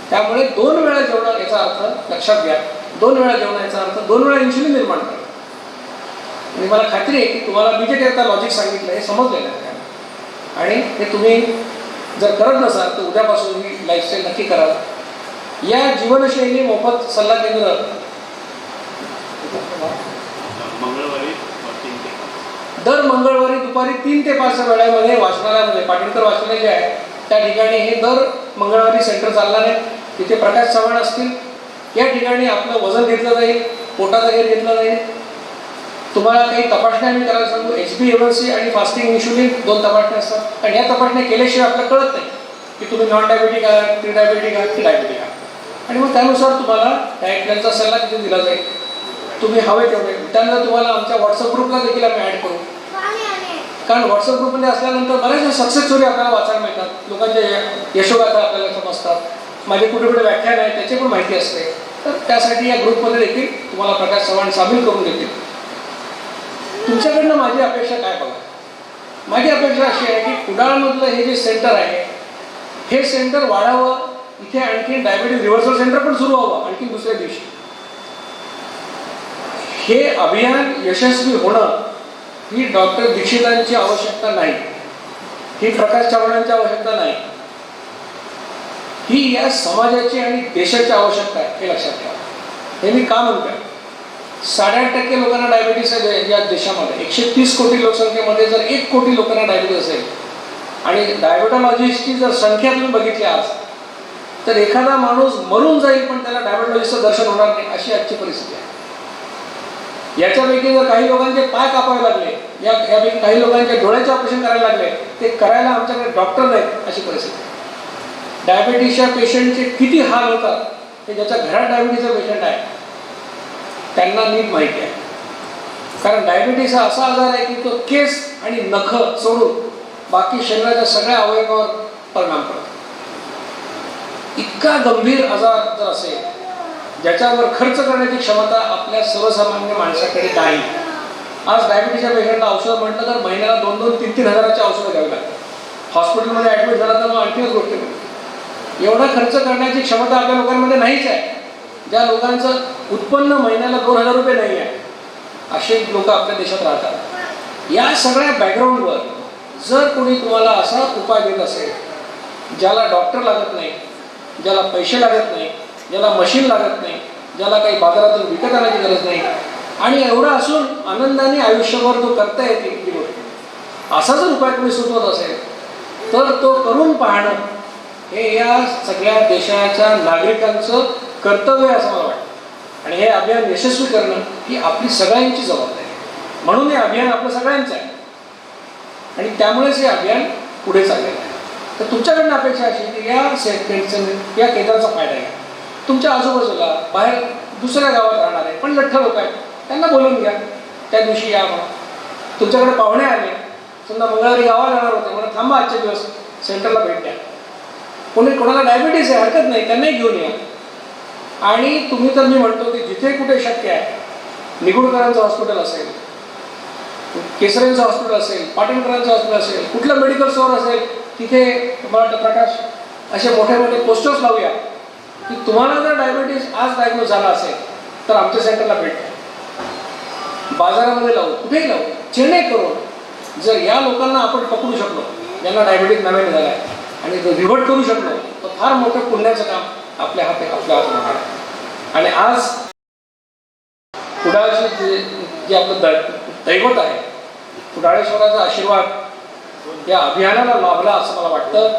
त्यामुळे 2 वेळा जेवण याचा अर्थ लक्षात घ्या. 2 वेळा जेवण याचा अर्थ 2 वेळा इन्शुलिन निर्माण करणं. आणि मला खात्री आहे की तुम्हाला मी जे काही आता लॉजिक सांगितलं हे समजलेलं आहे, आणि हे तुम्ही जर करत नसाल तर उद्यापासून ही लाईफस्टाईल नक्की करा. या जीवनशैली मोफत सल्ला केंद्र दर मंगळवारी दुपारी 3 ते 5 वेळेमध्ये वाचनालयामध्ये, पाटीलकर वाचनालय जे आहे त्या ठिकाणी हे दर मंगळवारी सेंटर चालणार आहे. तिथे प्रकाश चव्हाण असतील. या ठिकाणी आपलं वजन घेतलं जाईल, पोटाचा घेर घेतला जाईल. तुम्हाला काही तपासण्या आम्ही करायला सांगू. HbA1c आणि फास्टिंग इन्शुलिन 2 तपासण्या असतात, आणि या तपासण्या केल्याशिवाय आपल्याला कळत नाही की तुम्ही नॉन डायबेटिक आहात, प्री डायबेटिक आहात की डायबेटिक आहात. आणि मग त्यानुसार तुम्हाला डाएट प्लॅनचा सल्ला तिथे दिला जाईल. तुम्ही हवे तेवढे. त्यानंतर तुम्हाला आमच्या व्हॉट्सअप ग्रुपला देखील आम्ही ॲड करू, कारण व्हॉट्सअप ग्रुपमध्ये असल्यानंतर बऱ्याचशा सक्सेस स्टोरी आपल्याला वाचायला मिळतात, लोकांच्या यशोगाथा आपल्याला समजतात, माझे कुठे कुठे व्याख्यान आहे त्याची पण माहिती असते. तर त्यासाठी या ग्रुपमध्ये देखील तुम्हाला प्रकाश चव्हाण सामील करून देतील. तुमच्याकडनं माझी अपेक्षा काय बघा. माझी अपेक्षा अशी आहे की कुडाळमधलं हे जे सेंटर आहे हे सेंटर वाढावं. इथे आणखी डायबिटीज रिव्हर्सल सेंटर पण सुरू व्हावं आणखी दुसऱ्या दिवशी. हे अभियान यशस्वी होणं ही डॉक्टर दीक्षितांची आवश्यकता नाही, ही प्रकाश चव्हाणांची आवश्यकता नाही, ही या समाजाची आणि देशाची आवश्यकता आहे, हे लक्षात ठेवा. हे मी का म्हणतोय. 8.5% लोकांना डायबिटीस आहे या देशामध्ये. 130 कोटी लोकसंख्येमध्ये जर 1 कोटी लोकांना डायबिटीस असेल, आणि डायबेटॉलॉजिस्टची जर संख्या तुम्ही बघितली आज, तर एखादा माणूस मरून जाईल पण त्याला डायबेटॉलॉजिस्टचं दर्शन होणार नाही, अशी आजची परिस्थिती आहे. याच्यापैकी जर काही लोकांचे पाय कापावे लागले, यापैकी काही लोकांचे डोळ्याचे ऑपरेशन करायला लागले, ते करायला आमच्याकडे डॉक्टर नाहीत, अशी परिस्थिती. डायबिटीसच्या पेशंटचे किती हाल होतात हे ज्याच्या घरात डायबिटीसचा पेशंट आहे त्यांना नीट माहिती आहे. कारण डायबिटीस हा असा आजार आहे की तो केस आणि नख सोडून बाकी शरीराच्या सगळ्या अवयवावर परिणाम करतो. इतका गंभीर आजार जर असेल ज्याच्यावर खर्च करण्याची क्षमता आपल्या सर्वसामान्य माणसाकडे नाही. आज डायबिटीसच्या पेशंटला औषध म्हटलं तर महिन्याला 2-2, 3-3 हजाराची औषधं घ्यावी लागतात. हॉस्पिटलमध्ये ॲडमिट झाला तर मग आणखीच गोष्टी मिळते. एवढा खर्च करण्याची क्षमता आपल्या लोकांमध्ये नाहीच आहे. ज्या लोकांचं उत्पन्न महिन्याला 2,000 रुपये नाही आहे असे लोक आपल्या देशात राहतात. या सगळ्या बॅकग्राऊंडवर जर कोणी तुम्हाला असा उपाय देत असेल ज्याला डॉक्टर लागत नाही, ज्याला पैसे लागत नाही, ज्याला मशीन लागत नाही, ज्याला काही बाजारातून विकत आणायची गरज नाही आणि एवढं असून आनंदाने आयुष्यभर तो करता येते ती गोष्ट, असा जर उपाय कोणी सुचवत असेल तर तो करून पाहणं हे या सगळ्या देशाच्या नागरिकांचं कर्तव्य आहे असं मला वाटतं. आणि हे अभियान यशस्वी करणं ही आपली सगळ्यांची जबाबदारी आहे. म्हणून हे अभियान आपलं सगळ्यांचं आहे आणि त्यामुळेच हे अभियान पुढे चाललेलं आहे. तर तुमच्याकडनं अपेक्षा अशी की या केंद्राचा फायदा आहे. तुमच्या आजूबाजूला बाहेर दुसऱ्या गावात राहणारे पण लठ्ठ लोक आहेत त्यांना बोलून घ्या, त्या दिवशी या म्हणा. तुमच्याकडे पाहुणे आले, समजा मंगळवारी गावाला जाणार होते, म्हणून थांबा आजच्या दिवस सेंटरला भेट द्या. कोणाला डायबिटीस आहे हरकत नाही, त्यांनाही घेऊन या. आणि तुम्ही तर मी म्हणतो की जिथे कुठे शक्य आहे, निगुडकरांचं हॉस्पिटल असेल, केसरेंचं हॉस्पिटल असेल, पाटणकरांचं हॉस्पिटल असेल, कुठलं मेडिकल स्टोअर असेल तिथे मला वाटतं प्रकाश असे मोठे मोठे पोस्टर्स लावूया की तुम्हाला जर डायबिटीस आज डायग्नोज झाला असेल तर आमच्या सेंटरला भेट द्या. बाजारामध्ये लावू, कुठेही लावू, जेणेकरून जर या लोकांना आपण पकडू शकलो ज्यांना डायबिटीस नव्याने झाला आहे आणि जर रिव्हर्ट करू शकलो तर फार मोठं पुण्याचं काम आपल्या हातात होणार आहे. आणि आज कुडाळचे जे आपलं दैवत आहे, कुडाळेश्वराचा आशीर्वाद या अभियानाला लाभला असं मला वाटतं.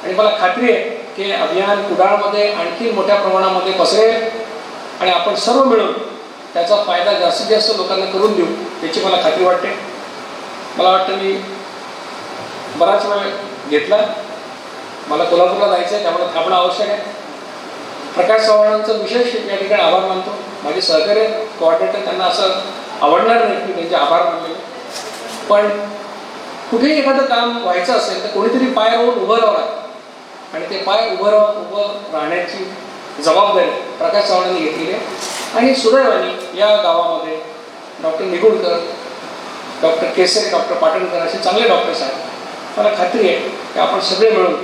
आणि मला खात्री आहे की अभियान कुडाळमध्ये आणखी मोठ्या प्रमाणामध्ये पसरेल आणि आपण सर्व मिळून त्याचा फायदा जास्तीत जास्त लोकांना करून देऊ याची मला खात्री वाटते. मला वाटतं मी बराच वेळ घेतला, मला कोल्हापूरला जायचं आहे त्यामुळे थांबणं आवश्यक आहे. प्रकाश चव्हाणांचं विशेष या ठिकाणी आभार मानतो. माझे सहकारी कोऑर्डिनेटर, त्यांना असं आवडणार नाही की त्यांचे आभार मानले, पण कुठेही एखादं काम व्हायचं असेल तर कोणीतरी पाय रोवून उभं राहावं आणि ते पाय उभं राहण्याची जबाबदारी प्रकाश चव्हाणांनी घेतलेली आहे. आणि सुदैवाने या गावामध्ये doctor Nigudkar, doctor Kesare, doctor Patankar असे चांगले डॉक्टर्स आहेत. मला खात्री आहे की आपण सगळे मिळून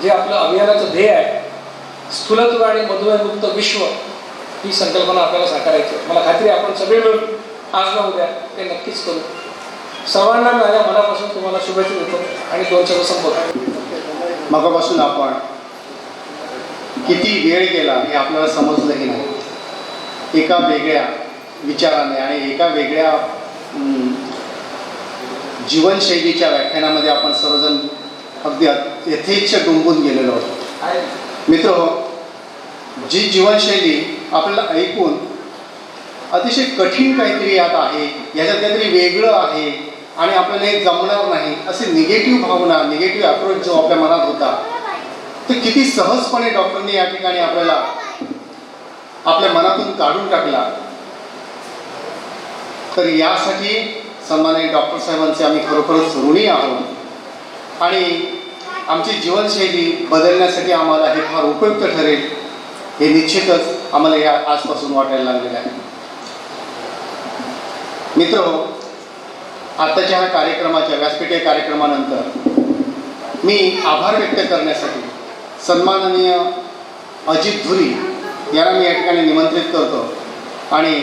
जे आपलं अभियानाचं ध्येय आहे, स्थूलत्व आणि मधुमेहमुक्त विश्व, ही संकल्पना आपल्याला साकारायची आहे. मला खात्री आहे आपण सगळे मिळून आज ना उद्या ते नक्कीच करू. सर्वांना माझ्या मनापासून तुम्हाला शुभेच्छा देतो आणि 2 शब्द संपवतो. मगापासून आपण किती वेळ गेला हे आपल्याला समजलंही नाही. एका वेगळ्या विचाराने आणि एका वेगळ्या जीवनशैलीच्या व्याख्यानामध्ये आपण सर्वजण अगदी यथेच्छ डुंबून गेलेलो आहोत. मित्र, जी जीवनशैली आपल्याला ऐकून अतिशय कठीण काहीतरी यात आहे, याच्यात काहीतरी वेगळं आहे आणि आपल्याला हे जमणार नाही असे निगेटिव्ह भावना, निगेटिव्ह अप्रोच जो आपल्या मनात होता तो किती सहजपणे डॉक्टरने या ठिकाणी आपल्याला आपल्या मनातून काढून टाकला. तर यासाठी सन्माननीय डॉक्टर साहेबांचे आम्ही खरोखरच ऋणी आहोत आणि आमची जीवनशैली बदलण्यासाठी आम्हाला हे फार उपयुक्त ठरेल हे निश्चितच आम्हाला या आजपासून वाटायला लागलेलं आहे. मित्र, आत्ताच्या ह्या कार्यक्रमाच्या व्यासपीठ कार्यक्रमानंतर मी आभार व्यक्त करण्यासाठी सन्माननीय अजित धुरी यांना मी या ठिकाणी निमंत्रित करतो आणि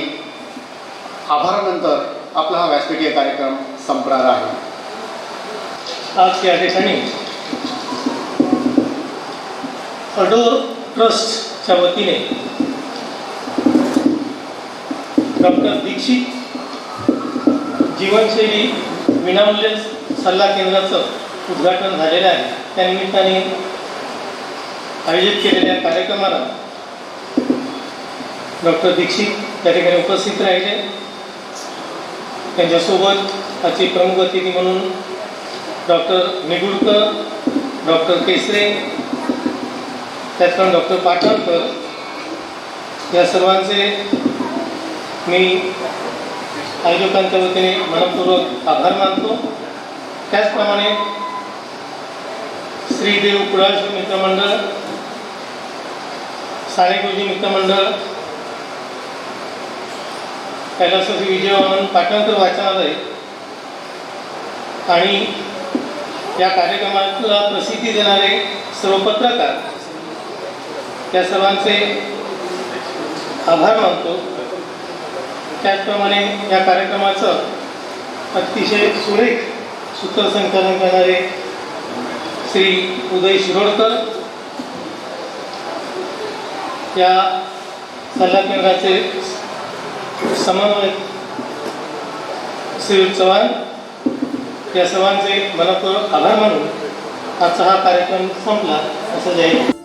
आभारानंतर आपला हा व्यासपीठीय कार्यक्रम संपणार आहे. आज या ठिकाणी अडोर ट्रस्टच्या वतीने डॉक्टर दीक्षित जीवनशैली विनामूल्य सल्ला केंद्राचं उद्घाटन झालेलं आहे. त्यानिमित्ताने आयोजित केलेल्या कार्यक्रमाला डॉक्टर दीक्षित त्या ठिकाणी उपस्थित राहिले. त्यांच्यासोबत आजची प्रमुख अतिथी म्हणून डॉक्टर निगुडकर, डॉक्टर केसरे, त्याचप्रमाणे डॉक्टर पाटणकर, या सर्वांचे मी आयोजकांच्या वतीने मनपूर्वक आभार मानतो. त्याचप्रमाणे श्री देव कुडाळ मित्रमंडळ, सानेगुरुजी मित्रमंडळ, कैलासवासी विजयवामन पाटणकर वाचनालय आणि या कार्यक्रमाला प्रसिद्धी देणारे सर्व पत्रकार, त्या सर्वांचे आभार मानतो. त्याचप्रमाणे या कार्यक्रमाचं अतिशय सुरेख सूत्रसंचालन करणारे श्री उदय शिरोडकर, या सल्ला केंद्राचे समन्वयक श्री चव्हाण, या सर्वांचे मनपूर्वक आभार मानून आजचा हा कार्यक्रम संपला असं जाईल.